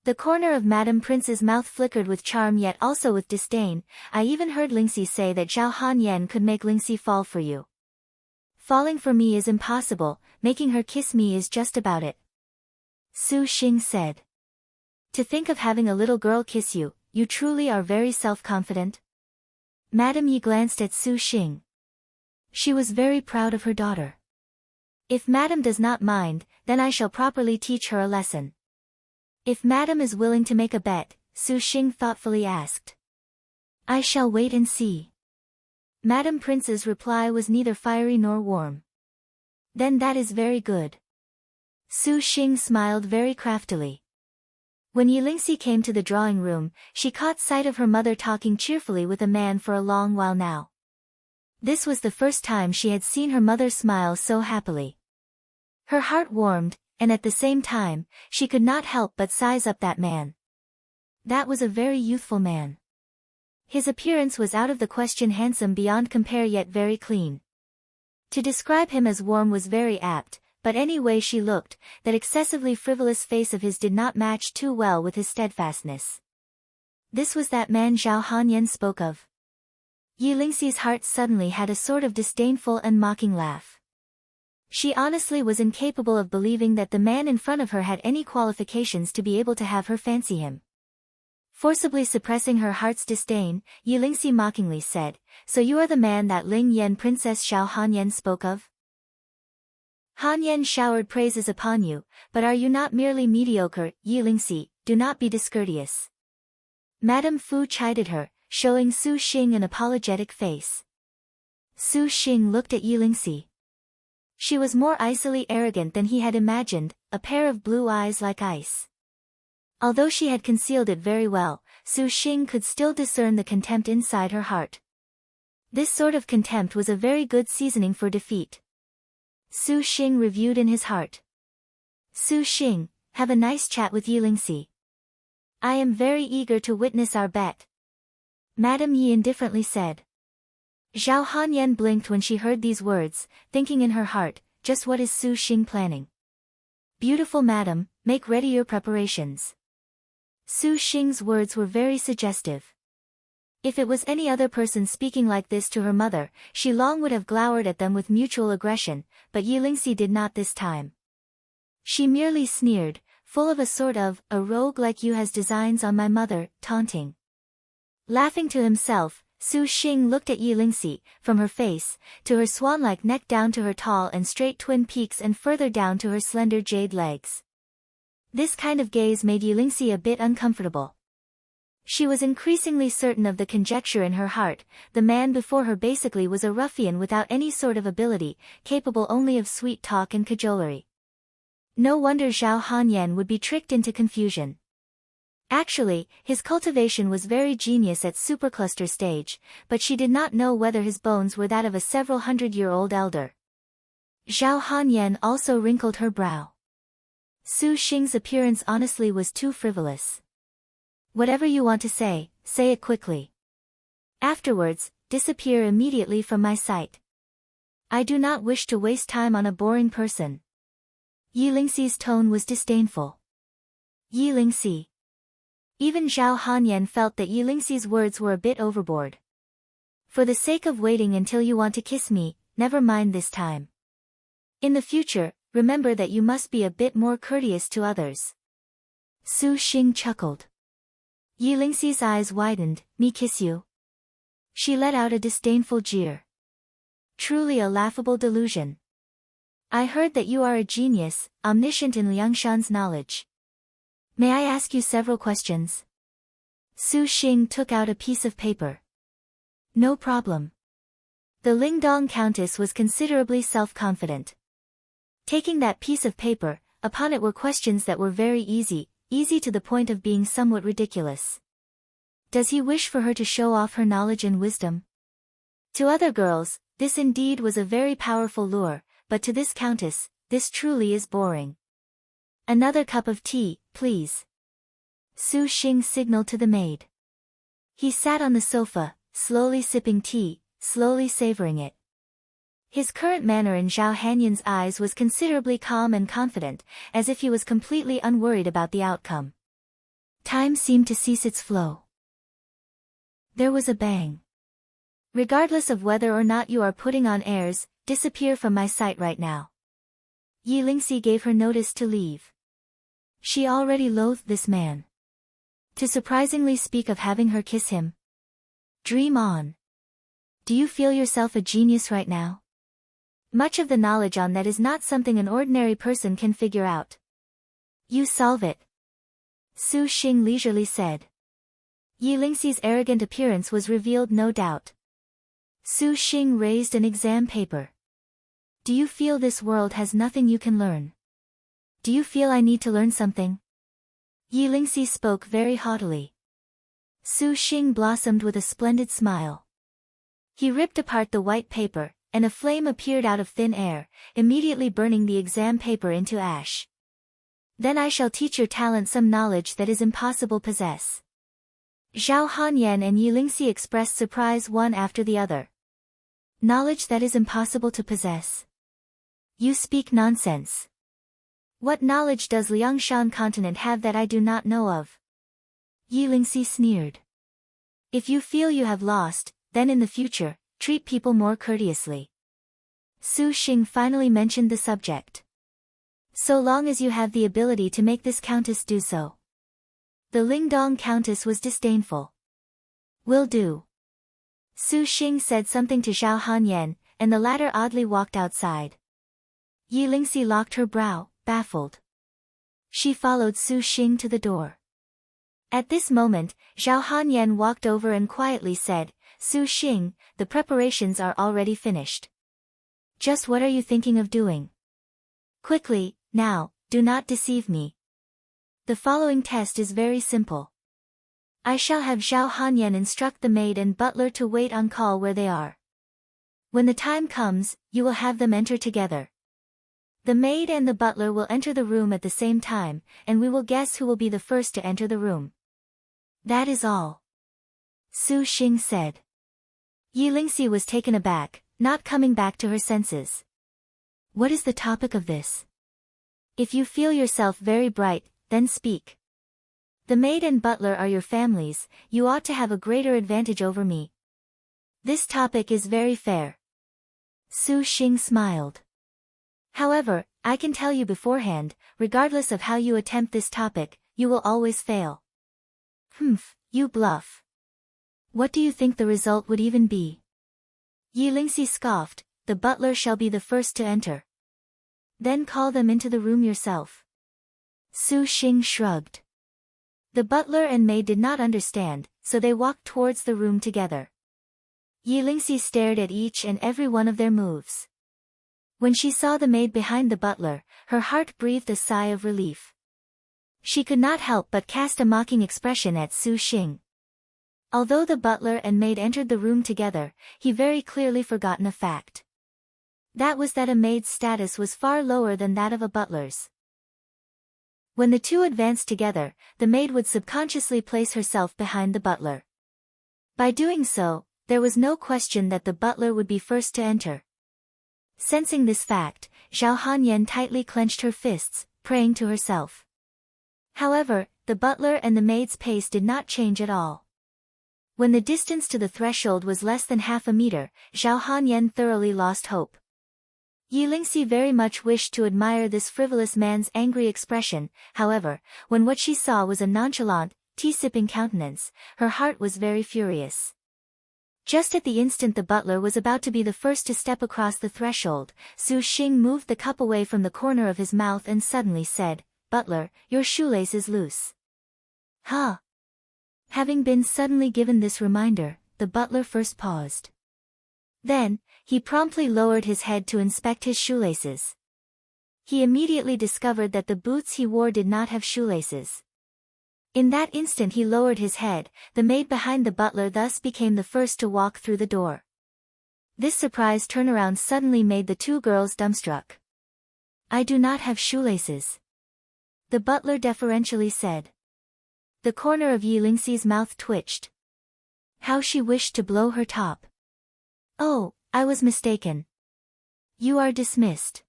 The corner of Madame Prince's mouth flickered with charm yet also with disdain. I even heard Lingxi say that Zhao Han Yan could make Lingxi fall for you. Falling for me is impossible, making her kiss me is just about it. Su Xing said. To think of having a little girl kiss you, you truly are very self-confident. Madame Yi glanced at Su Xing. She was very proud of her daughter. If Madame does not mind, then I shall properly teach her a lesson. If Madame is willing to make a bet, Su Xing thoughtfully asked. I shall wait and see. Madame Prince's reply was neither fiery nor warm. Then that is very good. Su Xing smiled very craftily. When Yilingxi came to the drawing room, she caught sight of her mother talking cheerfully with a man for a long while now. This was the first time she had seen her mother smile so happily. Her heart warmed, and at the same time, she could not help but size up that man. That was a very youthful man. His appearance was out of the question handsome beyond compare yet very clean. To describe him as warm was very apt, but any way she looked, that excessively frivolous face of his did not match too well with his steadfastness. This was that man Zhao Han Yan spoke of. Yilingxi's heart suddenly had a sort of disdainful and mocking laugh. She honestly was incapable of believing that the man in front of her had any qualifications to be able to have her fancy him. Forcibly suppressing her heart's disdain, Yilingxi mockingly said, So you are the man that Ling Yan Princess Zhao Han Yan spoke of? Han Yan showered praises upon you, but are you not merely mediocre, Yilingxi, do not be discourteous. Madame Fu chided her, showing Su Xing an apologetic face. Su Xing looked at Yilingxi. She was more icily arrogant than he had imagined, a pair of blue eyes like ice. Although she had concealed it very well, Su Xing could still discern the contempt inside her heart. This sort of contempt was a very good seasoning for defeat. Su Xing reviewed in his heart. Su Xing, have a nice chat with Yilingxi. I am very eager to witness our bet. Madame Yi indifferently said. Zhao Han Yan blinked when she heard these words, thinking in her heart, just what is Su Xing planning? Beautiful madam, make ready your preparations. Su Xing's words were very suggestive. If it was any other person speaking like this to her mother, she long would have glowered at them with mutual aggression, but Yilingxi did not this time. She merely sneered, full of a sort of, "A rogue like you has designs on my mother," taunting. Laughing to himself, Su Xing looked at Yilingxi, from her face, to her swan-like neck down to her tall and straight twin peaks and further down to her slender jade legs. This kind of gaze made Yilingxi a bit uncomfortable. She was increasingly certain of the conjecture in her heart: the man before her basically was a ruffian without any sort of ability, capable only of sweet talk and cajolery. No wonder Zhao Hanyan would be tricked into confusion. Actually, his cultivation was very genius at supercluster stage, but she did not know whether his bones were that of a several hundred-year-old elder. Zhao Hanyan also wrinkled her brow. Su Xing's appearance honestly was too frivolous. Whatever you want to say it quickly. Afterwards, disappear immediately from my sight. I do not wish to waste time on a boring person. Yilingxi's tone was disdainful. Yilingxi. Even Zhao Hanyan felt that Yilingxi's words were a bit overboard. For the sake of waiting until you want to kiss me, never mind this time. In the future, remember that you must be a bit more courteous to others. Su Xing chuckled. Yilingxi's eyes widened. Me kiss you? She let out a disdainful jeer. Truly a laughable delusion. I heard that you are a genius, omniscient in Liangshan's knowledge. May I ask you several questions? Su Xing took out a piece of paper. No problem. The Lingdong Countess was considerably self-confident. Taking that piece of paper, upon it were questions that were very easy to the point of being somewhat ridiculous. Does he wish for her to show off her knowledge and wisdom? To other girls, this indeed was a very powerful lure, but to this countess, this truly is boring. Another cup of tea, please. Su Xing signaled to the maid. He sat on the sofa, slowly sipping tea, slowly savoring it. His current manner in Zhao Hanyan's eyes was considerably calm and confident, as if he was completely unworried about the outcome. Time seemed to cease its flow. There was a bang. Regardless of whether or not you are putting on airs, disappear from my sight right now. Yilingxi gave her notice to leave. She already loathed this man. To surprisingly speak of having her kiss him. Dream on. Do you feel yourself a genius right now? Much of the knowledge on that is not something an ordinary person can figure out. You solve it. Su Xing leisurely said. Yilingxi's arrogant appearance was revealed no doubt. Su Xing raised an exam paper. Do you feel this world has nothing you can learn? Do you feel I need to learn something? Yilingxi spoke very haughtily. Su Xing blossomed with a splendid smile. He ripped apart the white paper, and a flame appeared out of thin air, immediately burning the exam paper into ash. Then I shall teach your talent some knowledge that is impossible to possess. Zhao Hanyan and Yilingxi expressed surprise one after the other. Knowledge that is impossible to possess. You speak nonsense. What knowledge does Liangshan continent have that I do not know of? Yilingxi sneered. If you feel you have lost, then in the future, treat people more courteously. Su Xing finally mentioned the subject. So long as you have the ability to make this countess do so. The Lingdong Countess was disdainful. Will do. Su Xing said something to Zhao Hanyan, and the latter oddly walked outside. Yilingxi locked her brow, baffled. She followed Su Xing to the door. At this moment, Zhao Hanyan walked over and quietly said, Su Xing, the preparations are already finished. Just what are you thinking of doing? Quickly, now, do not deceive me. The following test is very simple. I shall have Zhao Hanyan instruct the maid and butler to wait on call where they are. When the time comes, you will have them enter together. The maid and the butler will enter the room at the same time, and we will guess who will be the first to enter the room. That is all. Su Xing said. Yilingxi was taken aback, not coming back to her senses. What is the topic of this? If you feel yourself very bright, then speak. The maid and butler are your families, you ought to have a greater advantage over me. This topic is very fair. Su Xing smiled. However, I can tell you beforehand, regardless of how you attempt this topic, you will always fail. Humph, you bluff. What do you think the result would even be? Yi Lingxi scoffed, the butler shall be the first to enter. Then call them into the room yourself. Su Xing shrugged. The butler and maid did not understand, so they walked towards the room together. Yi Lingxi stared at each and every one of their moves. When she saw the maid behind the butler, her heart breathed a sigh of relief. She could not help but cast a mocking expression at Su Xing. Although the butler and maid entered the room together, he very clearly forgotten a fact. That was that a maid's status was far lower than that of a butler's. When the two advanced together, the maid would subconsciously place herself behind the butler. By doing so, there was no question that the butler would be first to enter. Sensing this fact, Zhao Hanyan tightly clenched her fists, praying to herself. However, the butler and the maid's pace did not change at all. When the distance to the threshold was less than half a meter, Zhao Hanyan thoroughly lost hope. Yi Lingxi very much wished to admire this frivolous man's angry expression, however, when what she saw was a nonchalant, tea-sipping countenance, her heart was very furious. Just at the instant the butler was about to be the first to step across the threshold, Su Xing moved the cup away from the corner of his mouth and suddenly said, "Butler, your shoelace is loose." Huh? Having been suddenly given this reminder, the butler first paused. Then, he promptly lowered his head to inspect his shoelaces. He immediately discovered that the boots he wore did not have shoelaces. In that instant he lowered his head, the maid behind the butler thus became the first to walk through the door. This surprise turnaround suddenly made the two girls dumbstruck. "I do not have shoelaces," the butler deferentially said. The corner of Yi Lingxi's mouth twitched. How she wished to blow her top. "Oh, I was mistaken. You are dismissed,"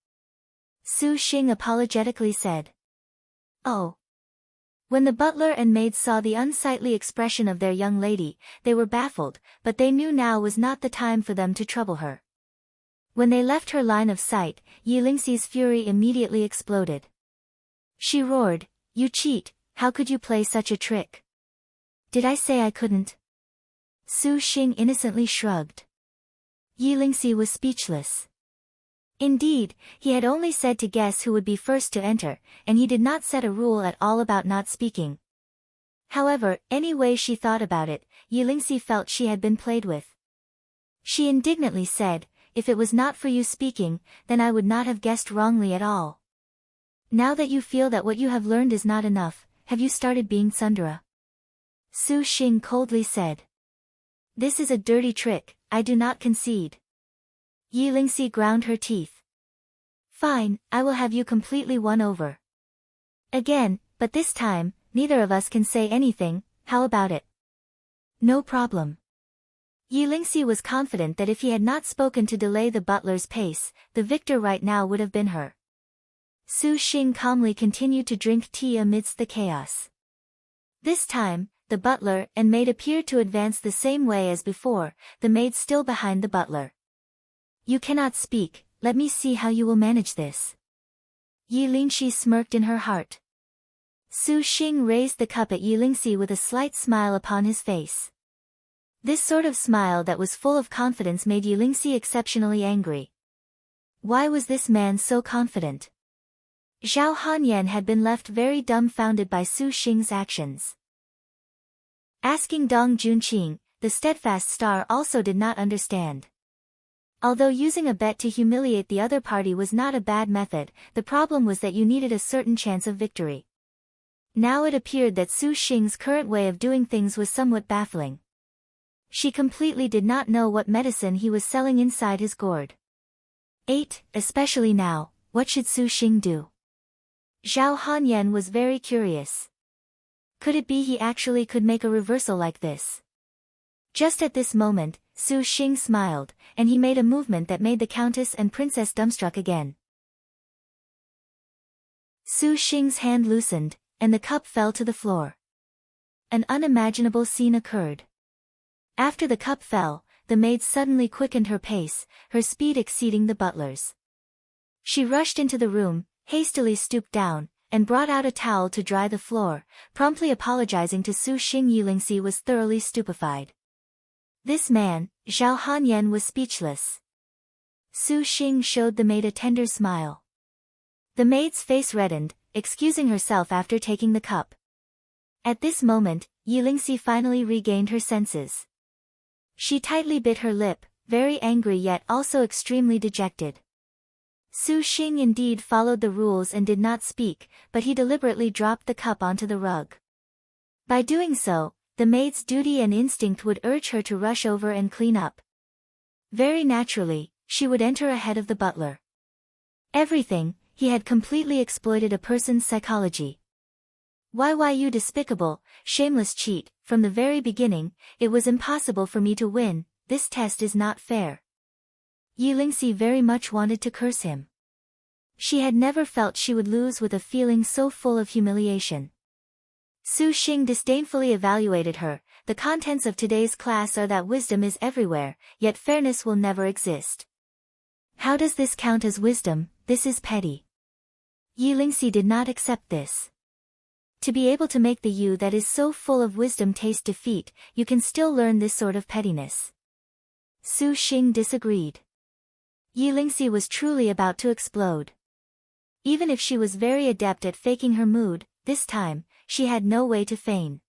Su Xing apologetically said. "Oh." When the butler and maid saw the unsightly expression of their young lady, they were baffled, but they knew now was not the time for them to trouble her. When they left her line of sight, Yi Lingxi's fury immediately exploded. She roared, "You cheat, how could you play such a trick? Did I say I couldn't?" Su Xing innocently shrugged. Yi Lingxi was speechless. Indeed, he had only said to guess who would be first to enter, and he did not set a rule at all about not speaking. However, any way she thought about it, Yi Lingxi felt she had been played with. She indignantly said, "If it was not for you speaking, then I would not have guessed wrongly at all. Now that you feel that what you have learned is not enough, have you started being tsundere?" Su Xing coldly said. "This is a dirty trick, I do not concede." Yi Lingxi ground her teeth. "Fine, I will have you completely won over. Again, but this time, neither of us can say anything, how about it?" "No problem." Yi Lingxi was confident that if he had not spoken to delay the butler's pace, the victor right now would have been her. Su Xing calmly continued to drink tea amidst the chaos. This time, the butler and maid appeared to advance the same way as before, the maid still behind the butler. "You cannot speak, let me see how you will manage this." Yi Lingxi smirked in her heart. Su Xing raised the cup at Yi Lingxi with a slight smile upon his face. This sort of smile that was full of confidence made Yi Lingxi exceptionally angry. Why was this man so confident? Zhao Hanyan had been left very dumbfounded by Su Xing's actions. Asking Dong Junqing, the steadfast star also did not understand. Although using a bet to humiliate the other party was not a bad method, the problem was that you needed a certain chance of victory. Now it appeared that Su Xing's current way of doing things was somewhat baffling. She completely did not know what medicine he was selling inside his gourd. 8. Especially now, what should Su Xing do? Zhao Hanyan was very curious. Could it be he actually could make a reversal like this? Just at this moment, Su Xing smiled, and he made a movement that made the countess and princess dumbstruck again. Su Xing's hand loosened, and the cup fell to the floor. An unimaginable scene occurred. After the cup fell, the maid suddenly quickened her pace, her speed exceeding the butler's. She rushed into the room, hastily stooped down, and brought out a towel to dry the floor, promptly apologizing to Su Xing. Yulingxi was thoroughly stupefied. This man, Zhao Hanyan, was speechless. Su Xing showed the maid a tender smile. The maid's face reddened, excusing herself after taking the cup. At this moment, Yulingxi finally regained her senses. She tightly bit her lip, very angry yet also extremely dejected. Su Xing indeed followed the rules and did not speak, but he deliberately dropped the cup onto the rug. By doing so, the maid's duty and instinct would urge her to rush over and clean up. Very naturally, she would enter ahead of the butler. Everything, he had completely exploited a person's psychology. Why you despicable, shameless cheat, from the very beginning, it was impossible for me to win, this test is not fair. Yulingxi very much wanted to curse him. She had never felt she would lose with a feeling so full of humiliation. Su Xing disdainfully evaluated her. The contents of today's class are that wisdom is everywhere, yet fairness will never exist. How does this count as wisdom? This is petty. Yulingxi did not accept this. To be able to make the you that is so full of wisdom taste defeat, you can still learn this sort of pettiness. Su Xing disagreed. Yulingxi was truly about to explode. Even if she was very adept at faking her mood, this time, she had no way to feign.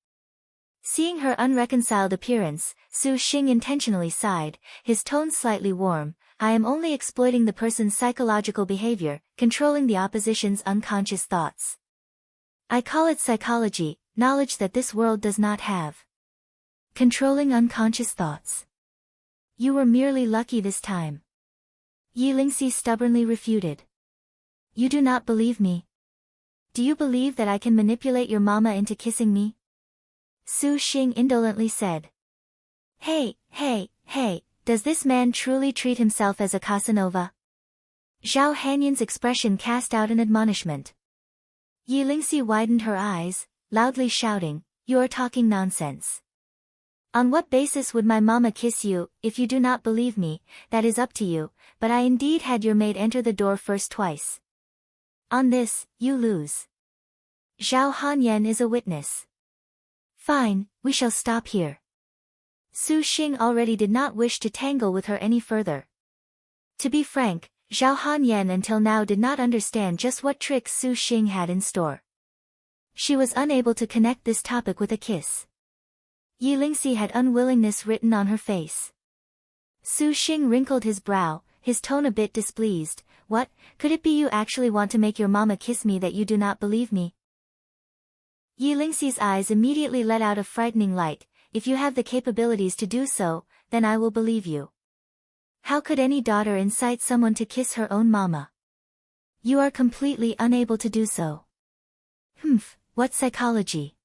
Seeing her unreconciled appearance, Su Xing intentionally sighed, his tone slightly warm. I am only exploiting the person's psychological behavior, controlling the opposition's unconscious thoughts. I call it psychology, knowledge that this world does not have. Controlling unconscious thoughts. You were merely lucky this time. Yulingxi stubbornly refuted. You do not believe me. Do you believe that I can manipulate your mama into kissing me? Su Xing indolently said. Hey, does this man truly treat himself as a Casanova? Zhao Hanyan's expression cast out an admonishment. Yulingxi widened her eyes, loudly shouting, You are talking nonsense. On what basis would my mama kiss you? If you do not believe me, that is up to you, but I indeed had your maid enter the door first twice. On this, you lose. Zhao Hanyan is a witness. Fine, we shall stop here. Su Xing already did not wish to tangle with her any further. To be frank, Zhao Hanyan until now did not understand just what tricks Su Xing had in store. She was unable to connect this topic with a kiss. Yulingxi had unwillingness written on her face. Su Xing wrinkled his brow, his tone a bit displeased. What, could it be you actually want to make your mama kiss me that you do not believe me? Yulingxi's eyes immediately let out a frightening light. If you have the capabilities to do so, then I will believe you. How could any daughter incite someone to kiss her own mama? You are completely unable to do so. What psychology?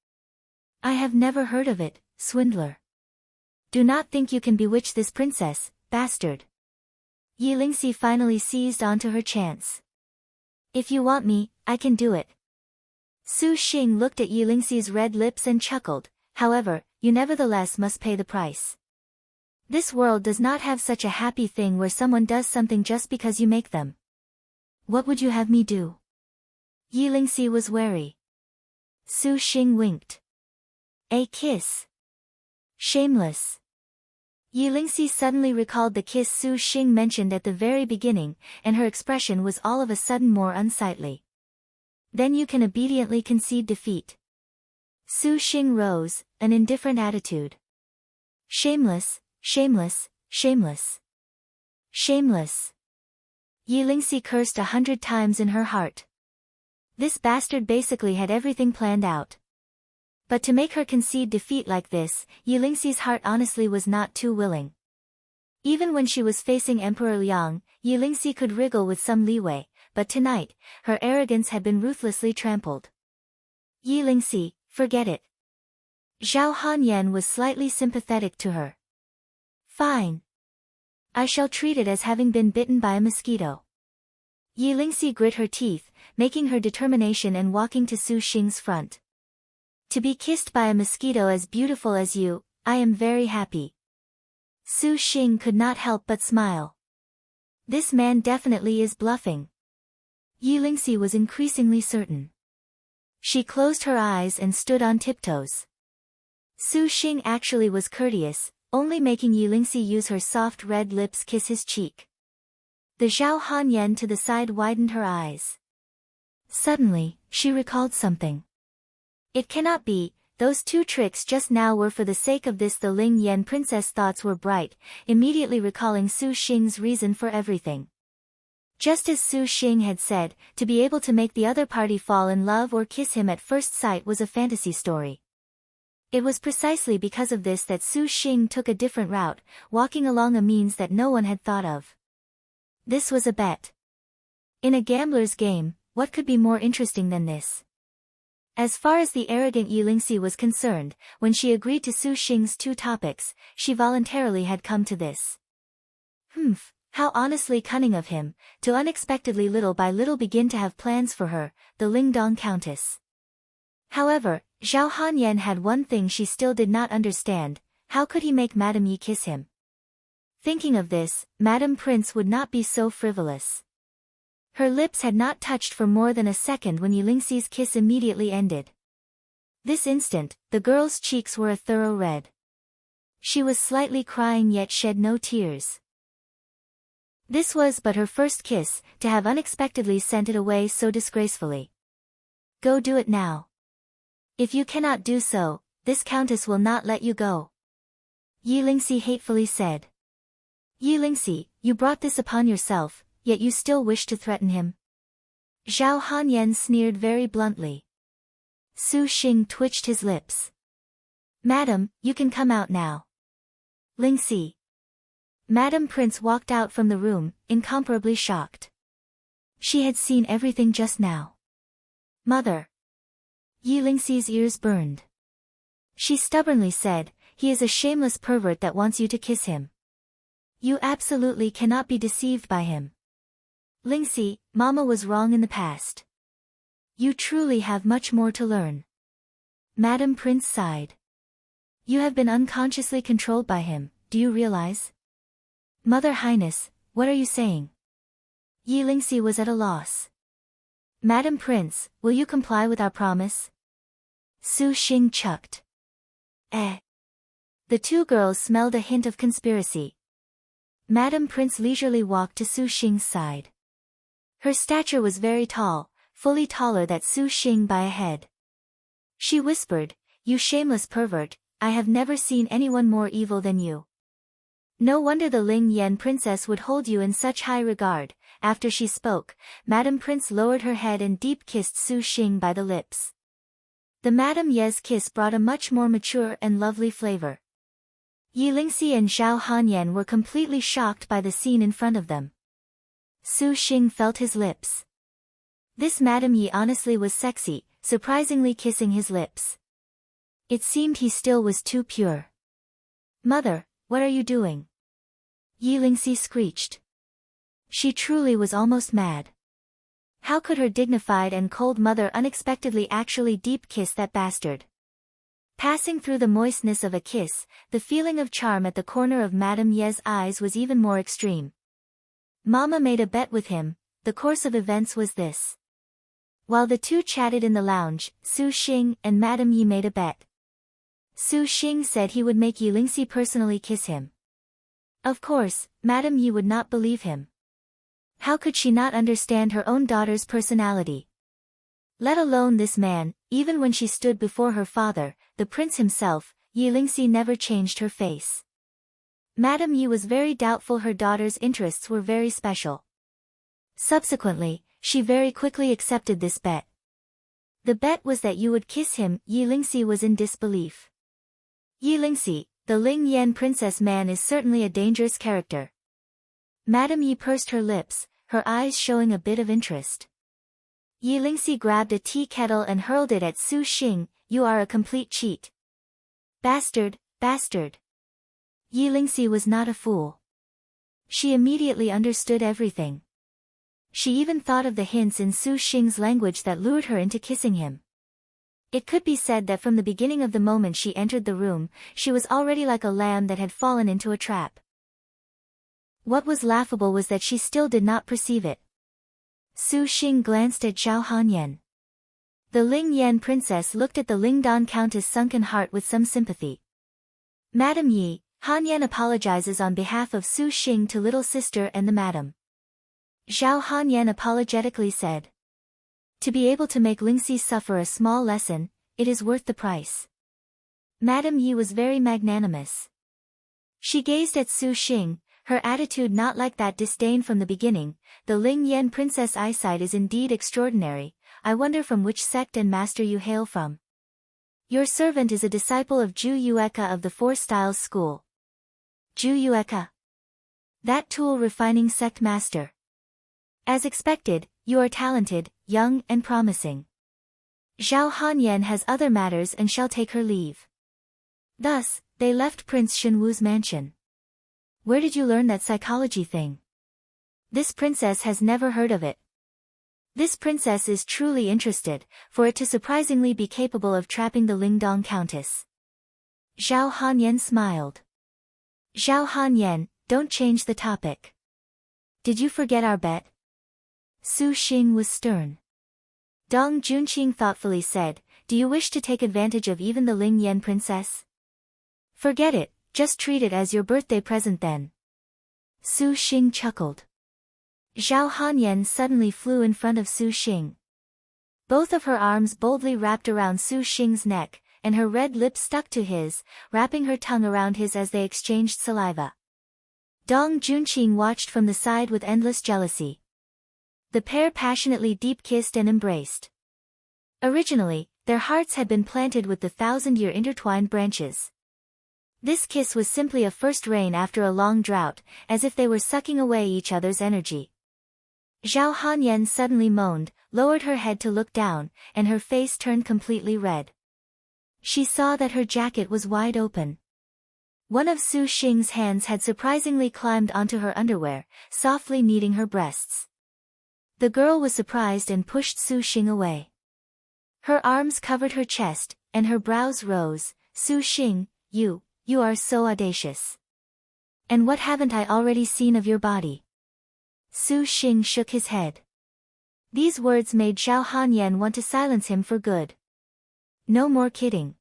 I have never heard of it, swindler. Do not think you can bewitch this princess, bastard. Yulingxi finally seized onto her chance. If you want me, I can do it. Su Xing looked at Yulingxi's red lips and chuckled. However, you nevertheless must pay the price. This world does not have such a happy thing where someone does something just because you make them. What would you have me do? Yulingxi was wary. Su Xing winked. A kiss. Shameless. Yulingxi suddenly recalled the kiss Su Xing mentioned at the very beginning, and her expression was all of a sudden more unsightly. Then you can obediently concede defeat. Su Xing rose, an indifferent attitude. Shameless, shameless, shameless. Shameless. Yulingxi cursed 100 times in her heart. This bastard basically had everything planned out. But to make her concede defeat like this, Yulingxi's heart honestly was not too willing. Even when she was facing Emperor Liang, Yulingxi could wriggle with some leeway, but tonight, her arrogance had been ruthlessly trampled. Yulingxi, forget it. Zhao Hanyan was slightly sympathetic to her. Fine. I shall treat it as having been bitten by a mosquito. Yulingxi grit her teeth, making her determination and walking to Su Xing's front. To be kissed by a mosquito as beautiful as you, I am very happy. Su Xing could not help but smile. This man definitely is bluffing. Yi Lingxi was increasingly certain. She closed her eyes and stood on tiptoes. Su Xing actually was courteous, only making Yi Lingxi use her soft red lips kiss his cheek. The Zhao Hanyan to the side widened her eyes. Suddenly, she recalled something. It cannot be, those two tricks just now were for the sake of this. The Ling Yan princess thoughts were bright, immediately recalling Su Xing's reason for everything. Just as Su Xing had said, to be able to make the other party fall in love or kiss him at first sight was a fantasy story. It was precisely because of this that Su Xing took a different route, walking along a means that no one had thought of. This was a bet. In a gambler's game, what could be more interesting than this? As far as the arrogant Yi Lingxi was concerned, when she agreed to Su Xing's two topics, she voluntarily had come to this. How honestly cunning of him, to unexpectedly little by little begin to have plans for her, the Lingdong Countess. However, Zhao Hanyan had one thing she still did not understand: how could he make Madame Yi kiss him? Thinking of this, Madame Prince would not be so frivolous. Her lips had not touched for more than a second when Yi Lingxi's kiss immediately ended. This instant, the girl's cheeks were a thorough red. She was slightly crying yet shed no tears. This was but her first kiss, to have unexpectedly sent it away so disgracefully. Go do it now. If you cannot do so, this countess will not let you go. Yi Lingxi hatefully said. Yi Lingxi, you brought this upon yourself, yet you still wish to threaten him? Zhao Hanyan sneered very bluntly. Su Xing twitched his lips. Madam, you can come out now. Lingxi. Madame Prince walked out from the room, incomparably shocked. She had seen everything just now. Mother. Yi Lingxi's ears burned. She stubbornly said, he is a shameless pervert that wants you to kiss him. You absolutely cannot be deceived by him. Lingxi, Mama was wrong in the past. You truly have much more to learn. Madame Prince sighed. You have been unconsciously controlled by him, do you realize? Mother Highness, what are you saying? Yi Lingxi was at a loss. Madame Prince, will you comply with our promise? Su Xing chucked. The two girls smelled a hint of conspiracy. Madame Prince leisurely walked to Su Xing's side. Her stature was very tall, fully taller than Su Xing by a head. She whispered, you shameless pervert, I have never seen anyone more evil than you. No wonder the Ling Yan princess would hold you in such high regard. After she spoke, Madame Prince lowered her head and deep kissed Su Xing by the lips. The Madame Ye's kiss brought a much more mature and lovely flavor. Yi Lingxi and Zhao Hanyan were completely shocked by the scene in front of them. Su Xing felt his lips. This Madame Yi honestly was sexy, surprisingly kissing his lips. It seemed he still was too pure. Mother, what are you doing? Yi Lingxi screeched. She truly was almost mad. How could her dignified and cold mother unexpectedly actually deep kiss that bastard? Passing through the moistness of a kiss, the feeling of charm at the corner of Madame Ye's eyes was even more extreme. Mama made a bet with him. The course of events was this. While the two chatted in the lounge, Su Xing and Madame Yi made a bet. Su Xing said he would make Yi Lingxi personally kiss him. Of course, Madame Yi would not believe him. How could she not understand her own daughter's personality? Let alone this man, even when she stood before her father, the prince himself, Yi Lingxi never changed her face. Madame Yi was very doubtful her daughter's interests were very special. Subsequently, she very quickly accepted this bet. The bet was that you would kiss him. Yi Lingxi was in disbelief. Yi Lingxi, the Ling Yan princess man is certainly a dangerous character. Madame Yi pursed her lips, her eyes showing a bit of interest. Yi Lingxi grabbed a tea kettle and hurled it at Su Xing. You are a complete cheat. Bastard, bastard. Yi Lingxi was not a fool. She immediately understood everything. She even thought of the hints in Su Xing's language that lured her into kissing him. It could be said that from the beginning of the moment she entered the room, she was already like a lamb that had fallen into a trap. What was laughable was that she still did not perceive it. Su Xing glanced at Zhao Hanyan. The Ling Yan princess looked at the Lingdong countess' sunken heart with some sympathy. Madam Yi, Hanyan apologizes on behalf of Su Xing to little sister and the madam. Zhao Hanyan apologetically said. To be able to make Lingxi suffer a small lesson, it is worth the price. Madam Yi was very magnanimous. She gazed at Su Xing, her attitude not like that disdain from the beginning. The Ling Yan princess' eyesight is indeed extraordinary. I wonder from which sect and master you hail from. Your servant is a disciple of Zhu Yueka of the Four Styles School. Zhu Yueka. That tool refining sect master. As expected, you are talented, young and promising. Zhao Hanyan has other matters and shall take her leave. Thus, they left Prince Shenwu's mansion. Where did you learn that psychology thing? This princess has never heard of it. This princess is truly interested, for it to surprisingly be capable of trapping the Lingdong countess. Zhao Hanyan smiled. Zhao Hanyan, don't change the topic. Did you forget our bet? Su Xing was stern. Dong Junqing thoughtfully said, do you wish to take advantage of even the Ling Yan princess? Forget it, just treat it as your birthday present then. Su Xing chuckled. Zhao Hanyan suddenly flew in front of Su Xing. Both of her arms boldly wrapped around Su Xing's neck, and her red lips stuck to his, wrapping her tongue around his as they exchanged saliva. Dong Junqing watched from the side with endless jealousy. The pair passionately deep-kissed and embraced. Originally, their hearts had been planted with the thousand-year intertwined branches. This kiss was simply a first rain after a long drought, as if they were sucking away each other's energy. Zhao Hanyan suddenly moaned, lowered her head to look down, and her face turned completely red. She saw that her jacket was wide open. One of Su Xing's hands had surprisingly climbed onto her underwear, softly kneading her breasts. The girl was surprised and pushed Su Xing away. Her arms covered her chest, and her brows rose. Su Xing, you are so audacious. And what haven't I already seen of your body? Su Xing shook his head. These words made Zhao Hanyan want to silence him for good. No more kidding.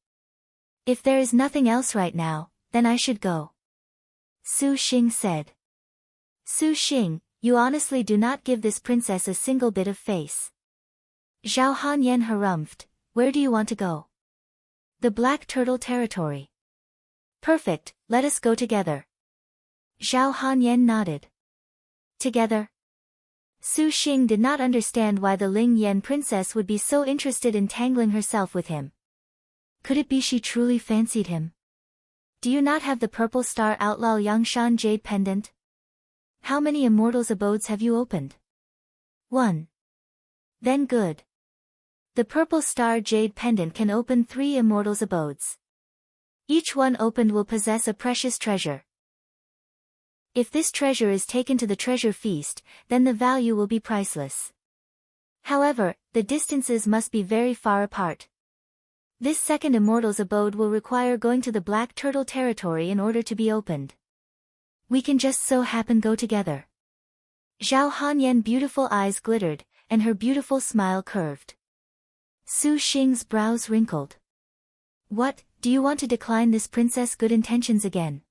If there is nothing else right now, then I should go. Su Xing said. Su Xing, you honestly do not give this princess a single bit of face. Zhao Hanyan harumphed, where do you want to go? The Black Turtle Territory. Perfect, let us go together. Zhao Hanyan nodded. Together? Su Xing did not understand why the Ling Yan princess would be so interested in tangling herself with him. Could it be she truly fancied him? Do you not have the Purple Star Outlaw Yangshan Jade Pendant? How many immortals' abodes have you opened? 1. Then good. The Purple Star Jade Pendant can open 3 immortals' abodes. Each one opened will possess a precious treasure. If this treasure is taken to the treasure feast, then the value will be priceless. However, the distances must be very far apart. This second immortal's abode will require going to the Black Turtle Territory in order to be opened. We can just so happen go together. Zhao Hanyan's beautiful eyes glittered, and her beautiful smile curved. Su Xing's brows wrinkled. What, do you want to decline this princess' good intentions again?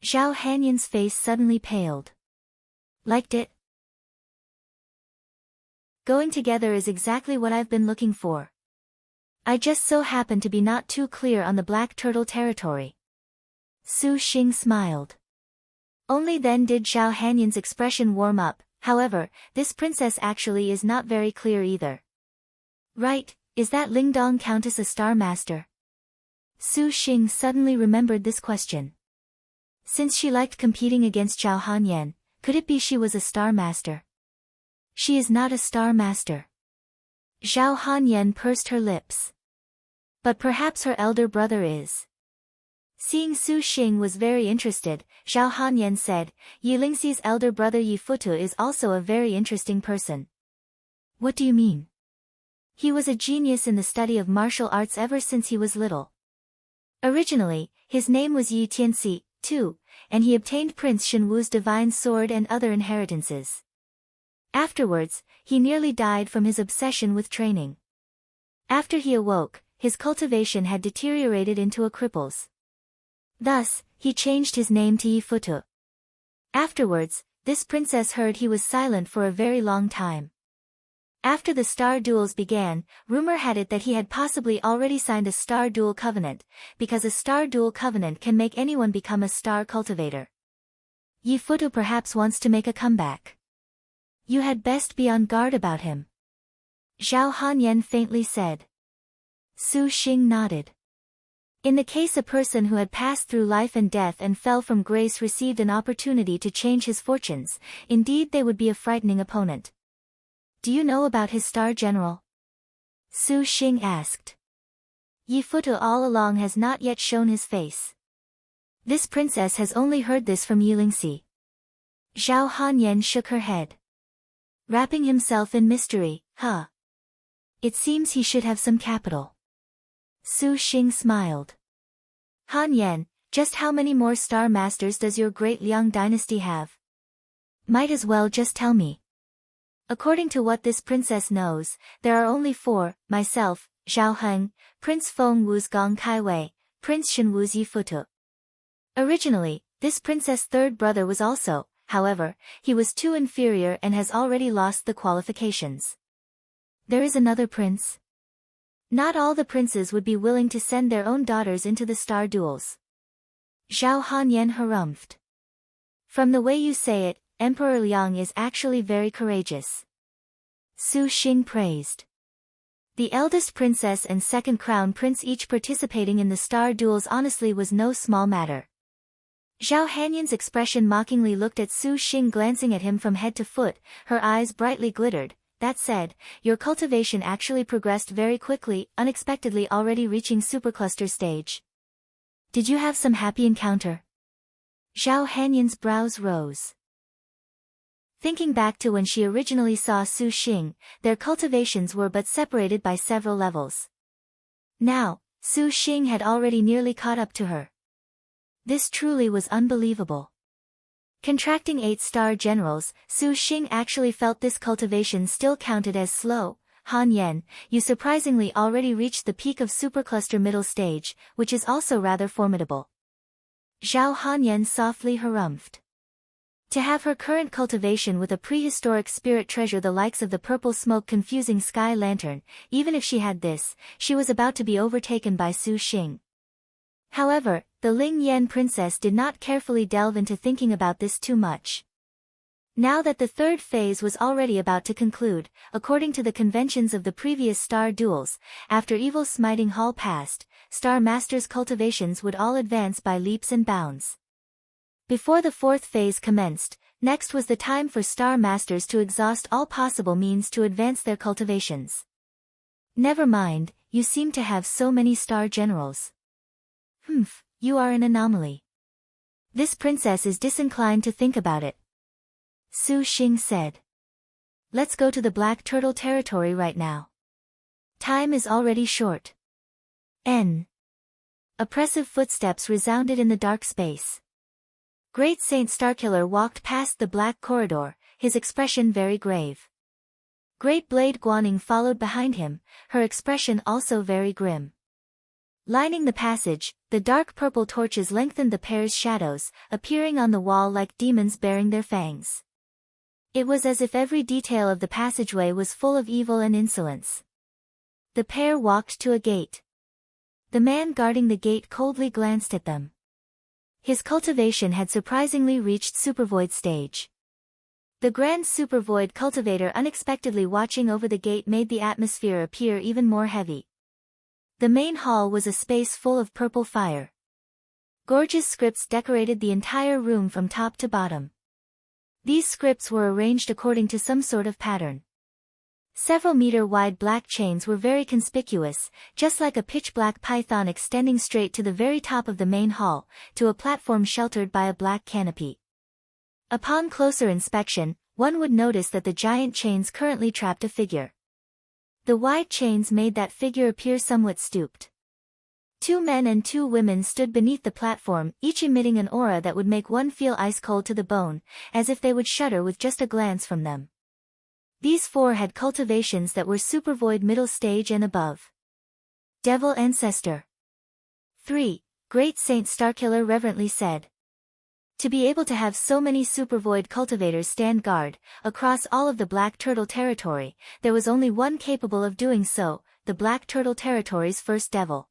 Zhao Hanyan's face suddenly paled. Liked it? Going together is exactly what I've been looking for. I just so happen to be not too clear on the Black Turtle Territory. Su Xing smiled. Only then did Zhao Hanyan's expression warm up. However, this princess actually is not very clear either. Right, is that Lingdong Countess a Star Master? Su Xing suddenly remembered this question. Since she liked competing against Zhao Hanyan, could it be she was a Star Master? She is not a Star Master. Zhao Hanyan pursed her lips. But perhaps her elder brother is. Seeing Su Xing was very interested, Zhao Hanyan said, Yi Lingxi's elder brother Yi Futu is also a very interesting person. What do you mean? He was a genius in the study of martial arts ever since he was little. Originally, his name was Yi Tianxi, too, and he obtained Prince Shenwu's divine sword and other inheritances. Afterwards, he nearly died from his obsession with training. After he awoke, his cultivation had deteriorated into a cripple's. Thus, he changed his name to Yi Futu. Afterwards, this princess heard he was silent for a very long time. After the star duels began, rumor had it that he had possibly already signed a star duel covenant, because a star duel covenant can make anyone become a star cultivator. Yi Futu perhaps wants to make a comeback. You had best be on guard about him, Zhao Hanyan faintly said. Su Xing nodded. In the case a person who had passed through life and death and fell from grace received an opportunity to change his fortunes, indeed they would be a frightening opponent. Do you know about his star general? Su Xing asked. Yi Futu all along has not yet shown his face. This princess has only heard this from Yilingxi. Zhao Hanyan shook her head. Wrapping himself in mystery, huh? It seems he should have some capital. Su Xing smiled. Hanyan, just how many more star masters does your great Liang dynasty have? Might as well just tell me. According to what this princess knows, there are only 4, myself, Zhao Heng, Prince Feng Wu's Gong Kaiwei, Prince Shenwu's Yi Futu. Originally, this princess' third brother was also, however, he was too inferior and has already lost the qualifications. There is another prince? Not all the princes would be willing to send their own daughters into the star duels. Zhao Hanyan harumphed. From the way you say it, Emperor Liang is actually very courageous. Su Xing praised. The eldest princess and second crown prince each participating in the star duels honestly was no small matter. Zhao Hanyan's expression mockingly looked at Su Xing, glancing at him from head to foot, her eyes brightly glittered. That said, your cultivation actually progressed very quickly, unexpectedly already reaching supercluster stage. Did you have some happy encounter? Zhao Hanyan's brows rose. Thinking back to when she originally saw Su Xing, their cultivations were but separated by several levels. Now, Su Xing had already nearly caught up to her. This truly was unbelievable. Contracting 8 star generals, Su Xing actually felt this cultivation still counted as slow. Han Yan, you surprisingly already reached the peak of supercluster middle stage, which is also rather formidable. Zhao Hanyan softly harumphed. To have her current cultivation with a prehistoric spirit treasure the likes of the purple smoke confusing sky lantern, even if she had this, she was about to be overtaken by Su Xing. However, the Ling Yan princess did not carefully delve into thinking about this too much. Now that the third phase was already about to conclude, according to the conventions of the previous star duels, after Evil Smiting Hall passed, Star Masters' cultivations would all advance by leaps and bounds. Before the fourth phase commenced, next was the time for Star Masters to exhaust all possible means to advance their cultivations. Never mind, you seem to have so many star generals. You are an anomaly. This princess is disinclined to think about it. Su Xing said. Let's go to the Black Turtle territory right now. Time is already short. Oppressive footsteps resounded in the dark space. Great Saint Starkiller walked past the black corridor, his expression very grave. Great Blade Guaning followed behind him, her expression also very grim. Lining the passage, the dark purple torches lengthened the pair's shadows, appearing on the wall like demons bearing their fangs. It was as if every detail of the passageway was full of evil and insolence. The pair walked to a gate. The man guarding the gate coldly glanced at them. His cultivation had surprisingly reached supervoid stage. The grand supervoid cultivator unexpectedly watching over the gate made the atmosphere appear even more heavy. The main hall was a space full of purple fire. Gorgeous scripts decorated the entire room from top to bottom. These scripts were arranged according to some sort of pattern. Several meter-wide black chains were very conspicuous, just like a pitch-black python extending straight to the very top of the main hall, to a platform sheltered by a black canopy. Upon closer inspection, one would notice that the giant chains currently trapped a figure. The wide chains made that figure appear somewhat stooped. 2 men and 2 women stood beneath the platform, each emitting an aura that would make one feel ice-cold to the bone, as if they would shudder with just a glance from them. These 4 had cultivations that were supervoid middle stage and above. Devil Ancestor. 3. Great Saint Starkiller reverently said. To be able to have so many supervoid cultivators stand guard, across all of the Black Turtle territory, there was only one capable of doing so, the Black Turtle territory's first devil.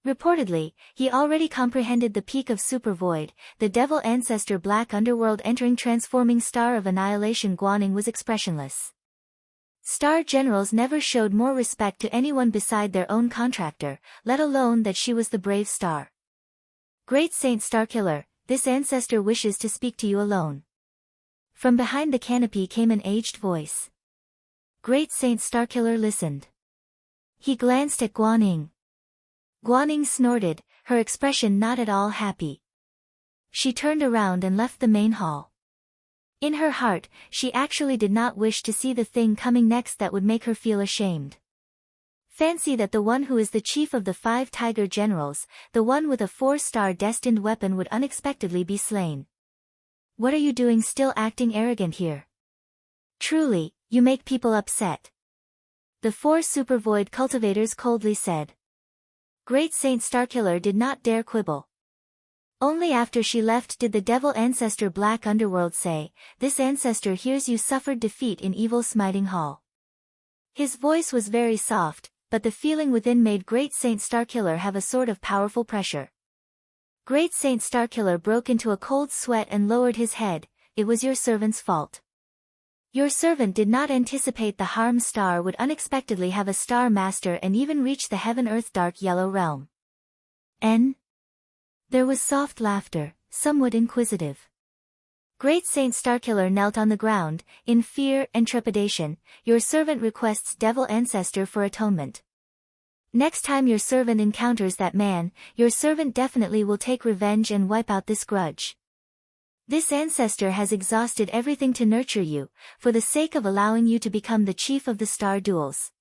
Reportedly, he already comprehended the peak of Supervoid, the Devil Ancestor Black Underworld entering transforming Star of Annihilation. Guaning was expressionless. Star Generals never showed more respect to anyone beside their own contractor, let alone that she was the brave Star. Great Saint Starkiller, this ancestor wishes to speak to you alone. From behind the canopy came an aged voice. Great Saint Starkiller listened. He glanced at Guaning. Guaning snorted, her expression not at all happy. She turned around and left the main hall. In her heart, she actually did not wish to see the thing coming next that would make her feel ashamed. Fancy that the one who is the chief of the 5 Tiger Generals, the one with a 4-star destined weapon would unexpectedly be slain. What are you doing still acting arrogant here? Truly, you make people upset. The 4 Supervoid cultivators coldly said. Great Saint Starkiller did not dare quibble. Only after she left did the Devil Ancestor Black Underworld say, this ancestor hears you suffered defeat in Evil Smiting Hall. His voice was very soft, but the feeling within made Great Saint Starkiller have a sort of powerful pressure. Great Saint Starkiller broke into a cold sweat and lowered his head. It was your servant's fault. Your servant did not anticipate the harm Star would unexpectedly have a Star Master and even reach the Heaven-Earth Dark Yellow Realm. N. There was soft laughter, somewhat inquisitive. Great Saint Starkiller knelt on the ground, in fear and trepidation. Your servant requests Devil Ancestor for atonement. Next time your servant encounters that man, your servant definitely will take revenge and wipe out this grudge. This ancestor has exhausted everything to nurture you, for the sake of allowing you to become the chief of the Star Duels.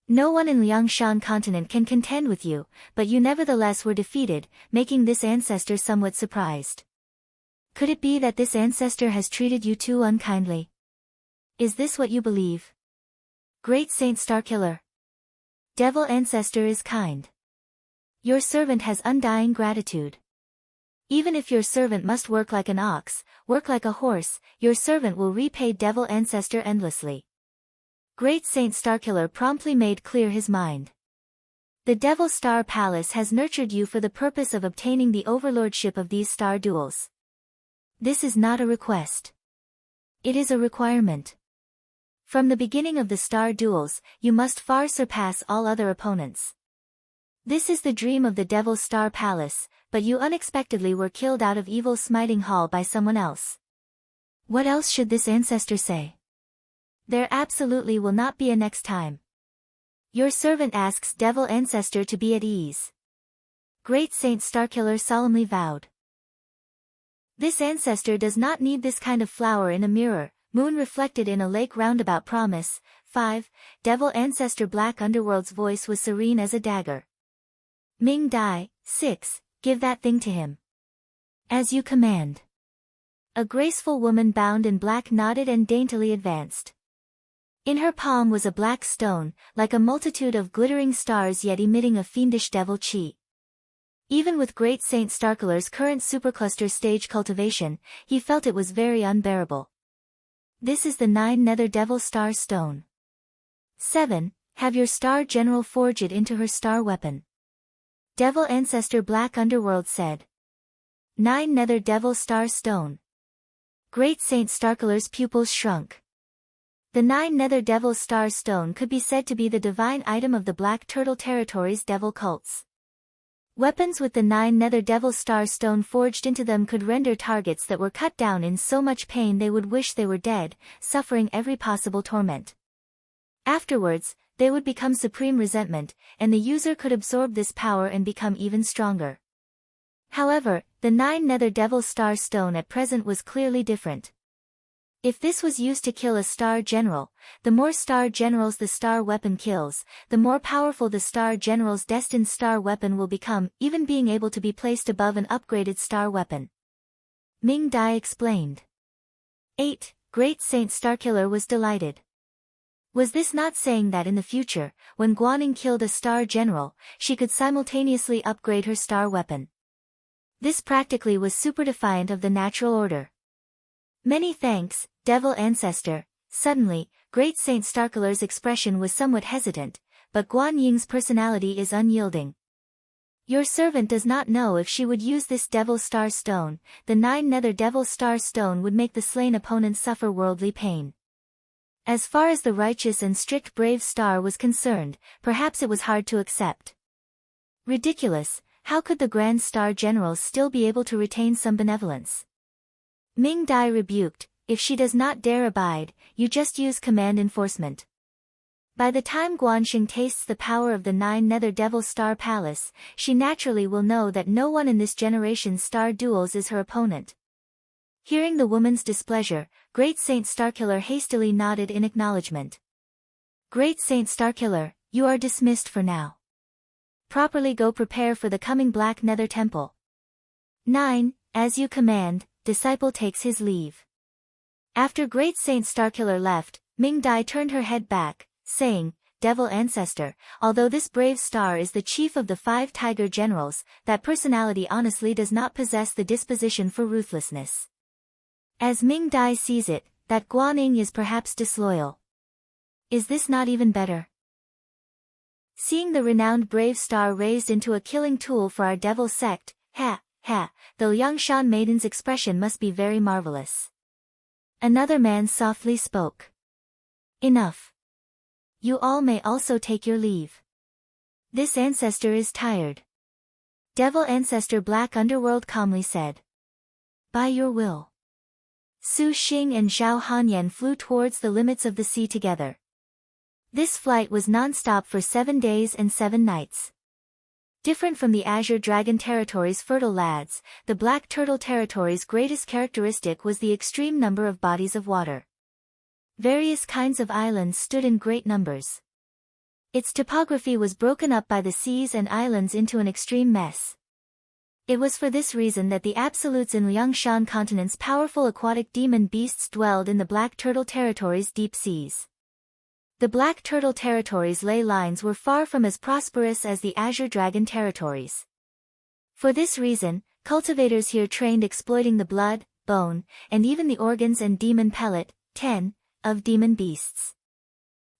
No one in Liangshan continent can contend with you, but you nevertheless were defeated, making this ancestor somewhat surprised. Could it be that this ancestor has treated you too unkindly? Is this what you believe? Great Saint Starkiller. Devil Ancestor is kind. Your servant has undying gratitude. Even if your servant must work like an ox, work like a horse, your servant will repay Devil Ancestor endlessly. Great Saint Starkiller promptly made clear his mind. The Devil Star Palace has nurtured you for the purpose of obtaining the overlordship of these star duels. This is not a request. It is a requirement. From the beginning of the star duels, you must far surpass all other opponents. This is the dream of the Devil Star Palace, but you unexpectedly were killed out of Evil Smiting Hall by someone else. What else should this ancestor say? There absolutely will not be a next time. Your servant asks Devil Ancestor to be at ease. Great Saint Starkiller solemnly vowed. This ancestor does not need this kind of flower in a mirror, moon reflected in a lake roundabout promise. 5. Devil Ancestor Black Underworld's voice was serene as a dagger. Ming Dai. 6. Give that thing to him. As you command. A graceful woman bound in black nodded and daintily advanced. In her palm was a black stone, like a multitude of glittering stars yet emitting a fiendish devil chi. Even with Great Saint Starkiller's current supercluster stage cultivation, he felt it was very unbearable. This is the 9 Nether Devil Star Stone. 7. Have your Star General forge it into her star weapon. Devil Ancestor Black Underworld said. 9 Nether Devil Star Stone. Great Saint Starkiller's pupils shrunk. The 9 Nether Devil Star Stone could be said to be the divine item of the Black Turtle Territory's devil cults. Weapons with the 9 Nether Devil Star Stone forged into them could render targets that were cut down in so much pain they would wish they were dead, suffering every possible torment. Afterwards, they would become supreme resentment, and the user could absorb this power and become even stronger. However, the 9 Nether Devil Star Stone at present was clearly different. If this was used to kill a star general, the more star generals the star weapon kills, the more powerful the star general's destined star weapon will become, even being able to be placed above an upgraded star weapon. Ming Dai explained. 8. Great Saint Starkiller was delighted. Was this not saying that in the future, when Guaning killed a star general, she could simultaneously upgrade her star weapon? This practically was super defiant of the natural order. Many thanks, Devil Ancestor. Suddenly, Great Saint Starkiller's expression was somewhat hesitant, but Guan Ying's personality is unyielding. Your servant does not know if she would use this Devil Star Stone. The 9 Nether Devil Star Stone would make the slain opponent suffer worldly pain. As far as the righteous and strict brave star was concerned, perhaps it was hard to accept. Ridiculous, how could the Grand Star Generals still be able to retain some benevolence? Ming Dai rebuked, if she does not dare abide, you just use command enforcement. By the time Guanxing tastes the power of the 9 Nether Devil Star Palace, she naturally will know that no one in this generation's star duels is her opponent. Hearing the woman's displeasure, Great Saint Starkiller hastily nodded in acknowledgement. Great Saint Starkiller, you are dismissed for now. Properly go prepare for the coming Black Nether Temple. 9. As you command, disciple takes his leave. After Great Saint Starkiller left, Ming Dai turned her head back, saying, Devil Ancestor, although this brave star is the chief of the 5 Tiger Generals, that personality honestly does not possess the disposition for ruthlessness. As Ming Dai sees it, that Guaning is perhaps disloyal. Is this not even better? Seeing the renowned brave star raised into a killing tool for our devil sect, the Liangshan Maiden's expression must be very marvelous. Another man softly spoke. Enough. You all may also take your leave. This ancestor is tired. Devil Ancestor Black Underworld calmly said. By your will. Su Xing and Zhao Hanyan flew towards the limits of the sea together. This flight was non-stop for 7 days and 7 nights. Different from the Azure Dragon Territory's fertile lads, the Black Turtle Territory's greatest characteristic was the extreme number of bodies of water. Various kinds of islands stood in great numbers. Its topography was broken up by the seas and islands into an extreme mess. It was for this reason that the absolutes in Liangshan continent's powerful aquatic demon beasts dwelled in the Black Turtle Territory's deep seas. The Black Turtle Territory's ley lines were far from as prosperous as the Azure Dragon Territories. For this reason, cultivators here trained exploiting the blood, bone, and even the organs and demon pellet, 10, of demon beasts.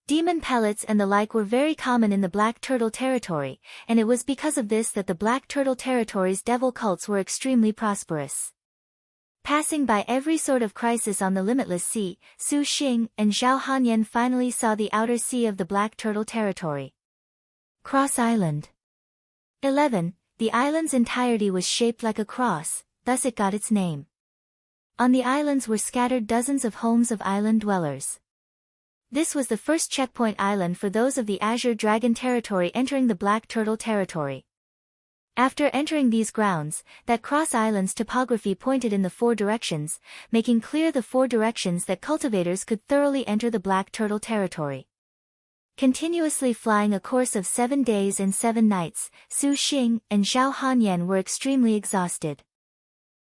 Demon pellets and the like were very common in the Black Turtle Territory, and it was because of this that the Black Turtle Territory's devil cults were extremely prosperous. Passing by every sort of crisis on the limitless sea, Su Xing and Zhao Hanyan finally saw the outer sea of the Black Turtle Territory. Cross Island. 11. The island's entirety was shaped like a cross, thus it got its name. On the islands were scattered dozens of homes of island dwellers. This was the first checkpoint island for those of the Azure Dragon Territory entering the Black Turtle Territory. After entering these grounds, that cross island's topography pointed in the 4 directions, making clear the 4 directions that cultivators could thoroughly enter the Black Turtle Territory. Continuously flying a course of 7 days and 7 nights, Su Xing and Zhao Hanyan were extremely exhausted.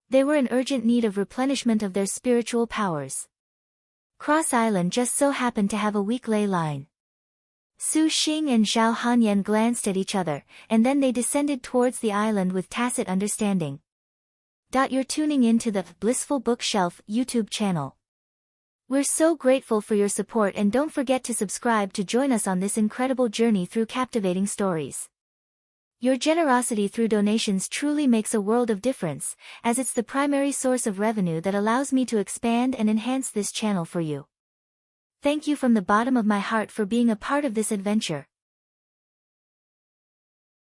They were in urgent need of replenishment of their spiritual powers. Cross Island just so happened to have a weak ley line. Su Xing and Zhao Hanyan glanced at each other, and then they descended towards the island with tacit understanding. You're tuning in to the Blissful Bookshelf YouTube channel. We're so grateful for your support, and don't forget to subscribe to join us on this incredible journey through captivating stories. Your generosity through donations truly makes a world of difference, as it's the primary source of revenue that allows me to expand and enhance this channel for you. Thank you from the bottom of my heart for being a part of this adventure.